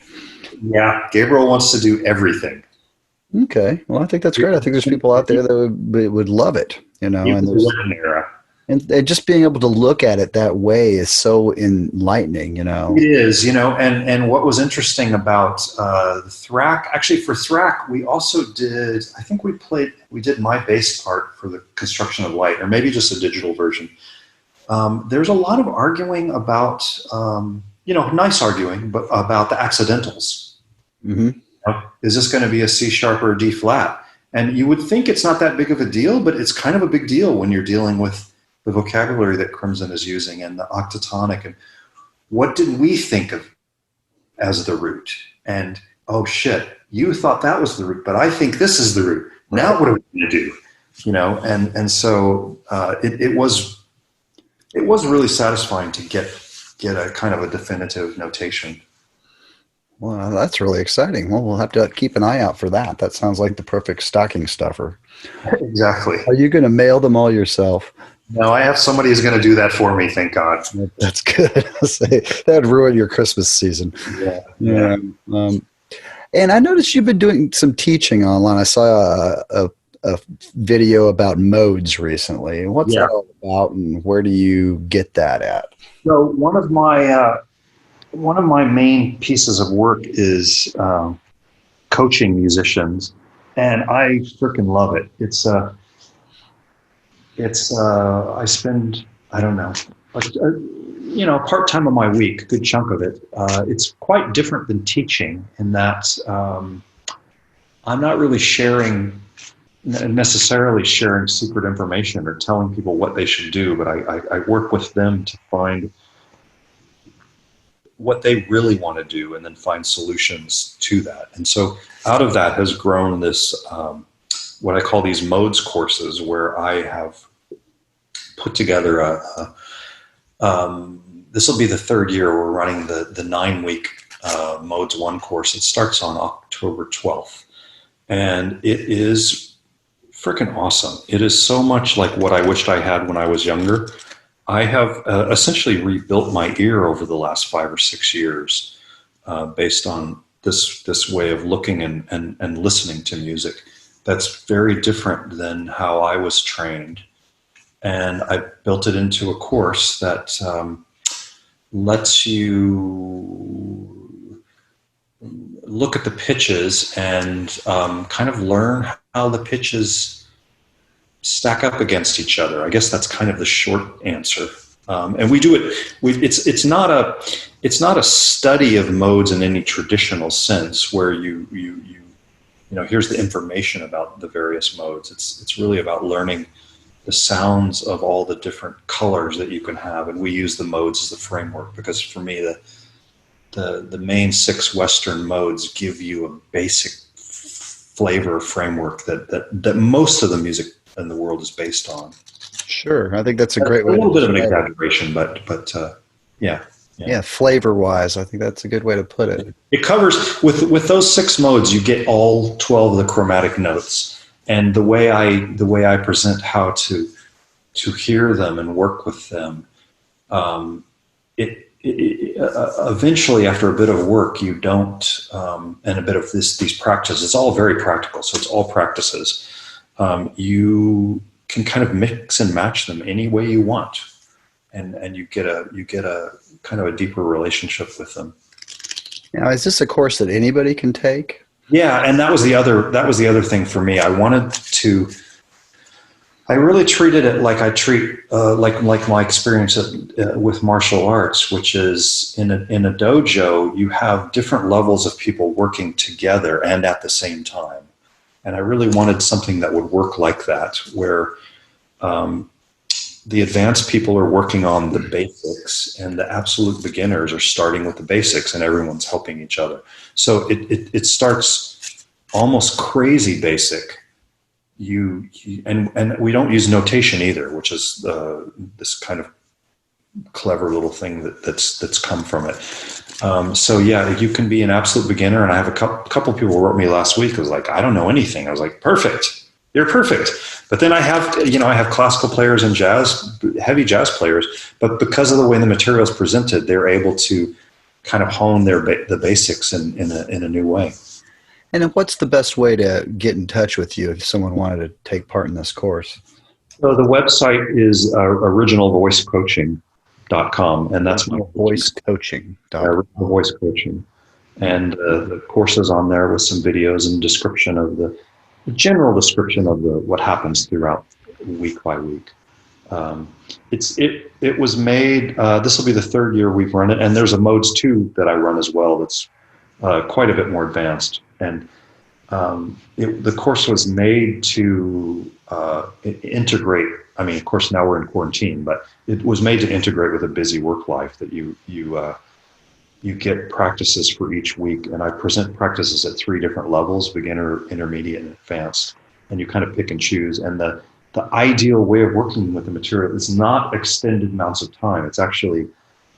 Yeah, Gabriel wants to do everything. Okay. Well, I think that's great. I think there's people out there that would love it, and there's an era. And just being able to look at it that way is so enlightening, It is, and what was interesting about the Thrak, actually for Thrak, we also did, I think we did my bass part for the ConstrKction of Light, or maybe just a digital version. There's a lot of arguing about, nice arguing, but about the accidentals. Mm-hmm. Is this going to be a C sharp or a D flat? And you would think it's not that big of a deal, but it's kind of a big deal when you're dealing with the vocabulary that Crimson is using and the octatonic, and what did we think of as the root? And oh shit, you thought that was the root, but I think this is the root. Now what are we going to do? And so it was it was really satisfying to get a kind of a definitive notation. Well, that's really exciting. Well, we'll have to keep an eye out for that. That sounds like the perfect stocking stuffer. Exactly. Are you going to mail them all yourself? No, I have somebody who's going to do that for me, thank God. That's good. That would ruin your Christmas season. Yeah. And I noticed you've been doing some teaching online. I saw a video about modes recently. What's that all about, and where do you get that at? So one of my main pieces of work is coaching musicians, and I freaking love it. I spend, I don't know, part-time of my week, a good chunk of it. It's quite different than teaching in that I'm not really necessarily sharing secret information or telling people what they should do, but I work with them to find what they really want to do and then find solutions to that. And so out of that has grown this, what I call these modes courses, where I have put together this will be the third year we're running the 9-week Modes 1 course. It starts on October 12th. And it is freaking awesome. It is so much like what I wished I had when I was younger. I have essentially rebuilt my ear over the last 5 or 6 years based on this way of looking and listening to music. That's very different than how I was trained. And I built it into a course that lets you look at the pitches and kind of learn how the pitches stack up against each other. I guess that's kind of the short answer. And we do it. It's not a study of modes in any traditional sense, where you here's the information about the various modes. It's really about learning the sounds of all the different colors that you can have, and we use the modes as the framework, because for me the main 6 Western modes give you a basic flavor framework that most of the music in the world is based on. Sure, I think that's a great way. A little bit of an exaggeration, but yeah. Yeah, flavor-wise, I think that's a good way to put it. It covers, with those 6 modes, you get all 12 of the chromatic notes. And the way I present how to hear them and work with them, eventually, after a bit of work, you don't, and a bit of these practices, it's all very practical, so it's all practices. You can kind of mix and match them any way you want, and you get a kind of a deeper relationship with them. Now, is this a course that anybody can take? Yeah, and that was the other thing for me. I really treated it like I treat like my experience with martial arts, which is in a dojo, you have different levels of people working together and at the same time. And I really wanted something that would work like that, where the advanced people are working on the basics and the absolute beginners are starting with the basics, and everyone's helping each other. So it starts almost crazy basic. And we don't use notation either, which is this kind of clever little thing that's come from it. So yeah, you can be an absolute beginner. And I have a couple of people wrote me last week. I was like, I don't know anything. I was like, perfect. You're perfect. But then I have classical players and heavy jazz players, but because of the way the material is presented, they're able to kind of hone the basics in a new way. And what's the best way to get in touch with you if someone wanted to take part in this course? So the website is originalvoicecoaching.com, and that's my voicecoaching. Original Voice Coaching. And the course is on there with some videos and description of the general description of what happens throughout week by week. It was made, this will be the 3rd year we've run it, and there's a Modes 2 that I run as well that's quite a bit more advanced. And the course was made to integrate, I mean, of course now we're in quarantine, but it was made to integrate with a busy work life, that you get practices for each week, and I present practices at 3 different levels: beginner, intermediate, and advanced. And you kind of pick and choose. And the ideal way of working with the material. It's not extended amounts of time. It's actually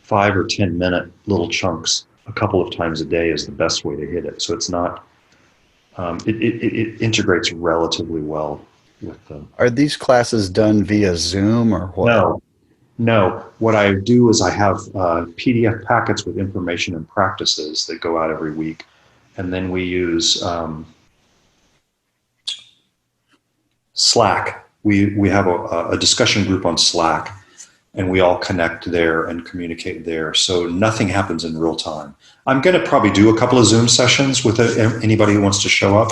5 or 10 minute little chunks a couple of times a day is the best way to hit it. So it's not, it integrates relatively well with them. Are these classes done via Zoom or what? No. What I do is I have PDF packets with information and practices that go out every week. And then we use Slack. We have a discussion group on Slack, and we all connect there and communicate there. So nothing happens in real time. I'm going to probably do a couple of Zoom sessions with anybody who wants to show up,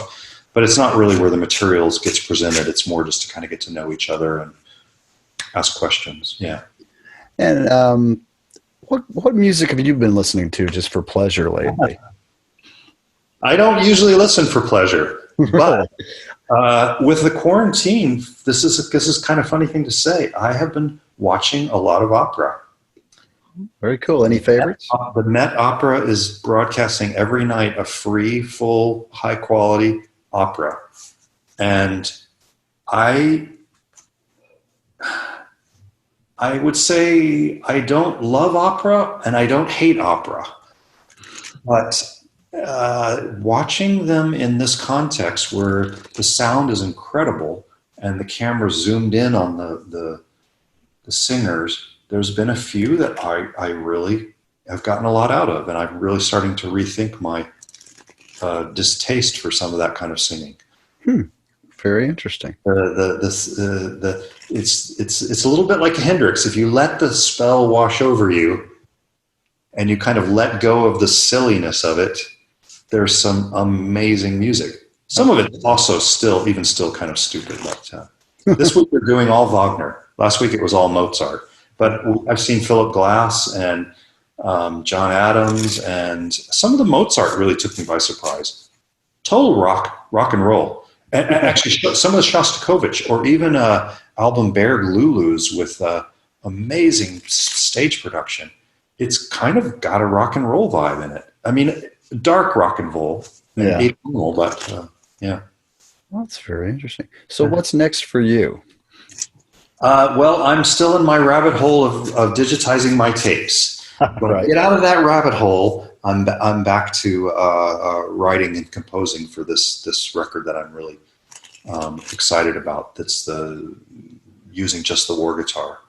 but it's not really where the materials gets presented. It's more just to kind of get to know each other and ask questions. Yeah. And what music have you been listening to just for pleasure lately? I don't usually listen for pleasure, but with the quarantine, this is kind of funny thing to say. I have been watching a lot of opera. Very cool. Any favorites? The Met Opera is broadcasting every night a free, full, high-quality opera. And I would say I don't love opera and I don't hate opera. But watching them in this context where the sound is incredible and the camera zoomed in on the singers, there's been a few that I really have gotten a lot out of, and I'm really starting to rethink my distaste for some of that kind of singing. Very interesting. It's a little bit like Hendrix. If you let the spell wash over you and you kind of let go of the silliness of it, there's some amazing music. Some of it also still kind of stupid. But this week we're doing all Wagner. Last week it was all Mozart. But I've seen Philip Glass and John Adams, and some of the Mozart really took me by surprise. Total rock and roll. And actually, some of the Shostakovich, or even Alban Berg Lulus with amazing stage production. It's kind of got a rock and roll vibe in it. I mean, dark rock and roll, but yeah. Well, that's very interesting. So what's next for you? Well, I'm still in my rabbit hole of digitizing my tapes. When I get out of that rabbit hole, I'm back to writing and composing for this record that I'm really excited about. That's using just the Warr guitar.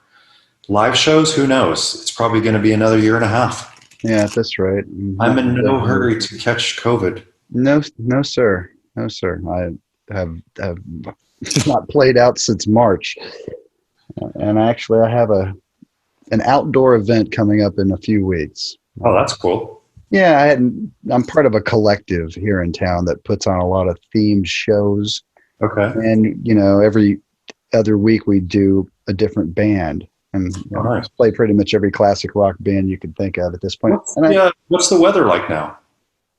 Live shows, who knows? It's probably going to be another year and a half. Yeah, that's right. I'm in no hurry to catch COVID. No, sir. I have not played out since March. And actually, I have an outdoor event coming up in a few weeks. Oh, that's cool. Yeah, I'm part of a collective here in town that puts on a lot of themed shows. Okay. And, every other week we do a different band. And nice. Play pretty much every classic rock band you could think of at this point. What's the weather like now?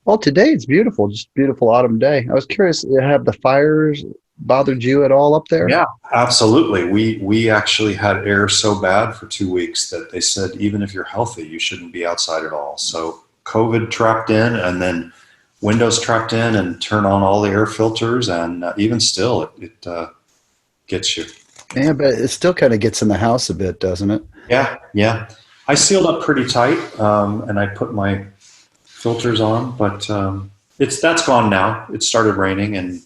Well, today it's beautiful, just beautiful autumn day. I was curious, have the fires bothered you at all up there? Yeah, absolutely. We actually had air so bad for 2 weeks that they said even if you're healthy, you shouldn't be outside at all. So COVID trapped in, and then windows trapped in, and turn on all the air filters, and even still, it gets you. Yeah, but it still kind of gets in the house a bit, doesn't it? Yeah. I sealed up pretty tight, and I put my filters on, but that's gone now. It started raining and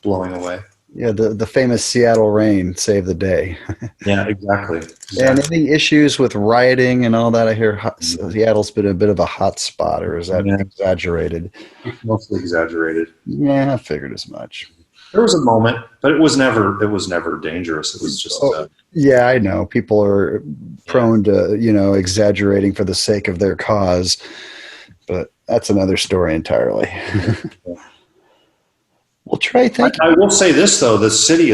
blowing away. Yeah, the famous Seattle rain saved the day. Yeah, exactly. And any issues with rioting and all that? I hear Seattle's been a bit of a hot spot, or is that exaggerated? Mostly exaggerated. Yeah, I figured as much. There was a moment, but it was never dangerous. It was just. Yeah, I know. People are prone to, exaggerating for the sake of their cause, but that's another story entirely. Well, Trey, thank you. I will say this, though. The city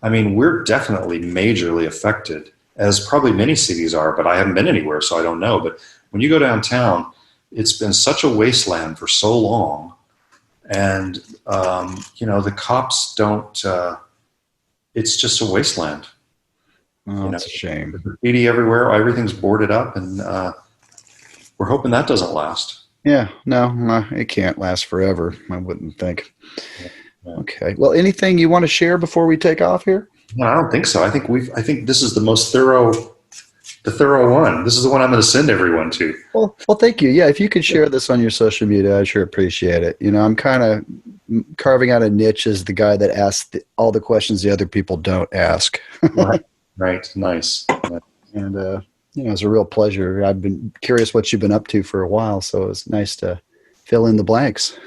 we're definitely majorly affected, as probably many cities are, but I haven't been anywhere, so I don't know. But when you go downtown, it's been such a wasteland for so long. And, the cops don't, it's just a wasteland. Oh, that's a shame. Graffiti everywhere. Everything's boarded up, and we're hoping that doesn't last. Yeah, no, it can't last forever, I wouldn't think. Okay. Well, anything you want to share before we take off here? No, I don't think so. I think this is the most thorough one. This is the one I'm going to send everyone to. Well, thank you. Yeah, if you could share this on your social media, I sure appreciate it. You know, I'm kind of carving out a niche as the guy that asks all the questions the other people don't ask. Right. Nice. And, you know, it's a real pleasure. I've been curious what you've been up to for a while, so it's nice to fill in the blanks.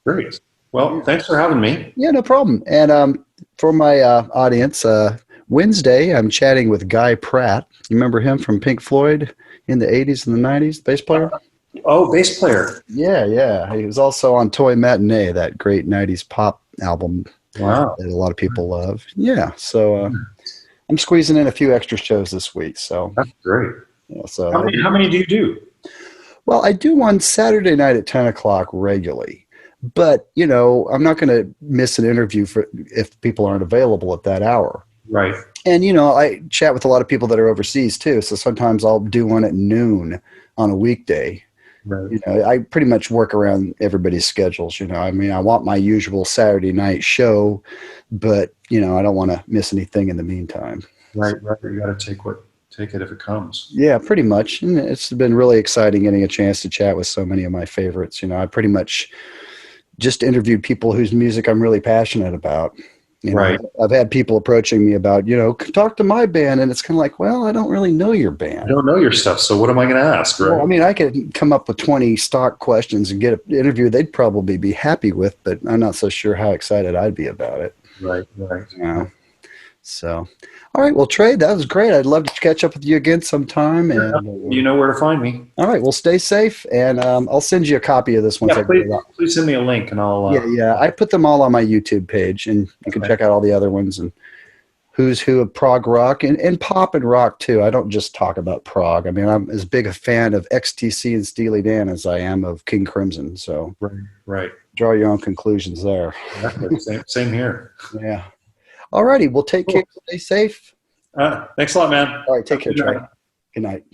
Great. Well, thanks for having me. Yeah, no problem. And for my audience, Wednesday, I'm chatting with Guy Pratt. You remember him from Pink Floyd in the 80s and the 90s, bass player? Oh, bass player. Yeah. He was also on Toy Matinee, that great 90s pop album that a lot of people love. Yeah, so I'm squeezing in a few extra shows this week. So that's great. Yeah, so how many do you do? Well, I do one Saturday night at 10 o'clock regularly. But, you know, I'm not going to miss an interview if people aren't available at that hour. Right. And, you know, I chat with a lot of people that are overseas, too. So sometimes I'll do one at noon on a weekday. Right. You know, I pretty much work around everybody's schedules. You know, I mean, I want my usual Saturday night show, but, you know, I don't want to miss anything in the meantime. Right. You got to take it if it comes. Yeah, pretty much. And it's been really exciting getting a chance to chat with so many of my favorites. You know, I pretty much just interviewed people whose music I'm really passionate about. You know, right. I've had people approaching me about, you know, talk to my band. And it's kind of like, well, I don't really know your band. I don't know your stuff. So what am I going to ask? Right. Well, I mean, I could come up with 20 stock questions and get an interview they'd probably be happy with, but I'm not so sure how excited I'd be about it. Right. You know? So, all right. Well, Trey, that was great. I'd love to catch up with you again sometime. And you know where to find me. All right. Well, stay safe, and I'll send you a copy of this once I get it out. Please send me a link, and I'll. Yeah. I put them all on my YouTube page, and you can check out all the other ones and who's who of prog rock and pop and rock too. I don't just talk about prog. I mean, I'm as big a fan of XTC and Steely Dan as I am of King Crimson. So, right. Draw your own conclusions there. Same here. Yeah. All righty. Well, take care. Stay safe. Thanks a lot, man. All right. Take care, Trey. Good night.